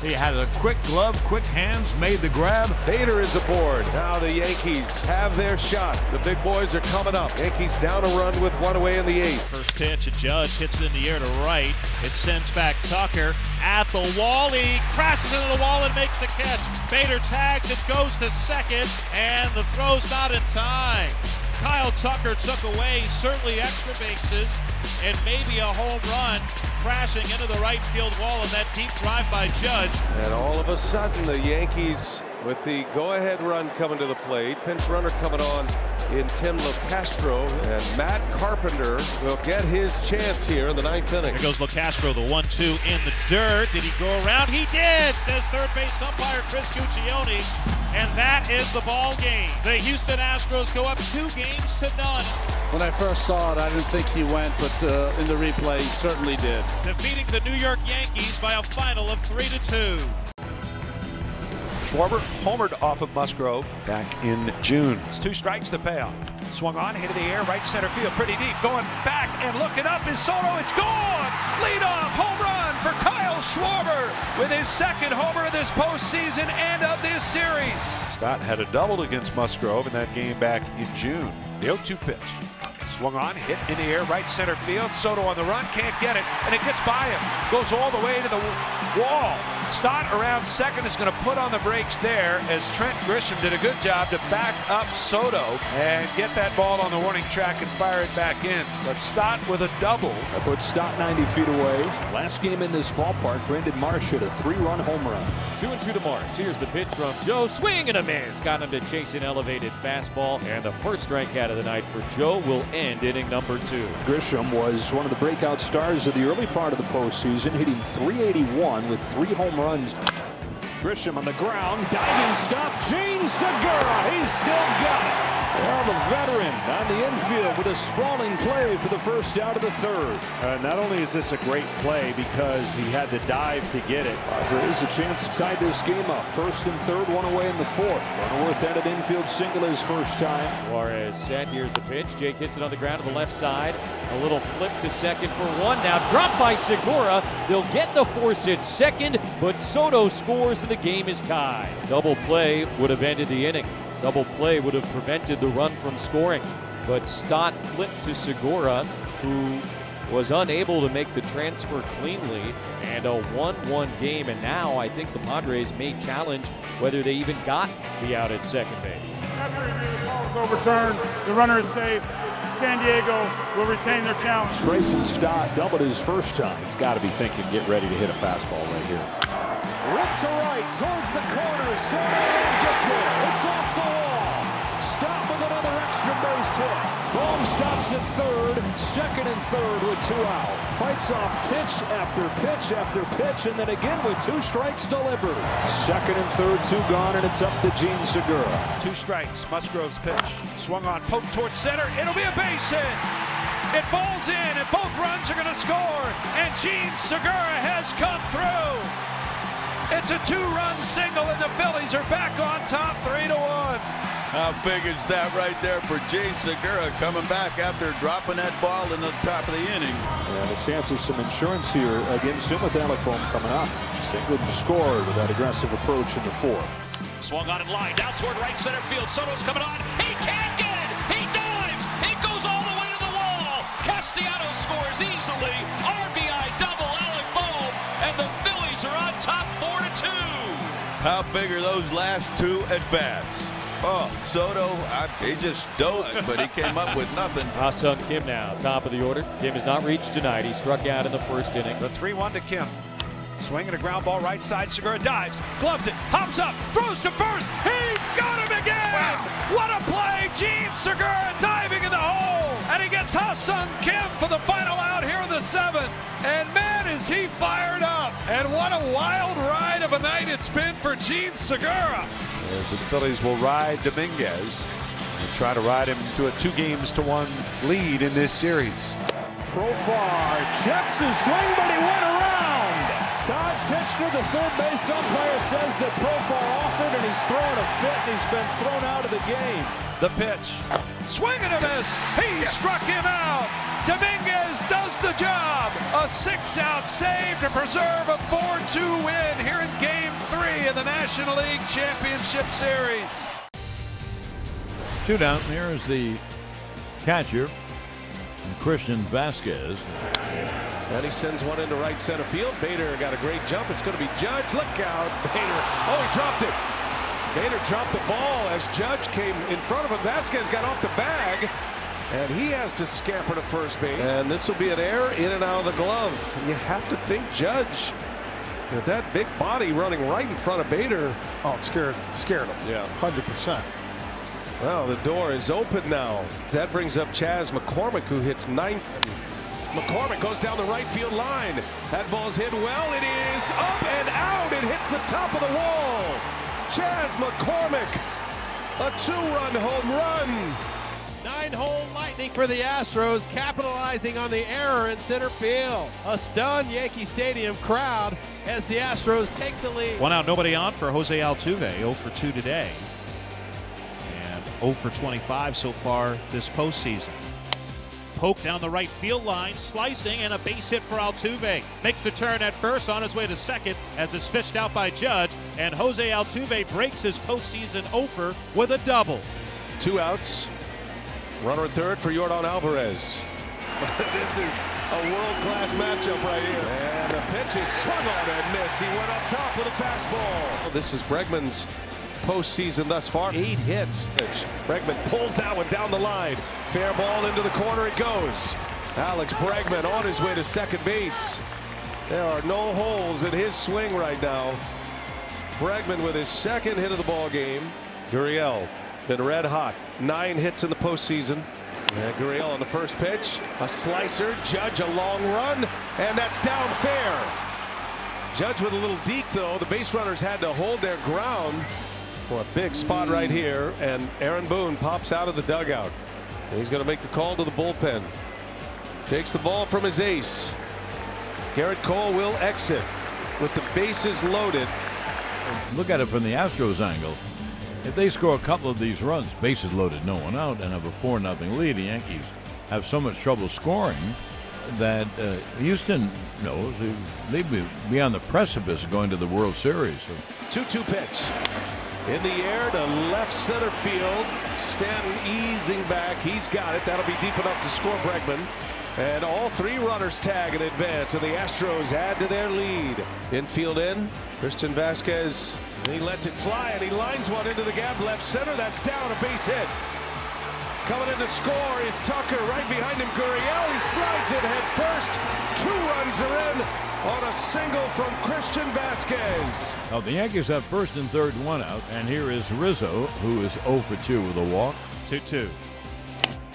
He had a quick glove, quick hands, made the grab. Bader is aboard. Now the Yankees have their shot. The big boys are coming up. Yankees down a run with 1 away in the 8th. First pitch, a Judge hits it in the air to right. It sends back Tucker at the wall. He crashes into the wall and makes the catch. Bader tags, it goes to second, and the throw's not in time. Kyle Tucker took away certainly extra bases and maybe a home run, crashing into the right field wall and that deep drive by Judge. And all of a sudden the Yankees with the go-ahead run coming to the plate. Pinch runner coming on in Tim LoCastro, and Matt Carpenter will get his chance here in the 9th inning. Here goes LoCastro, the 1-2 in the dirt. Did he go around? He did, says third base umpire Chris Guccione. And that is the ball game. The Houston Astros go up 2-0. When I first saw it, I didn't think he went, but in the replay, he certainly did. Defeating the New York Yankees by a final of 3-2. Schwarber homered off of Musgrove back in June. It's 2 strikes to payoff. Swung on, hit in the air, right center field, pretty deep. Going back and looking up is Soto. It's gone. Leadoff home run for Kyle Schwarber with his 2nd homer of this postseason and of this series. Stott had a double against Musgrove in that game back in June. The 0-2 pitch. Swung on, hit in the air, right center field. Soto on the run, can't get it, and it gets by him. Goes all the way to the wall. Stott around second is going to put on the brakes there as Trent Grisham did a good job to back up Soto and get that ball on the warning track and fire it back in. But Stott with a double. That puts Stott 90 feet away. Last game in this ballpark, Brandon Marsh hit a 3-run home run. 2-2 to Marsh. Here's the pitch from Joe. Swing and a miss. Got him to chase an elevated fastball. And the first strikeout of the night for Joe will end inning number 2. Grisham was one of the breakout stars of the early part of the postseason, hitting .381 with 3 home runs. Grisham on the ground, diving stop, Gene Segura, he's still got it. Well, the veteran on the infield with a sprawling play for the first out of the 3rd. Not only is this a great play because he had to dive to get it, there is a chance to tie this game up. 1st and 3rd, 1 away in the 4th. Cronenworth had an infield single his first time. Suarez set, here's the pitch. Jake hits it on the ground to the left side. A little flip to second for 1. Now dropped by Segura. They'll get the force at second, but Soto scores and the game is tied. Double play would have ended the inning. Double play would have prevented the run from scoring. But Stott flipped to Segura, who was unable to make the transfer cleanly. And a 1-1 game. And now I think the Padres may challenge whether they even got the out at second base. After the ball is overturned, the runner is safe. San Diego will retain their challenge. Grayson Stott doubled his first time. He's got to be thinking, get ready to hit a fastball right here. Rip to right, towards the corner, get there, it's off the wall. Stop with another extra base hit. Bohm stops at 3rd, 2nd and 3rd with 2 out. Fights off pitch after pitch after pitch, and then again with 2 strikes delivered. 2nd and 3rd, 2 gone, and it's up to Gene Segura. 2 strikes, Musgrove's pitch. Swung on, poked towards center, it'll be a base hit. It falls in, and both runs are going to score, and Gene Segura has come through. It's a 2-run single, and the Phillies are back on top 3-1. How big is that right there for Gene Segura coming back after dropping that ball in the top of the inning? And a chance of some insurance here against him with Alec Bohm coming up. Singleton scored with that aggressive approach in the 4th. Swung on and line down toward right center field. Soto's coming on. He can't get it. He dives. He goes. How big are those last 2 at-bats? Oh, Soto, he just dove, but he came up with nothing. Ah-Sung Kim now, top of the order. Kim has not reached tonight. He struck out in the first inning. The 3-1 to Kim. Swinging a ground ball right side. Segura dives, gloves it, hops up, throws to first. He got him again! Wow. What a play! Gene Segura diving in the hole. And he gets Ah-Sung Kim for the final out here in the 7th. And man, is he fired up. And what a wild ride of a night it's been for Gene Segura. As the Phillies will ride Dominguez and try to ride him to a 2-1 lead in this series. Profar checks his swing, but he went around. Todd Tixter, the third base umpire, says that Profar offered and he's throwing a fit and he's been thrown out of the game. The pitch. Swing and a miss. He struck him out. Dominguez does the job. A 6-out save to preserve a 4-2 win here in Game 3 of the National League Championship Series. 2 down. Here is the catcher, Christian Vasquez. And he sends one into right center field. Bader got a great jump. It's going to be Judge. Look out. Bader. Oh, he dropped it. Bader dropped the ball as Judge came in front of him. Vasquez got off the bag. And he has to scamper to first base. And this will be an error in and out of the glove. And you have to think Judge, with that big body running right in front of Bader. Oh, it scared him. Yeah. 100%. Well, the door is open now. That brings up Chas McCormick, who hits 9th. McCormick goes down the right field line. That ball's hit well. It is up and out. It hits the top of the wall. Chas McCormick, a 2-run home run. 9-hole lightning for the Astros, capitalizing on the error in center field. A stunned Yankee Stadium crowd as the Astros take the lead. 1 out, nobody on for Jose Altuve. 0 for 2 today. And 0 for 25 so far this postseason. Poke down the right field line, slicing, and a base hit for Altuve. Makes the turn at first, on his way to second as it's fished out by Judge. And Jose Altuve breaks his postseason offer with a double. 2 outs. Runner at third for Yordan Alvarez. This is a world-class matchup right here. And the pitch is swung on and missed. He went up top with a fastball. This is Bregman's postseason thus far. 8 hits. Bregman pulls that one down the line. Fair ball into the corner it goes. Alex Bregman on his way to second base. There are no holes in his swing right now. Bregman with his 2nd hit of the ball game. Gurriel been red hot. 9 hits in the postseason. And Gurriel on the first pitch. A slicer. Judge a long run. And that's down fair. Judge with a little deke though. The base runners had to hold their ground. Well, a big spot right here. And Aaron Boone pops out of the dugout. And he's going to make the call to the bullpen. Takes the ball from his ace. Garrett Cole will exit with the bases loaded. Look at it from the Astros angle. If they score a couple of these runs, bases loaded, no one out, and have a 4-0 lead, the Yankees have so much trouble scoring that Houston knows they'd be on the precipice of going to the World Series. 2-2 pitch. In the air to left center field. Stanton easing back. He's got it. That'll be deep enough to score Bregman. And all 3 runners tag in advance, and the Astros add to their lead. Infield in. Christian Vasquez. He lets it fly, and he lines one into the gap left center. That's down, a base hit. Coming in to score is Tucker. Right behind him, Gurriel. He slides it head first. 2 runs are in on a single from Christian Vasquez. Oh, the Yankees have first and third, 1 out. And here is Rizzo, who is 0 for 2 with a walk. 2-2.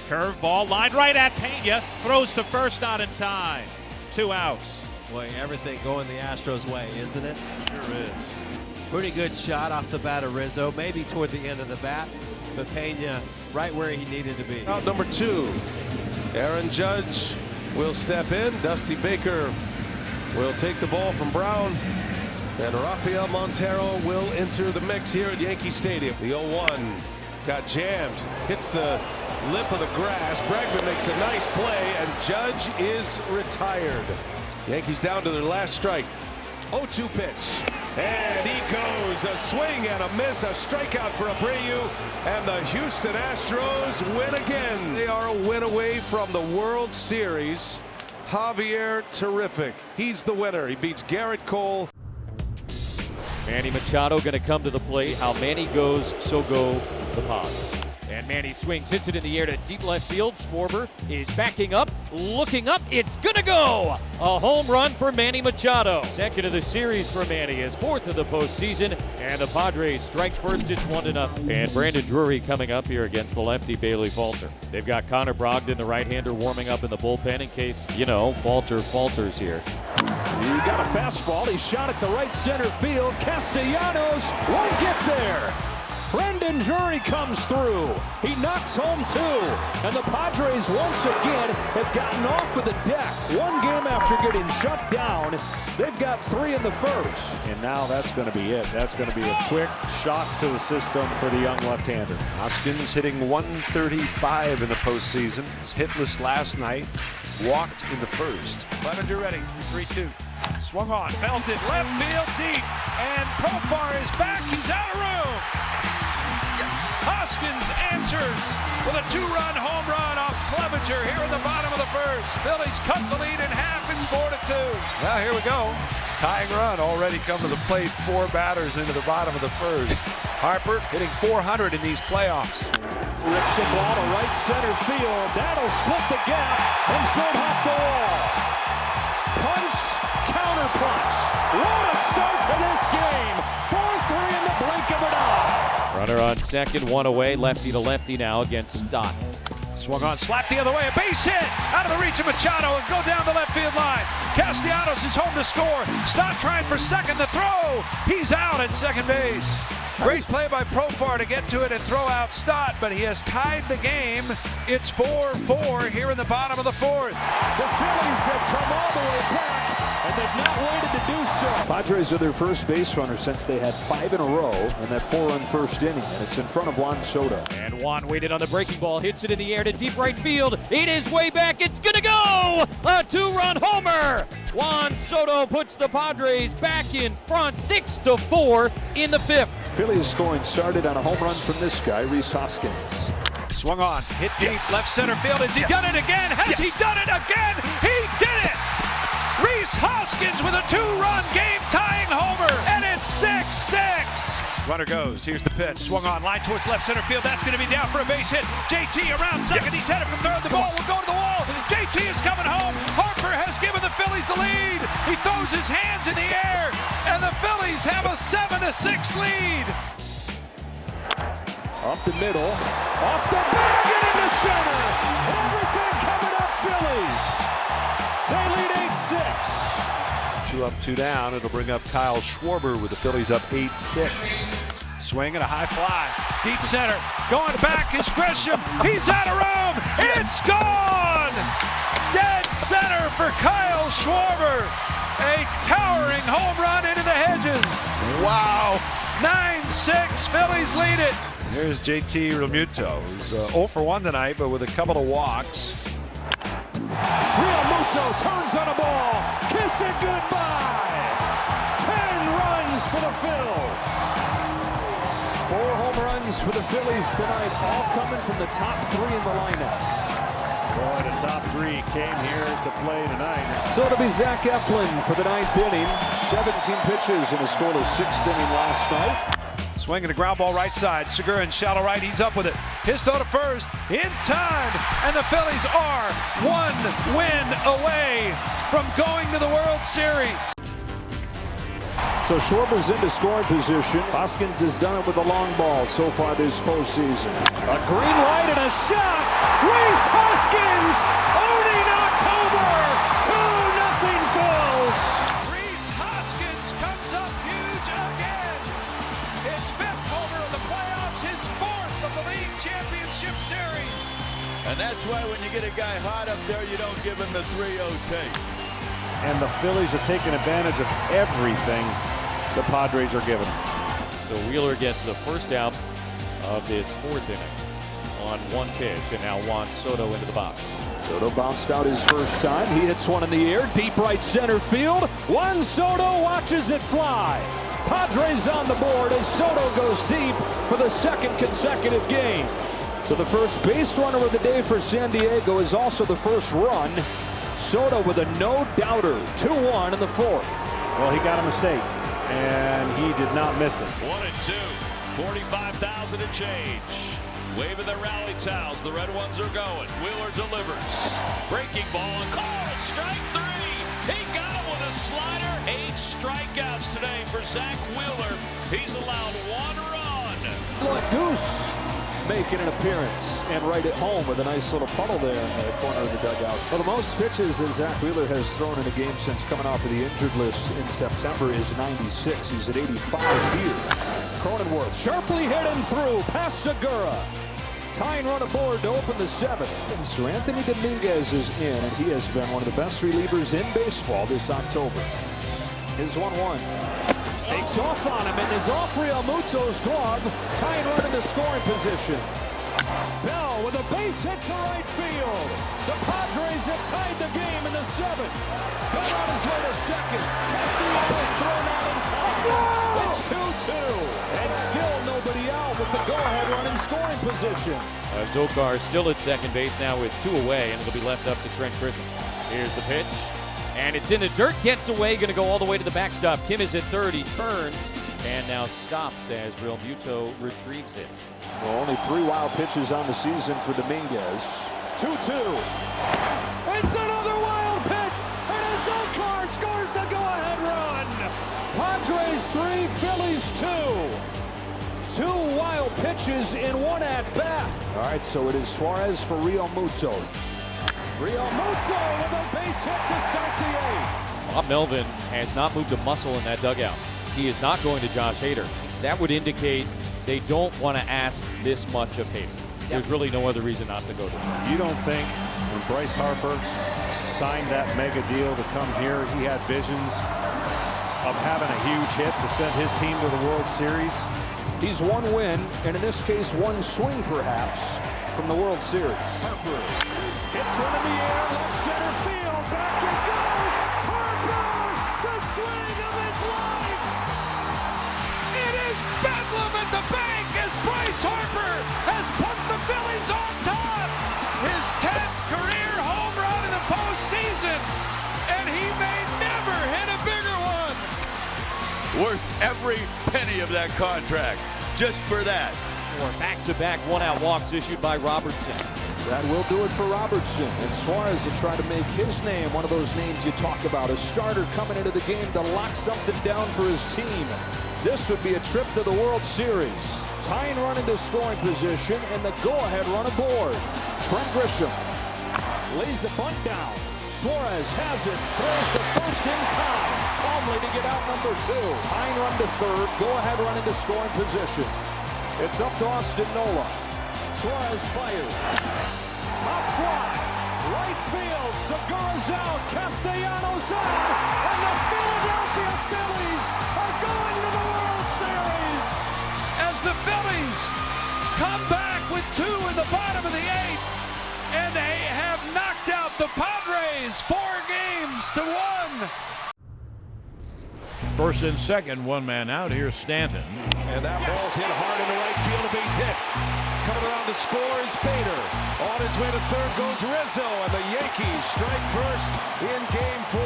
Curveball lined right at Pena. Throws to first, not in time. 2 outs. Boy, everything going the Astros' way, isn't it? Sure is. Pretty good shot off the bat of Rizzo, maybe toward the end of the bat, but Pena right where he needed to be. Out number 2. Aaron Judge will step in. Dusty Baker will take the ball from Brown. And Rafael Montero will enter the mix here at Yankee Stadium. The 0-1 got jammed. Hits the lip of the grass. Bregman makes a nice play, and Judge is retired. Yankees down to their last strike. 0-2 pitch. And he goes. A swing and a miss. A strikeout for Abreu. And the Houston Astros win again. They are a win away from the World Series. Javier Terrific. He's the winner. He beats Garrett Cole. Manny Machado going to come to the plate. How Manny goes, so go the Pods. And Manny swings, hits it in the air to deep left field. Schwarber is backing up, looking up. It's going to go. A home run for Manny Machado. Second of the series for Manny, his fourth of the postseason. And the Padres strike first. It's 1-0. And Brandon Drury coming up here against the lefty Bailey Falter. They've got Connor Brogdon, the right-hander, warming up in the bullpen in case, Falter falters here. He got a fastball. He shot it to right center field. Castellanos won't get there. Brandon Drury comes through. He knocks home two. And the Padres once again have gotten off of the deck. One game after getting shut down, they've got 3 in the first. And now that's going to be it. That's going to be a quick shock to the system for the young left-hander. Hoskins hitting 135 in the postseason. Was hitless last night. Walked in the first. Clevenger ready. 3-2. Swung on. Belted left field deep. And Profar is back. He's out of room. Hoskins answers with a 2-run home run off Clevenger here in the bottom of the first. Phillies cut the lead in half. It's 4-2. Now here we go. Tying run already come to the plate. 4 batters into the bottom of the first. Harper hitting 400 in these playoffs. Rips a ball to right center field. That'll split the gap and short hop the wall. Punch, counter punch. What a start to this game. 4-3 in the blink of an eye. Runner on second, 1 away, lefty to lefty now against Stott. Swung on, slapped the other way, a base hit out of the reach of Machado and go down the left field line. Castellanos is home to score. Stott trying for second, the throw. He's out at second base. Great play by Profar to get to it and throw out Stott, but he has tied the game. It's 4-4 here in the bottom of the fourth. The Phillies have come all the way back, and they've not waited to do so. Padres are their first base runner since they had 5 in a row in that 4-run first inning, and it's in front of Juan Soto. And Juan waited on the breaking ball, hits it in the air to deep right field. It is way back, it's gonna go! A 2-run homer! Juan Soto puts the Padres back in front, 6-4 in the 5th. Phillies scoring started on a home run from this guy, Rhys Hoskins. Swung on, hit deep, left center field. Has he done it again? Has he done it again? He did it! Rhys Hoskins with a 2-run game-tying homer, and it's 6-6. Runner goes, here's the pitch, swung on, line towards left center field. That's going to be down for a base hit. JT around second, he's headed from third. The ball will go to the wall. JT is coming home. Harper has given the Phillies the lead. He throws his hands in the air, and the Phillies have a 7-6 lead. Up the middle, off the back and into center. Everything coming up Phillies. They lead 8-6. 2 up, 2 down. It'll bring up Kyle Schwarber with the Phillies up 8-6. Swing and a high fly. Deep center. Going back is Grisham. He's out of room. It's gone. Dead center for Kyle Schwarber. A towering home run into the hedges. Wow. 9-6. Phillies lead it. Here's JT Realmuto, who's 0 for 1 tonight, but with a couple of walks. Realmuto turns on a ball. Kiss it goodbye. 10 runs for the Phils. 4 home runs for the Phillies tonight, all coming from the top 3 in the lineup. Boy, the top 3 came here to play tonight. So it'll be Zach Eflin for the 9th inning. 17 pitches in a scoreless 6th inning last night. Swinging a ground ball right side. Segura in shallow right. He's up with it. His throw to first in time. And the Phillies are 1 win away from going to the World Series. So Schwarber's into scoring position. Hoskins has done it with a long ball so far this postseason. A green light and a shot. Rhys Hoskins owning October. 2-0 Phils. Rhys Hoskins comes up huge again. His 5th homer of the playoffs, his 4th of the league championship series. And that's why when you get a guy hot up there, you don't give him the 3-0 take. And the Phillies are taking advantage of everything the Padres are giving them. So Wheeler gets the first out of this 4th inning on 1 pitch, and now Juan Soto into the box. Soto bounced out his first time. He hits one in the air, deep right center field. Juan Soto watches it fly. Padres on the board as Soto goes deep for the 2nd consecutive game. So the first base runner of the day for San Diego is also the first run. Soto with a no-doubter, 2-1 in the 4th. Well, he got a mistake. and he did not miss it. 1-2, 45,000 and change. Waving their rally towels. The red ones are going. Wheeler delivers. Breaking ball and called. Strike three. He got it with a slider. 8 strikeouts today for Zach Wheeler. He's allowed 1 run. Goose making an appearance and right at home with a nice little puddle there in the corner of the dugout. Well, the most pitches that Zach Wheeler has thrown in a game since coming off of the injured list in September is 96. He's at 85 here. Cronenworth sharply hit and through past Segura. Tying run aboard to open the 7th. And Sir Anthony Dominguez is in, and he has been one of the best relievers in baseball this October. His 1-1. Takes off on him and is off Realmuto's glove. Tying run into scoring position. Bell with a base hit to right field. The Padres have tied the game in the 7th. Got on his way to second. Castellanos thrown out in time. It's 2-2. And still nobody out with the go-ahead run in scoring position. Zokar still at second base now with 2 away, and it'll be left up to Trent Grisham. Here's the pitch. And it's in the dirt, gets away, going to go all the way to the backstop. Kim is at third, he turns, and now stops as Realmuto retrieves it. Well, only 3 wild pitches on the season for Dominguez. 2-2. It's another wild pitch, and Zokar scores the go-ahead run. Padres 3, Phillies 2. 2 wild pitches in 1 at-bat. All right, so it is Suarez for Realmuto. Realmuto with a base hit to start the 8th. Bob Melvin has not moved a muscle in that dugout. He is not going to Josh Hader. That would indicate they don't want to ask this much of Hader. There's really no other reason not to go to him. You don't think when Bryce Harper signed that mega deal to come here, he had visions of having a huge hit to send his team to the World Series? He's 1 win, and in this case, 1 swing perhaps from the World Series. Harper hits one in the air, left center field, back it goes! Harper, the swing of his life! It is bedlam at the bank as Bryce Harper has put the Phillies on top! His 10th career home run in the postseason, and he may never hit a bigger one! Worth every penny of that contract, just for that. Or back-to-back 1-out walks issued by Robertson. That will do it for Robertson. And Suarez will try to make his name one of those names you talk about. A starter coming into the game to lock something down for his team. This would be a trip to the World Series. Tying run into scoring position and the go-ahead run aboard. Trent Grisham lays the bunt down. Suarez has it, throws the first in time. Calmly to get out number 2. Tying run to third, go-ahead run into scoring position. It's up to Austin Nola. Suarez fires. Pop fly. Right field. Segura's out. Castellanos out. And the Philadelphia Phillies are going to the World Series. As the Phillies come back with 2 in the bottom of the 8th, and they have knocked out the Padres 4 games to 1. First and second, 1 man out. Here's Stanton. And that ball's hit hard into right field, a base hit. Coming around to score is Bader. On his way to third goes Rizzo, and the Yankees strike first in Game 4.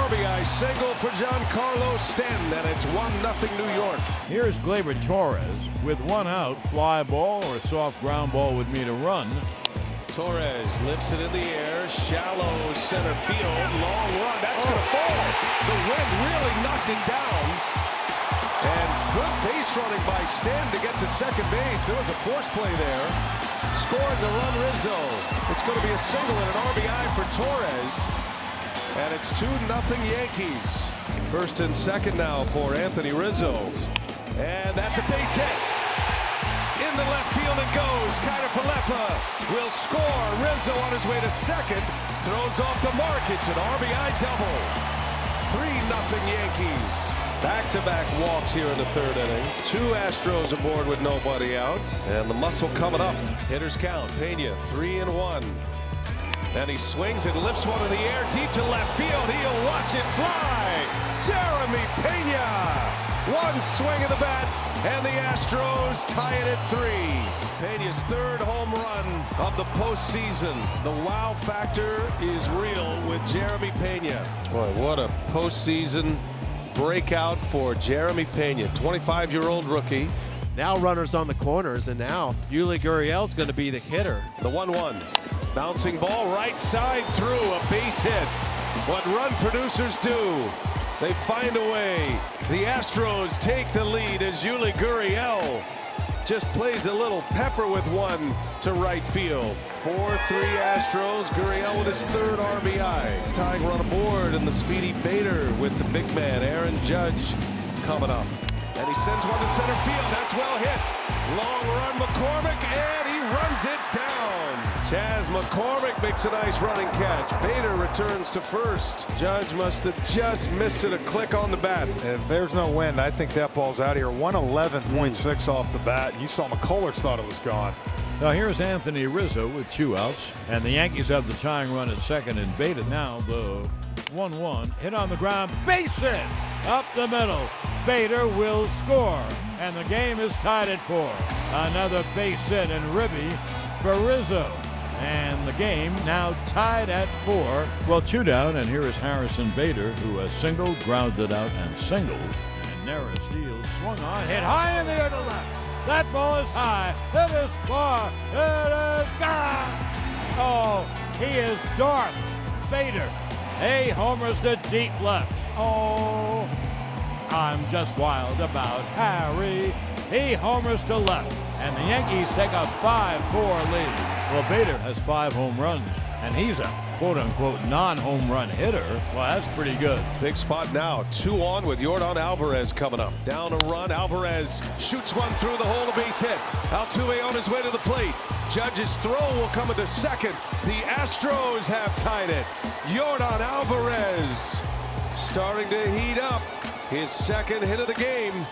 RBI single for Giancarlo Stanton, and it's 1-0 New York. Here's Gleyber Torres with 1 out. Fly ball or soft ground ball would mean a run. Torres lifts it in the air, shallow center field, long run. That's going to fall. The wind really knocked it down. And good base running by Stanton to get to second base. There was a force play there. Scoring the run, Rizzo. It's going to be a single and an RBI for Torres. And it's 2-0 Yankees. First and second now for Anthony Rizzo. And that's a base hit. In the left field it goes. Kiner-Falefa will score. Rizzo on his way to second. Throws off the mark. It's an RBI double. 3-0 Yankees. Back-to-back walks here in the third inning. 2 Astros aboard with nobody out. And the muscle coming up. Hitters count. Pena 3-1. And he swings and lifts one in the air deep to left field. He'll watch it fly. Jeremy Pena. 1 swing of the bat, and the Astros tie it at 3. Pena's 3rd home run of the postseason. The wow factor is real with Jeremy Pena. Boy, what a postseason breakout for Jeremy Pena, 25-year-old rookie. Now runners on the corners, and now Yuli Gurriel's going to be the hitter. The 1-1. Bouncing ball right side through, a base hit. What run producers do. They find a way. The Astros take the lead as Yuli Gurriel just plays a little pepper with one to right field. 4-3 Astros. Gurriel with his third RBI. Tying run aboard, and the speedy Bader with the big man, Aaron Judge, coming up. And he sends one to center field. That's well hit. Long run, McCormick, and he runs it down. Chas McCormick makes a nice running catch. Bader returns to first. Judge must have just missed it a click on the bat. If there's no wind, I think that ball's out of here. 111.6 off the bat. You saw McCullers thought it was gone. Now here's Anthony Rizzo with 2 outs, and the Yankees have the tying run at second, and Bader now the 1-1 hit on the ground, base hit up the middle. Bader will score, and the game is tied at 4. Another base hit and ribby for Rizzo, and the game now tied at 4. Well, 2 down, and here is Harrison Bader, who has singled, grounded out, and singled. And Neris deals, swung on, hit high in the air to left. That ball is high. It is far. It is gone. Oh, he is Darth Bader. He homers to deep left. Oh, I'm just wild about Harry. He homers to left, and the Yankees take a 5-4 lead. Well, Bader has 5 home runs, and he's a quote-unquote non-home run hitter. Well, that's pretty good. Big spot now. 2 on with Yordan Alvarez coming up. Down a run. Alvarez shoots one through the hole, a base hit. Altuve on his way to the plate. Judge's throw will come into second. The Astros have tied it. Yordan Alvarez starting to heat up. His second hit of the game.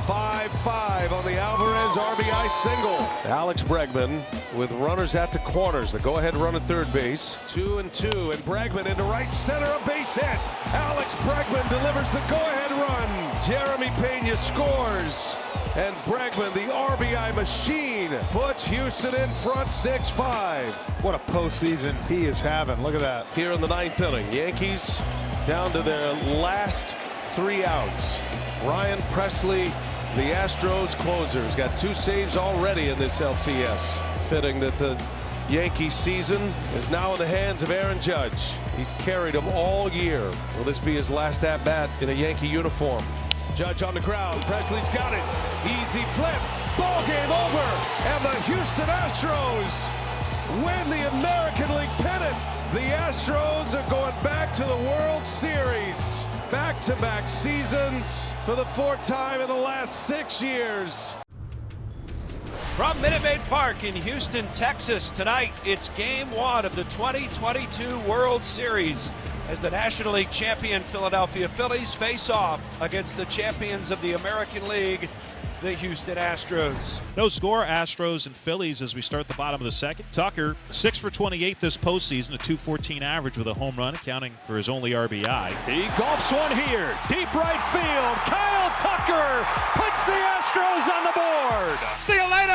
5-5 on the Alvarez RBI single. Alex Bregman with runners at the corners. The go-ahead run at third base. 2-2, and Bregman into right center, a base hit. Alex Bregman delivers the go-ahead run. Jeremy Pena scores, and Bregman, the RBI machine, puts Houston in front 6-5. What a postseason he is having. Look at that. Here in the 9th inning, Yankees down to their last 3 outs. Ryan Presley, the Astros closer, has got 2 saves already in this LCS. Fitting that the Yankee season is now in the hands of Aaron Judge. He's carried him all year. Will this be his last at-bat in a Yankee uniform? Judge on the ground. Presley's got it. Easy flip. Ball game over. And the Houston Astros win the American League pennant. The Astros are going back to the World Series. Back-to-back seasons for the 4th time in the last 6 years. From Minute Maid Park in Houston, Texas, tonight it's Game 1 of the 2022 World Series as the National League champion Philadelphia Phillies face off against the champions of the American League, the Houston Astros. No score, Astros and Phillies as we start the bottom of the second. Tucker, 6 for 28 this postseason, a .214 average with a home run, accounting for his only RBI. He golfs one here, deep right field. Kyle Tucker puts the Astros on the board. See you later!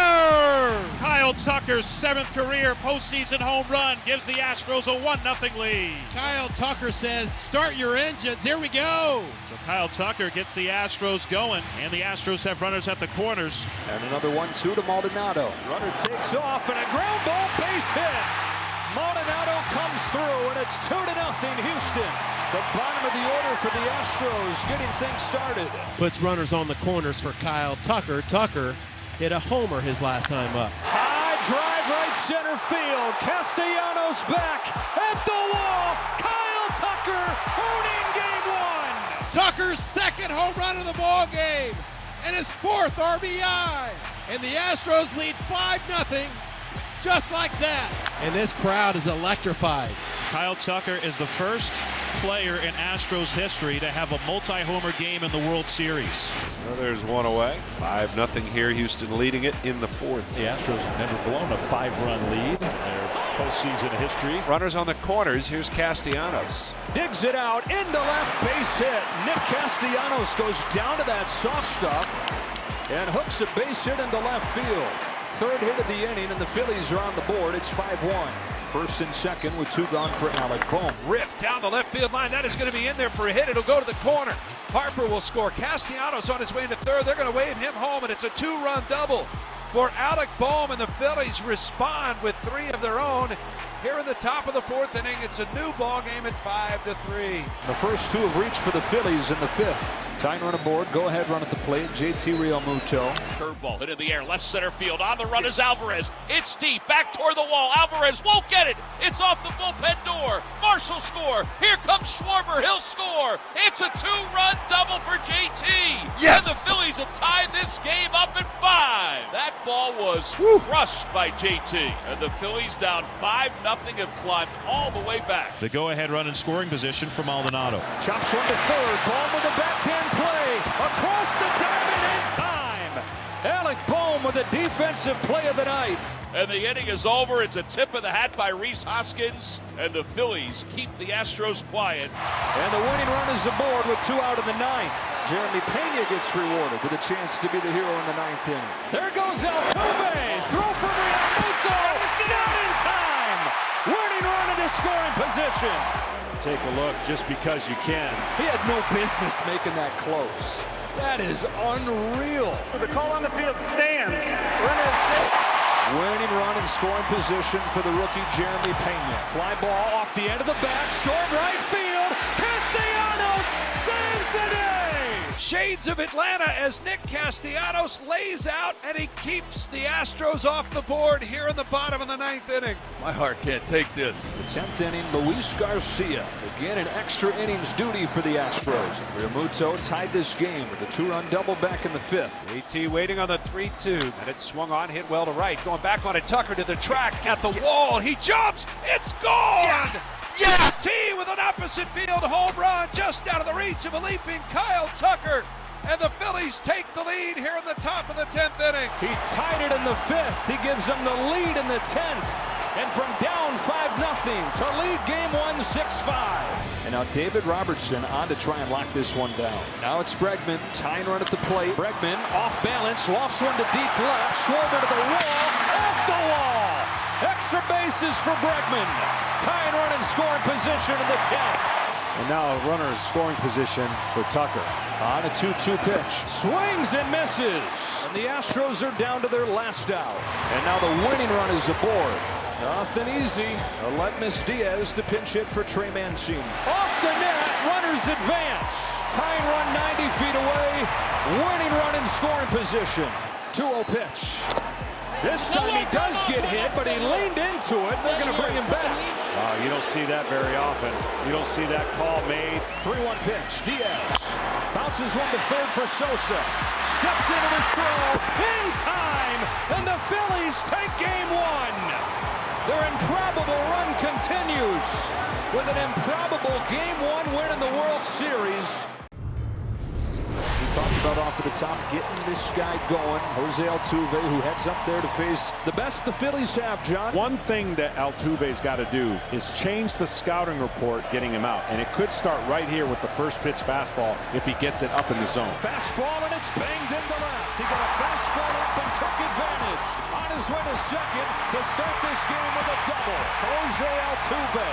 Kyle Tucker's 7th career postseason home run gives the Astros a 1-0 lead. Kyle Tucker says, start your engines, here we go. So Kyle Tucker gets the Astros going, and the Astros have runners at the corners. And another 1-2 to Maldonado. Runner takes off, and a ground ball base hit. Maldonado comes through, and it's 2-0 Houston. The bottom of the order for the Astros getting things started. Puts runners on the corners for Kyle Tucker. Tucker hit a homer his last time up. High drive right center field. Castellanos back at the wall. Kyle Tucker owning Game 1. Tucker's 2nd home run of the ball game and his 4th RBI. And the Astros lead 5-0 just like that. And this crowd is electrified. Kyle Tucker is the first player in Astros history to have a multi-homer game in the World Series. Well, there's one away. 5-0 here. Houston leading it in the 4th. The Astros have never blown a 5-run lead in their postseason history. Runners on the corners. Here's Castellanos. Digs it out into left, base hit. Nick Castellanos goes down to that soft stuff and hooks a base hit into left field. 3rd hit of the inning, and the Phillies are on the board. It's 5-1. First and second with 2 gone for Alec Bohm. Ripped down the left field line. That is going to be in there for a hit. It'll go to the corner. Harper will score. Castellanos on his way into third. They're going to wave him home, and it's a 2-run double for Alec Bohm, and the Phillies respond with 3 of their own. Here in the top of the 4th inning, it's a new ball game at 5-3. The first 2 have reached for the Phillies in the 5th. Tying run aboard, go ahead run at the plate, JT Realmuto. Curveball hit in the air, left center field. On the run is Alvarez. It's deep, back toward the wall. Alvarez won't get it. It's off the bullpen door. Marshall score. Here comes Schwarber. He'll score. It's a 2-run double for JT. Yes! And the Phillies have tied this game up at 5. That ball was crushed by JT. And the Phillies down 5-0 have climbed all the way back. The go-ahead run in scoring position for Maldonado. Chops one to third, Bohm with a backhand play, across the diamond in time. Alec Bohm with a defensive play of the night. And the inning is over. It's a tip of the hat by Rhys Hoskins. And the Phillies keep the Astros quiet. And the winning run is aboard with 2 out in the 9th. Jeremy Pena gets rewarded with a chance to be the hero in the 9th inning. There goes Altuve. Throw for Realmuto. Not in time. Winning run into scoring position. Take a look just because you can. He had no business making that close. That is unreal. The call on the field stands. Winning run in scoring position for the rookie Jeremy Pena. Fly ball off the end of the bat, short right field. Castellanos saves the day. Shades of Atlanta as Nick Castellanos lays out, and he keeps the Astros off the board here in the bottom of the 9th inning. My heart can't take this. The 10th inning, Luis Garcia. Again, an extra innings duty for the Astros. Realmuto tied this game with a 2-run double back in the 5th. JT waiting on the 3-2, and it swung on, hit well to right. Going back on it, Tucker to the track, at the wall. He jumps. It's gone. JT with an opposite field home run just out of the reach of a leaping Kyle Tucker. And the Phillies take the lead here in the top of the 10th inning. He tied it in the 5th. He gives them the lead in the 10th. And from down 5-0 to lead game 1 6-5. And now David Robertson on to try and lock this one down. Now it's Bregman, tying run at the plate. Bregman off balance, lofts one to deep left. Schwarber to the wall, off the wall. Extra bases for Bregman. Tying run in scoring position in the 10th. And now a runner in scoring position for Tucker. On a 2-2 pitch. Swings and misses. And the Astros are down to their last out. And now the winning run is aboard. Nothing easy. Aletmus Diaz to pinch hit for Trey Mancini. Off the net, runners advance. Tying run 90 feet away. Winning run in scoring position. 2-0 pitch. This time he does get hit, but he leaned into it. They're going to bring him back. You don't see that very often. You don't see that call made. 3-1 pitch. Diaz bounces one to third for Sosa. Steps into his throw in time, and the Phillies take game 1. Their improbable run continues with an improbable game 1 win in the World Series. We talked about off of the top getting this guy going. Jose Altuve, who heads up there to face the best the Phillies have, John. One thing that Altuve's got to do is change the scouting report getting him out. And it could start right here with the first pitch fastball if he gets it up in the zone. Fastball, and it's banged into left. He got a fastball up and took advantage. On his way to second to start this game with a double. Jose Altuve,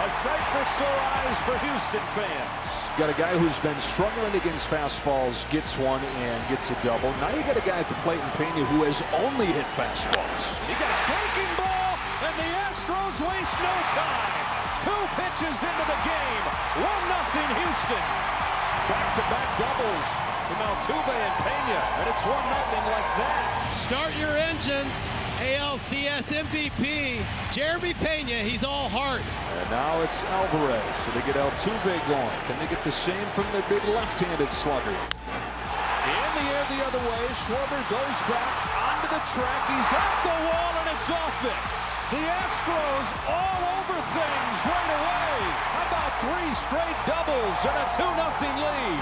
a sight for sore eyes for Houston fans. Got a guy who's been struggling against fastballs, gets one and gets a double. Now you got a guy at the plate in Pena who has only hit fastballs. He got a breaking ball, and the Astros waste no time. 2 pitches into the game. 1-0 Houston. Back-to-back doubles from Altuve and Pena, and it's 1-0 like that. Start your engines. ALCS MVP, Jeremy Pena, he's all heart. And now it's Alvarez, so they get Altuve going. Can they get the same from their big left-handed slugger? In the air the other way, Schwarber goes back onto the track. He's at the wall, and it's off it. The Astros all over things right away. How about 3 straight doubles and a 2-0 lead?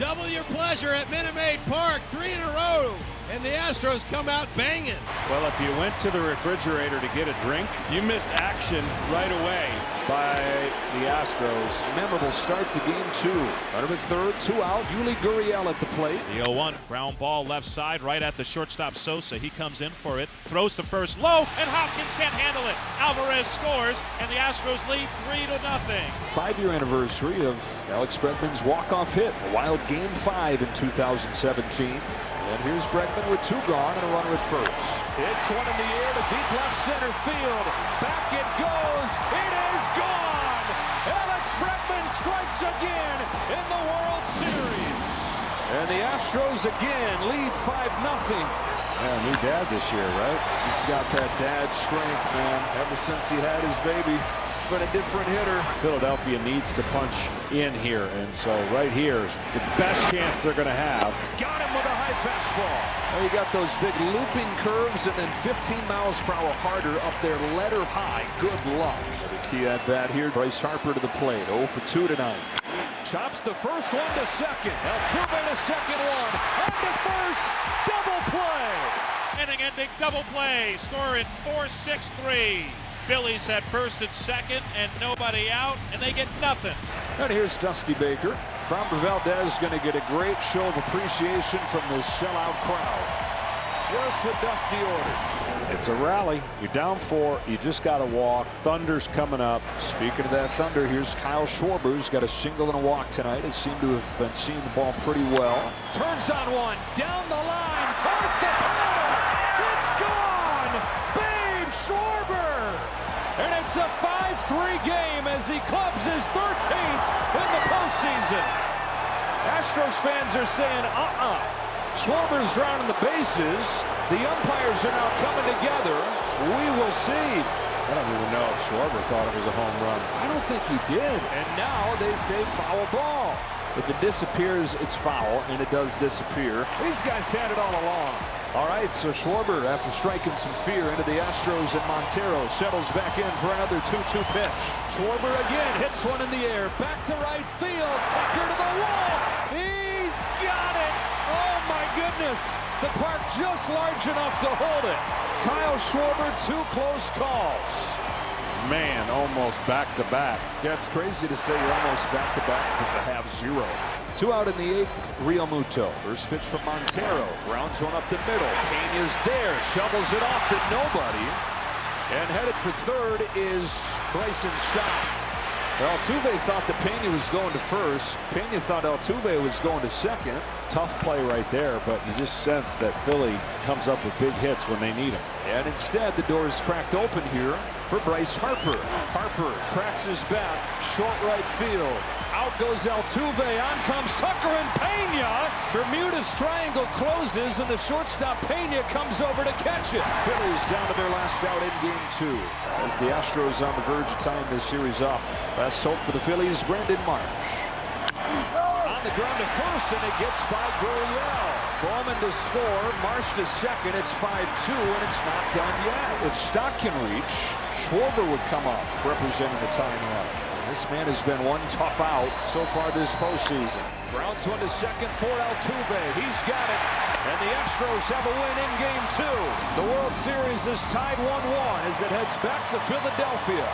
Double your pleasure at Minute Maid Park, 3 in a row. and the Astros come out banging. Well, if you went to the refrigerator to get a drink, you missed action right away by the Astros. Memorable start to game 2. Runner at third, 2 out. Yuli Gurriel at the plate. The 0-1 ground ball left side right at the shortstop Sosa. He comes in for it, throws to first low, and Hoskins can't handle it. Alvarez scores, and the Astros lead 3-0. 5-year anniversary of Alex Bregman's walk-off hit. A wild game 5 in 2017. And here's Bregman with 2 gone and a runner at first. It's one in the air to deep left center field. Back it goes. It is gone. Alex Bregman strikes again in the World Series. And the Astros again lead 5-0. Yeah, new dad this year, right? He's got that dad strength, man. Ever since he had his baby. But a different hitter. Philadelphia needs to punch in here, and so right here is the best chance they're going to have. Got him with a high fastball. Well, you got those big looping curves and then 15 miles per hour harder up there, letter high. Good luck. The key at bat here, Bryce Harper to the plate. 0 for 2 tonight. Chops the first one to second. Altuve the second one. On to first. Double play. Inning-ending double play. Score in 4-6-3. Phillies at first and second and nobody out, and they get nothing. And here's Dusty Baker. Framber Valdez is going to get a great show of appreciation from this sellout crowd. Just what Dusty ordered. It's a rally. You're down 4. You just got to walk. Thunder's coming up. Speaking of that Thunder, here's Kyle Schwarber, who's got a single and a walk tonight. He seemed to have been seeing the ball pretty well. Turns on one. Down the line. Towards the power. It's gone. Babe Schwarber. And it's a 5-3 game as he clubs his 13th in the postseason. Astros fans are saying, Schwarber's rounding the bases. The umpires are now coming together. We will see. I don't even know if Schwarber thought it was a home run. I don't think he did. And now they say foul ball. If it disappears, it's foul, and it does disappear. These guys had it all along. All right, so Schwarber, after striking some fear into the Astros, and Montero settles back in for another 2-2 pitch. Schwarber again hits one in the air. Back to right field. Tucker to the wall. He's got it. Oh, my goodness. The park just large enough to hold it. Kyle Schwarber, 2 close calls. Man, almost back-to-back. Yeah, it's crazy to say you're almost back-to-back, but to have 0. 2 out in the 8th, Real Muto. First pitch from Montero. Grounds one up the middle. Pena's there. Shovels it off to nobody. And headed for third is Bryson Stott. Altuve thought that Pena was going to first. Pena thought Altuve was going to second. Tough play right there, but you just sense that Philly comes up with big hits when they need them. And instead, the door is cracked open here for Bryce Harper. Harper cracks his bat, short right field. Out goes Altuve, on comes Tucker and Pena. Bermuda's triangle closes, and the shortstop Pena comes over to catch it. Phillies down to their last out in game 2. As the Astros on the verge of tying this series up. Last hope for the Phillies, Brandon Marsh. On the ground to first, and it gets by Gurriel. Bowman to score, Marsh to second. It's 5-2, and it's not done yet. If Stott can reach, Schwarber would come up, representing the tying run. This man has been one tough out so far this postseason. Grounds one to second for Altuve. He's got it. And the Astros have a win in game 2. The World Series is tied 1-1 as it heads back to Philadelphia.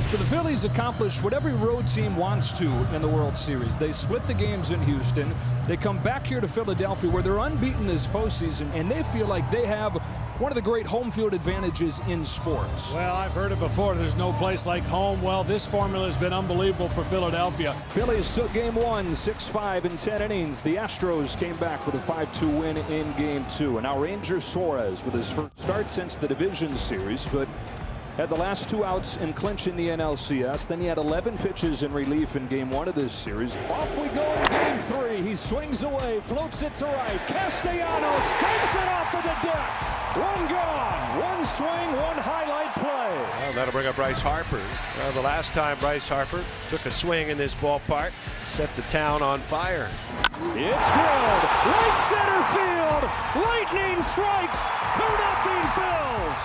So the Phillies accomplished what every road team wants to in the World Series. They split the games in Houston. They come back here to Philadelphia where they're unbeaten this postseason, and they feel like they have one of the great home field advantages in sports. Well, I've heard it before. There's no place like home. Well, this formula has been unbelievable for Philadelphia. Phillies took game 1, 6-5 in 10 innings. The Astros came back with a 5-2 win in game 2. And now Ranger Suarez with his first start since the division series, but had the last 2 outs in clinching the NLCS. Then he had 11 pitches in relief in game 1 of this series. Off we go in game 3. He swings away, floats it to right. Castellanos scrapes it off of the deck. 1 gone, 1 swing, 1 highlight play. Well, that'll bring up Bryce Harper. Well, the last time Bryce Harper took a swing in this ballpark, set the town on fire. It's drilled, right center field. Lightning strikes, 2-0 Phils.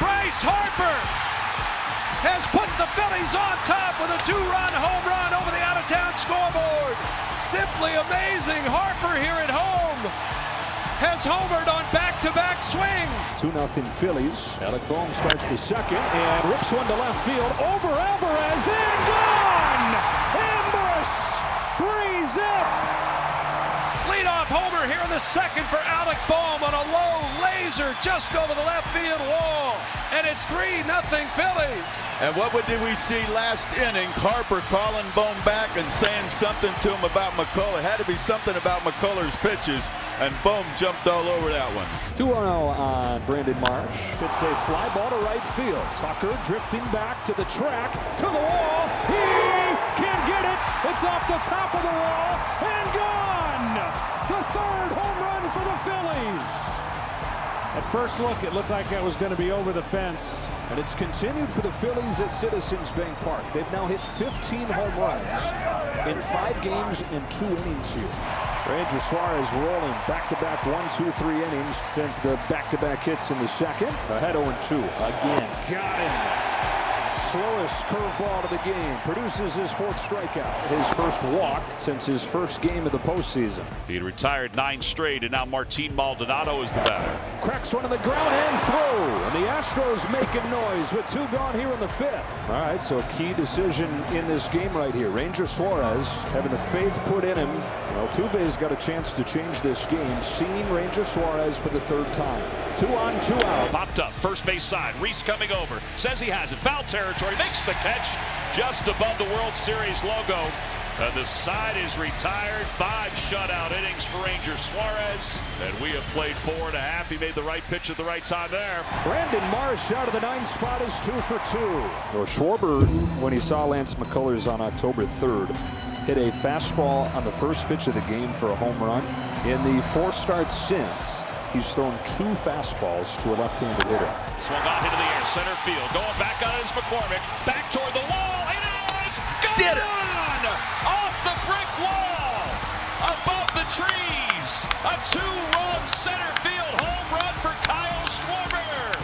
Bryce Harper has put the Phillies on top with a 2-run home run over the out-of-town scoreboard. Simply amazing. Harper here at home has homered on back-to-back swings. 2-0 Phillies. Alec Bohm starts the second and rips one to left field. Over Alvarez and gone! Ambush! 3-zip! Leadoff homer here in the second for Alec Bohm on a low laser just over the left field wall. And it's 3-0 Phillies. And what did we see last inning? Harper calling Bohm back and saying something to him about McCuller. Had to be something about McCuller's pitches, and Bohm jumped all over that one. 2-0 on Brandon Marsh. It's a fly ball to right field. Tucker drifting back to the track, to the wall. He can't get it. It's off the top of the wall and gone. The third home run for the Phillies. At first look, it looked like that was going to be over the fence. And it's continued for the Phillies at Citizens Bank Park. They've now hit 15 home runs in 5 games and 2 innings here. Ranger Suarez rolling back-to-back 1-2-3 innings since the back-to-back hits in the second. Ahead 0-2 again. Got him. Slowest curveball of the game. Produces his 4th strikeout. His first walk since his first game of the postseason. He had retired 9 straight, and now Martin Maldonado is the batter. Cracks one on the ground and throw. And the Astros making noise with 2 gone here in the 5th. All right, so key decision in this game right here. Ranger Suarez having the faith put in him. Altuve's got a chance to change this game. Seeing Ranger Suarez for the 3rd time. 2 on, 2 out. Popped up, first base side. Reese coming over. Says he has it. Foul territory. Makes the catch just above the World Series logo. The side is retired. 5 shutout innings for Ranger Suarez. And we have played 4.5. He made the right pitch at the right time there. Brandon Marsh out of the 9th spot is 2 for 2. Well, Schwarber, when he saw Lance McCullers on October 3rd, hit a fastball on the first pitch of the game for a home run. In the 4 starts since, he's thrown 2 fastballs to a left-handed hitter. Swung on into the air, center field. Going back on it is McCormick. Back toward the wall. It is gone! Did it! Off the brick wall. Above the trees. A 2-run center field home run for Kyle Schwarber.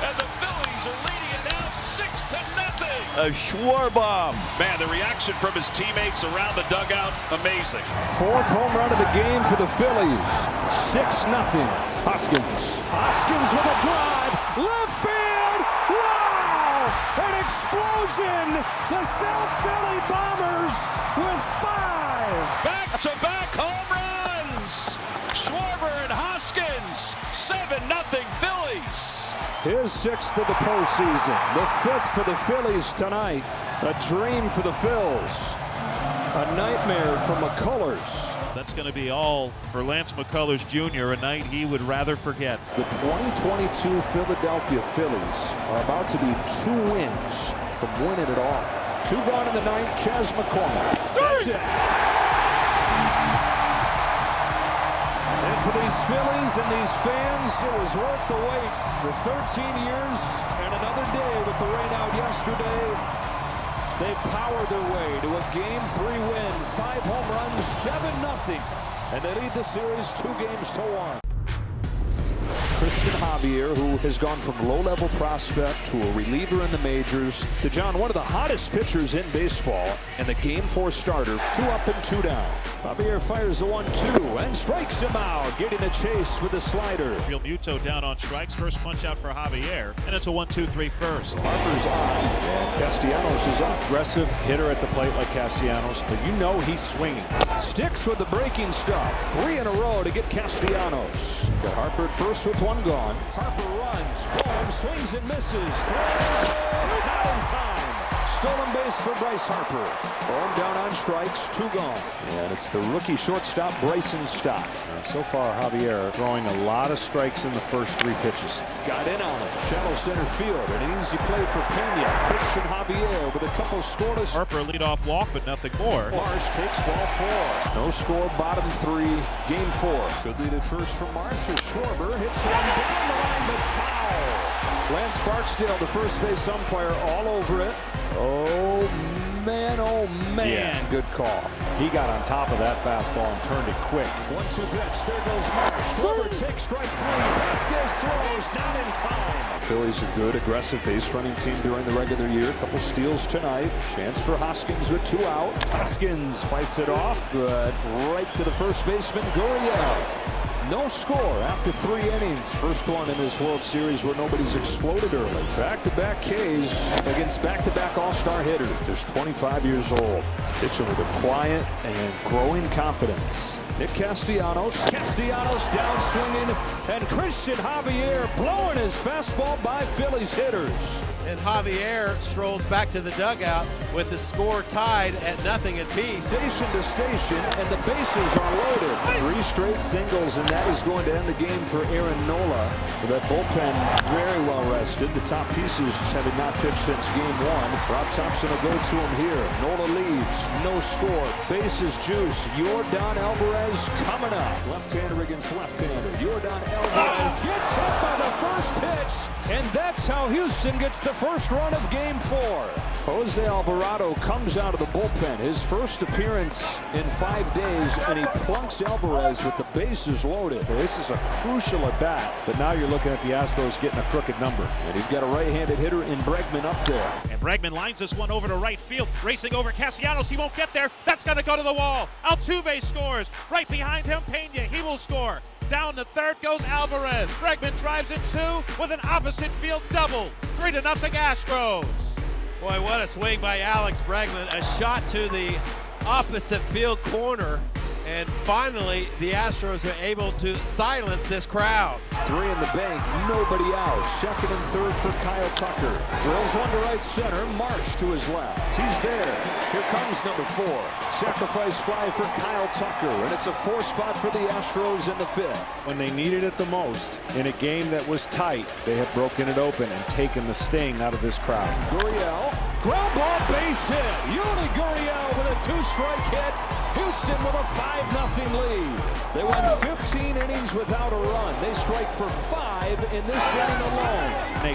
And the Phillies are leading it now 6-0. A Schwarbomb. Man, the reaction from his teammates around the dugout, amazing. 4th home run of the game for the Phillies. 6-0. Hoskins with a drive. Left field. Wow! An explosion. The South Philly Bombers with 5. Back-to-back home runs. Schwarber and Hoskins. 7-0 Phillies. His 6th of the postseason. The 5th for the Phillies tonight. A dream for the Phils. A nightmare for McCullers. That's going to be all for Lance McCullers Jr., a night he would rather forget. The 2022 Philadelphia Phillies are about to be 2 wins from winning it all. 2 gone in the 9th, Chas McCormick. That's it. And for these Phillies and these fans, it was worth the wait. For 13 years and another day with the rain out yesterday, they powered their way to a Game 3 win. 5 home runs, 7-0. And they lead the series 2 games to 1. Christian Javier, who has gone from low-level prospect to a reliever in the majors to, John, one of the hottest pitchers in baseball and the Game 4 starter. 2 up and 2 down. Javier fires the 1-2 and strikes him out, getting a chase with a slider. Real Muto down on strikes. First punch out for Javier, and it's a 1-2-3 first. Harper's on, and Castellanos is up. Aggressive hitter at the plate like Castellanos, but you know he's swinging. Sticks with the breaking stuff. 3 in a row to get Castellanos. Got Harper at first with 1 gone. Harper runs. Bohm swings and misses. Throw. Not in time. Stolen base for Bryce Harper. Bohm down on strikes. 2 gone. And it's the rookie shortstop Bryson Stott. So far, Javier throwing a lot of strikes in the first 3 pitches. Got in on it. Shallow center field. An easy play for Pena. Christian Javier with a couple scoreless. Harper leadoff walk, but nothing more. Marsh takes ball 4. No score, bottom 3, game 4. Good lead at first for Marsh as Schwarber hits one down the line, but foul. Lance Barksdale, the first base umpire, all over it. Oh man, yeah. Good call. He got on top of that fastball and turned it quick. 1-2 pitch. There goes Marsh. Schwarber takes strike 3. Vasquez throws, not in time. Phillies a good, aggressive base running team during the regular year. A couple steals tonight. Chance for Hoskins with 2 out. Hoskins fights it off, but right to the first baseman, Gurriel. No score after 3 innings. First one in this World Series where nobody's exploded early. Back-to-back Ks against back-to-back all-star hitters. Just 25 years old. Pitching with a quiet and growing confidence. Nick Castellanos. Castellanos down swinging. And Christian Javier blowing his fastball by Phillies hitters. And Javier strolls back to the dugout with the score tied at 0 apiece. Station to station, and the bases are loaded. 3 straight singles, and that is going to end the game for Aaron Nola. That bullpen very well rested. The top pieces having not pitched since game 1. Rob Thompson will go to him here. Nola leaves, no score. Bases juice. Yordan Alvarez coming up. Left-hander against left-hander. Yordan Alvarez gets hit by the first pitch, and that's how Houston gets the first run of game 4. Jose Alvarado comes out of the bullpen. His first appearance in 5 days, and he plunks Alvarez with the bases loaded. Well, this is a crucial at bat, but now you're looking at the Astros getting a crooked number. And he's got a right-handed hitter in Bregman up there. And Bregman lines this one over to right field, racing over Castellanos. He won't get there. That's going to go to the wall. Altuve scores. Right behind him, Pena. He will score. Down to third goes Alvarez. Bregman drives in 2 with an opposite field double. 3-0 Astros. Boy, what a swing by Alex Bregman. A shot to the opposite field corner. And finally, the Astros are able to silence this crowd. 3 in the bank, nobody out. Second and third for Kyle Tucker. Drills one to right center, Marsh to his left. He's there. Here comes number 4. Sacrifice fly for Kyle Tucker, and it's a 4 spot for the Astros in the 5th. When they needed it the most, in a game that was tight, they have broken it open and taken the sting out of this crowd. Gurriel, ground ball, base hit. Yuli Gurriel with a 2-strike hit. Houston with a 5-0 lead. They went 15 innings without a run. They strike for 5 in this inning alone. And a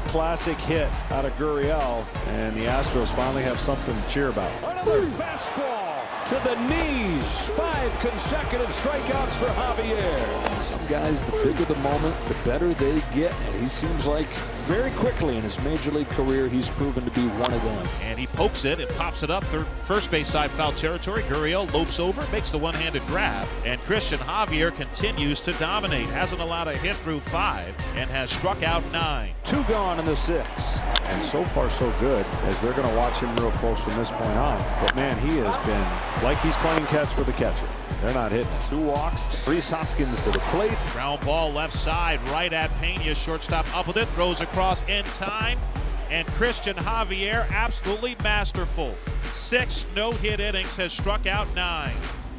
classic hit out of Gurriel, and the Astros finally have something to cheer about. Another fastball to the knees. 5 consecutive strikeouts for Javier. Some guys, the bigger the moment, the better they get. And he seems like very quickly in his major league career, he's proven to be one of them. And he pokes it and pops it up first base side foul territory. Gurriel lopes over, makes the one-handed grab, and Christian Javier continues to dominate. Hasn't allowed a hit through 5 and has struck out 9. 2 gone in the 6th. And so far so good, as they're going to watch him real close from this point on. But man, he has been like he's playing catch with a catcher. They're not hitting. 2 walks. Rhys Hoskins to the plate. Ground ball left side, right at Pena. Shortstop up with it, throws across in time. And Christian Javier, absolutely masterful. 6 no-hit innings, has struck out 9.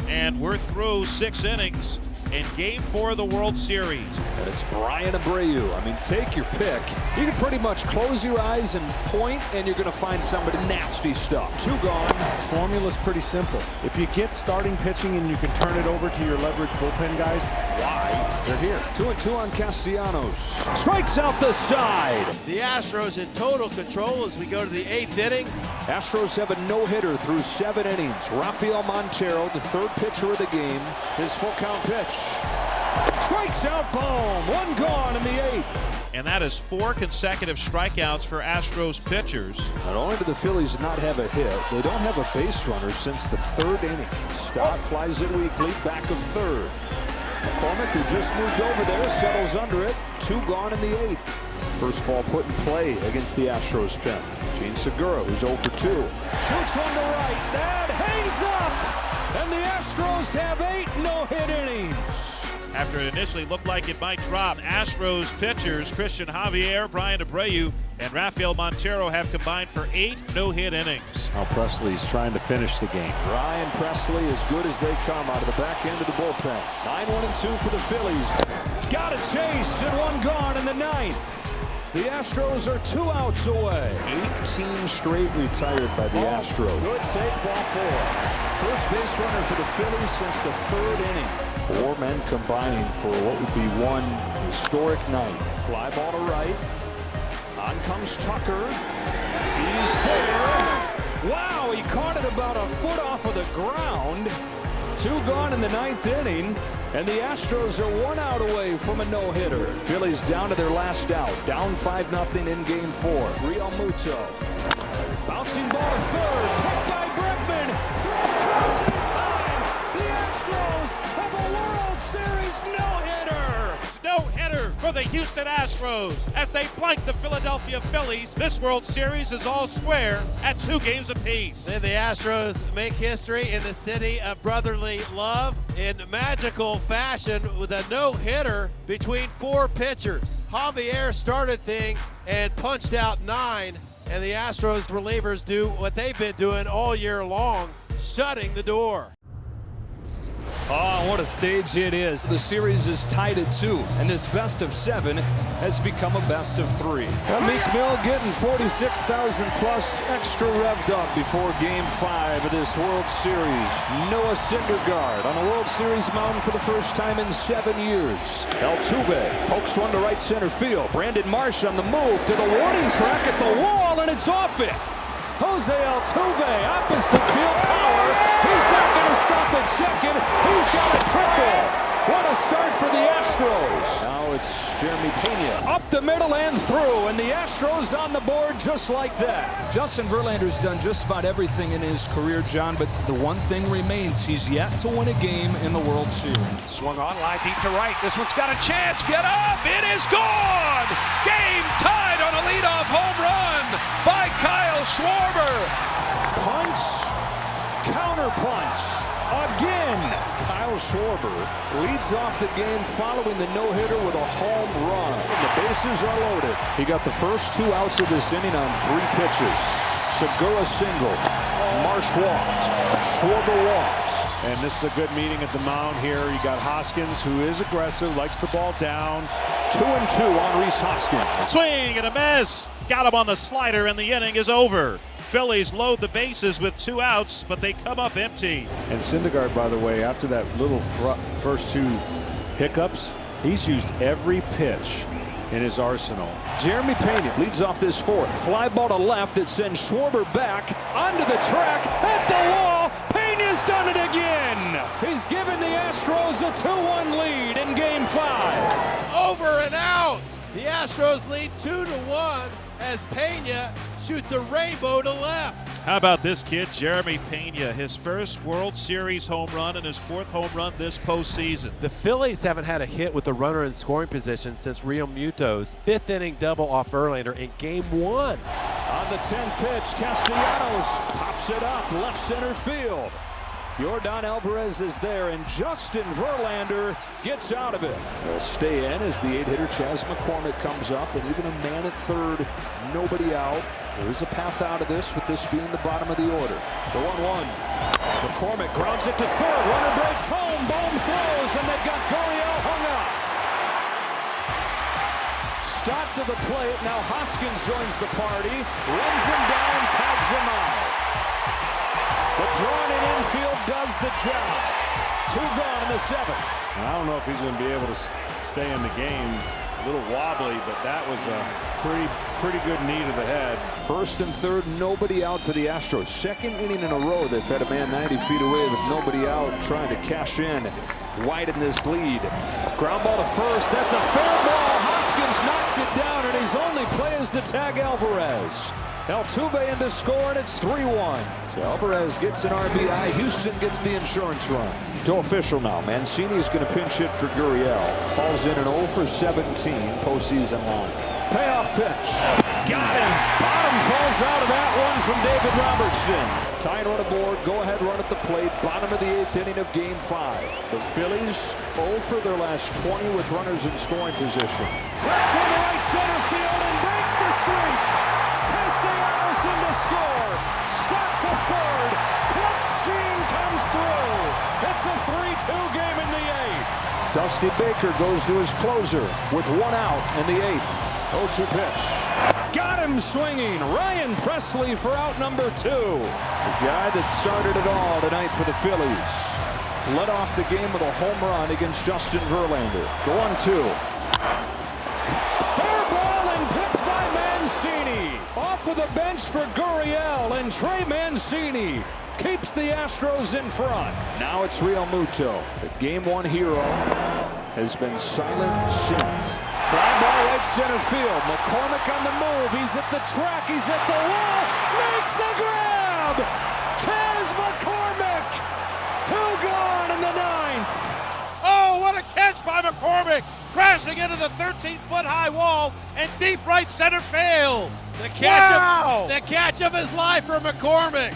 And we're through 6 innings in Game 4 of the World Series. And it's Brian Abreu. I mean, take your pick. You can pretty much close your eyes and point, and you're going to find somebody nasty stuff. 2 gone. The formula's pretty simple. If you get starting pitching and you can turn it over to your leverage bullpen guys, why? They're here. 2-2 on Castellanos. Strikes out the side. The Astros in total control as we go to the 8th inning. Astros have a no-hitter through 7 innings. Rafael Montero, the 3rd pitcher of the game. His full count pitch. Strikes out Bohm. 1 gone in the 8th. And that is 4 consecutive strikeouts for Astros pitchers. Not only do the Phillies not have a hit, they don't have a base runner since the 3rd inning. Stott flies it weakly, back of 3rd. McCormick, who just moved over there, settles under it. 2 gone in the 8th. It's the first ball put in play against the Astros pen. Gene Segura, who's 0 for 2. Shoots one to right. That hangs up. And the Astros have 8 no-hit innings. After it initially looked like it might drop, Astros pitchers Christian Javier, Brian Abreu, and Rafael Montero have combined for 8 no-hit innings. Now Presley's trying to finish the game. Ryan Presley, as good as they come out of the back end of the bullpen. 9-1-2 for the Phillies. Got a chase and 1 gone in the 9th. The Astros are 2 outs away. 18 straight retired by the Astros. Good take, ball 4. First base runner for the Phillies since the 3rd inning. 4 men combining for what would be one historic night. Fly ball to right. On comes Tucker. He's there. Wow, he caught it about a foot off of the ground. 2 gone in the 9th inning, and the Astros are 1 out away from a no-hitter. Phillies down to their last out, down 5-0 in Game 4. Real Muto. Bouncing ball to third, picked by Brickman. Throw across in time. The Astros have a World Series no-hitter. No-hitter for the Houston Astros as they blank the Philadelphia Phillies. This World Series is all square at 2 games apiece. Then the Astros make history in the city of brotherly love in magical fashion with a no-hitter between 4 pitchers. Javier started things and punched out 9, and the Astros relievers do what they've been doing all year long, shutting the door. Oh, what a stage it is. The series is tied at 2, and this best of 7 has become a best of 3. Meek Mill getting 46,000 plus extra revved up before Game 5 of this World Series. Noah Syndergaard on the World Series mound for the first time in 7 years. Altuve pokes one to right center field. Brandon Marsh on the move to the warning track at the wall, and it's off it. Jose Altuve, opposite field power. He's not going to stop at second. He's got a triple. What a start for the Astros. Now it's Jeremy Pena. Up the middle and through, and the Astros on the board just like that. Justin Verlander's done just about everything in his career, John, but the one thing remains, he's yet to win a game in the World Series. Swung on, line deep to right. This one's got a chance. Get up. It is gone. Game tied on a leadoff home run by Kyle Schwarber. Punch, counter punch, again. Kyle Schwarber leads off the game following the no-hitter with a home run. And the bases are loaded. He got the first 2 outs of this inning on 3 pitches. Segura single, Marsh walked, Schwarber walked. And this is a good meeting at the mound here. You got Hoskins, who is aggressive, likes the ball down. 2-2 on Rhys Hoskins. Swing and a miss. Got him on the slider, and the inning is over. Phillies load the bases with 2 outs, but they come up empty. And Syndergaard, by the way, after that little first 2 hiccups, he's used every pitch in his arsenal. Jeremy Pena leads off this 4th. Fly ball to left. It sends Schwarber back onto the track at the wall. Pena's done it again. He's given the Astros a 2-1 lead in Game 5. Over and out. The Astros lead 2-1 as Pena shoots a rainbow to left. How about this kid, Jeremy Pena, his first World Series home run and his 4th home run this postseason. The Phillies haven't had a hit with a runner in scoring position since Real Muto's 5th inning double off Verlander in Game 1. On the 10th pitch, Castellanos pops it up left center field. Yordan Alvarez is there, and Justin Verlander gets out of it. They'll stay in as the 8-hitter Chas McCormick comes up, and even a man at 3rd, nobody out. There is a path out of this, with this being the bottom of the order. The 1-1. McCormick grounds it to 3rd. Runner breaks home. Bohm throws, and they've got Gurriel hung up. Stott to the plate. Now Hoskins joins the party. Runs him down, tags him out. The drawn-in infield does the job. 2 gone in the 7th. And I don't know if he's going to be able to stay in the game. A little wobbly, but that was a pretty good knee to the head. 1st and 3rd, nobody out for the Astros. 2nd inning in a row, they've had a man 90 feet away with nobody out, trying to cash in, widen this lead. Ground ball to 1st. That's a fair ball. Hoskins knocks it down, and his only play is to tag Alvarez. Altuve in to score, and it's 3-1. So Alvarez gets an RBI. Houston gets the insurance run. To official now. Mancini's going to pinch hit for Gurriel. Hauls in an 0 for 17 postseason line. Payoff pitch. Got him. Bottom falls out of that one from David Robertson. Tying on a board. Go-ahead run at the plate. Bottom of the 8th inning of Game 5. The Phillies 0 for their last 20 with runners in scoring position. Cracks on the right center field and breaks the streak. Castellanos in to score. Stott to 3rd. Clutch Gene comes through. It's a 3-2 game in the 8th. Dusty Baker goes to his closer with 1 out in the 8th. 0-2 pitch. Got him swinging. Ryan Presley for out number 2. The guy that started it all tonight for the Phillies. Led off the game with a home run against Justin Verlander. The 1-2. Fair ball and picked by Mancini. Mancini off of the bench for Gurriel, and Trey Mancini keeps the Astros in front. Now it's Real Muto. The Game 1 hero has been silent since. Fly ball right center field. McCormick on the move. He's at the track. He's at the wall. Makes the grab. Chas McCormick. 2 gone in the 9th. Oh, what a catch by McCormick! Crashing into the 13-foot high wall and deep right center field. The catch of his life for McCormick.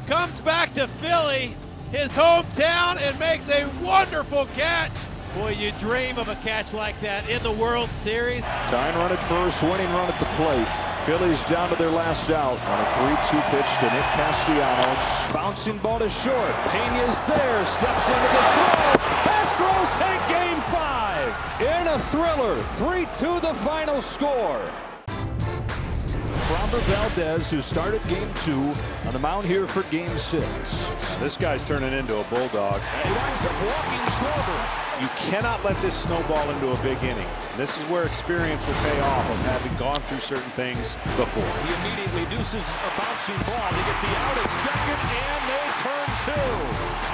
Comes back to Philly, his hometown, and makes a wonderful catch. Boy, you dream of a catch like that in the World Series. Tying run at first, winning run at the plate. Phillies down to their last out on a 3-2 pitch to Nick Castellanos. Bouncing ball to short. Pena's there, steps into the throw. Astros take Game 5 in a thriller. 3-2 the final score. Framber Valdez, who started Game 2, on the mound here for Game 6. This guy's turning into a bulldog. He winds up walking Schwarber. You cannot let this snowball into a big inning. This is where experience will pay off of having gone through certain things before. He immediately deuces a bouncing ball to get the out at second, and they turn 2.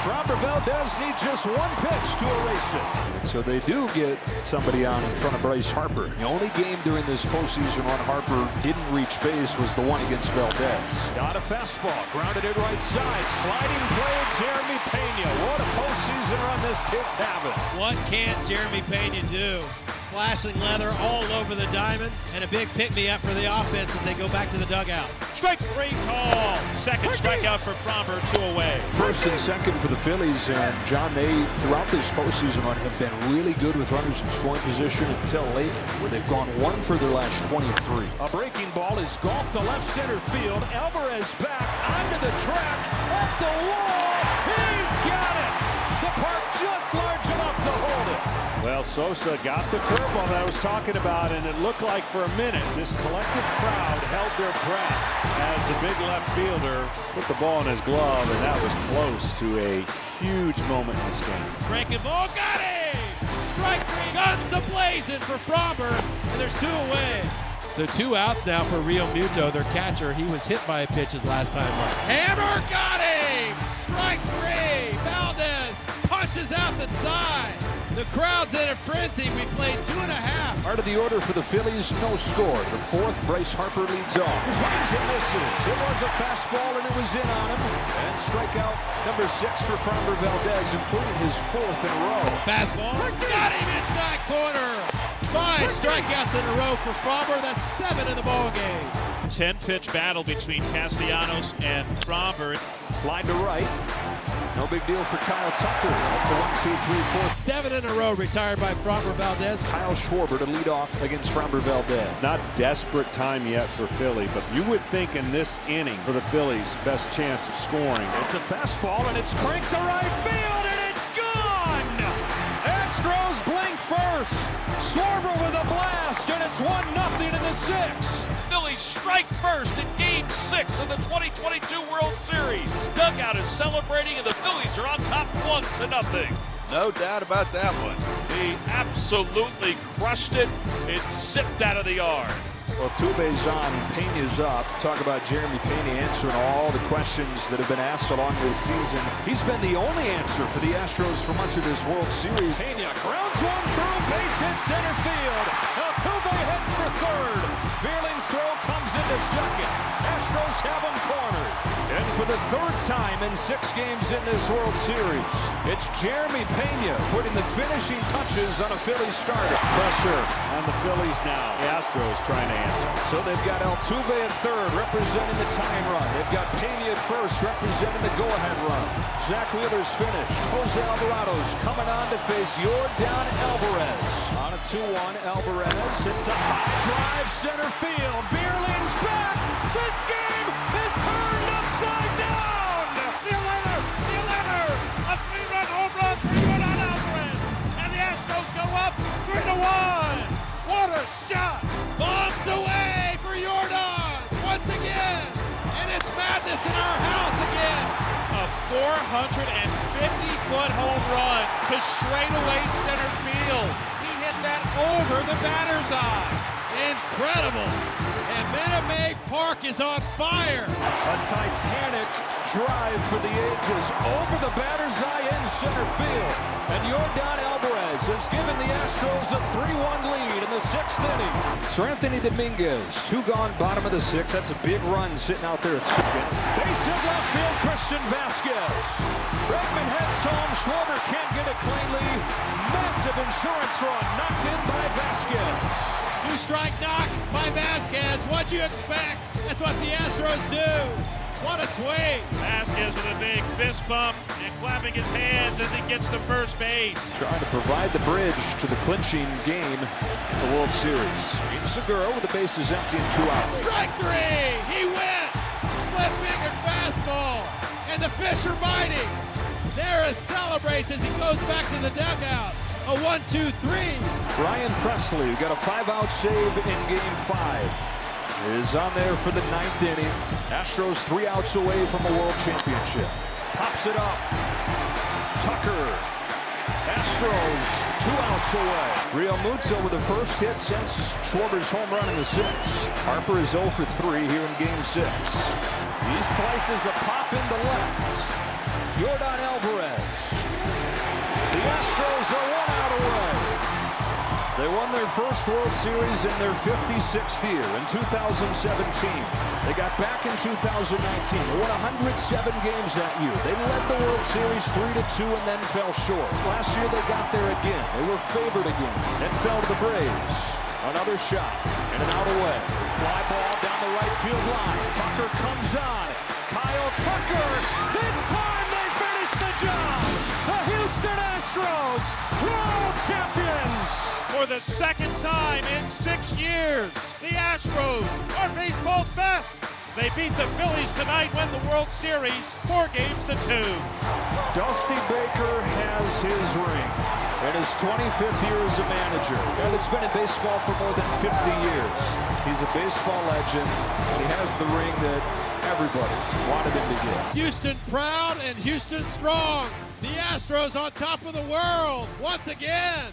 Framber Valdez needs just 1 pitch to erase it. And so they do get somebody on in front of Bryce Harper. The only game during this postseason when Harper didn't reach base was the one against Valdez. Got a fastball, grounded it right side, sliding play, Jeremy Pena. What a postseason run this kid's having. What can't Jeremy Pena do? Flashing leather all over the diamond, and a big pick-me-up for the offense as they go back to the dugout. Strike 3 call. Second strikeout for Framber, 2 away. First and second for the Phillies, and John, they throughout this postseason run have been really good with runners in scoring position until late, where they've gone 1 for their last 23. A breaking ball is golfed to left center field. Alvarez back onto the track, up the wall. He's got it. The park just large enough to hold it. Well, Sosa got the curveball that I was talking about, and it looked like for a minute this collective crowd held their breath as the big left fielder put the ball in his glove, and that was close to a huge moment in this game. Breaking ball, got him! Strike 3, guns a-blazing for Framber, and there's 2 away. So 2 outs now for Real Muto, their catcher. He was hit by a pitch his last time up. Hammer got him! Strike 3, Valdez punches out the side. The crowd's in a frenzy. We played 2.5. Part of the order for the Phillies, no score. The 4th, Bryce Harper leads off. Swings and misses. It was a fastball, and it was in on him. And strikeout number 6 for Framber Valdez, including his 4th in a row. Fastball, got him inside corner. 5 strikeouts in a row for Framber. That's 7 in the ballgame. 10-pitch battle between Castellanos and Framber. Fly to right. No big deal for Kyle Tucker. That's a 1, 2, 3, 4. 7 in a row retired by Framber Valdez. Kyle Schwarber to lead off against Framber Valdez. Not desperate time yet for Philly, but you would think in this inning for the Phillies, best chance of scoring. It's a fastball, and it's cranked to right field, and it's gone! Astros blink first. Schwarber with a blast, and it's 1-0 in the 6th. Phillies strike first in Game 6 of the 2022 World Series. Dugout is celebrating, and the Phillies are on top 1-0. No doubt about that one. He absolutely crushed it. It zipped out of the yard. Well, Tuve's on, Pena's up. Talk about Jeremy Pena answering all the questions that have been asked along this season. He's been the only answer for the Astros for much of this World Series. Pena grounds 1 through, base hit center field. Altuve heads for 3rd. Beerling's throw comes into 2nd. Astros have him cornered. And for the 3rd time in 6 games in this World Series, it's Jeremy Pena putting the finishing touches on a Phillies starter. Pressure on the Phillies now. The Astros trying to answer. So they've got Altuve at 3rd, representing the tying run. They've got Pena at 1st, representing the go-ahead run. Zach Wheeler's finished. Jose Alvarado's coming on to face Yordan Alvarez. On a 2-1, Alvarez hits a high drive center field. Beerling's back. This game is turned upside down. See you later. See you later. A 3-run home run for Yordan Alvarez. And the Astros go up 3-1. What a shot. Bombs away for Yordan once again. And it's madness in our house again. A 450-foot home run to straightaway center field. He hit that over the batter's eye. Incredible. And Minute Maid Park is on fire. A titanic drive for the ages over the batter's eye in center field. And Yordan Alvarez has given the Astros a 3-1 lead in the 6th inning. Sir Anthony Dominguez, 2 gone, bottom of the 6th. That's a big run sitting out there at second. Base hit left field, Christian Vasquez. Bregman heads home. Schwarber can't get it cleanly. Massive insurance run knocked in by Vasquez. 2-strike knock by Vasquez. What'd you expect? That's what the Astros do. What a swing. Vasquez with a big fist bump and clapping his hands as he gets to first base. Trying to provide the bridge to the clinching game in the World Series. Segura with the bases empty and 2 out. Strike 3. He went. Split-fingered fastball. And the fish are biting. Neris celebrates as he goes back to the dugout. A 1-2-3. Brian Presley got a 5-out save in Game 5. Is on there for the 9th inning. Astros 3 outs away from a world championship. Pops it up. Tucker. Astros 2 outs away. Real Muto with the first hit since Schwarber's home run in the 6th. Harper is 0 for 3 here in Game 6. He slices a pop into left. Yordan Alvarez. The Astros are 1 out away. They won their first World Series in their 56th year in 2017. They got back in 2019. They won 107 games that year. They led the World Series 3-2 and then fell short. Last year they got there again. They were favored again, then fell to the Braves. Another shot and an out away. Fly ball down the right field line. Tucker comes on. Kyle Tucker. This time they finish the job. The Houston Astros, world champions. For the 2nd time in 6 years, the Astros are baseball's best. They beat the Phillies tonight, win the World Series 4-2. Dusty Baker has his ring in his 25th year as a manager. Guy that's been in baseball for more than 50 years. He's a baseball legend, and he has the ring that everybody wanted him to get. Houston proud and Houston strong. The Astros on top of the world once again.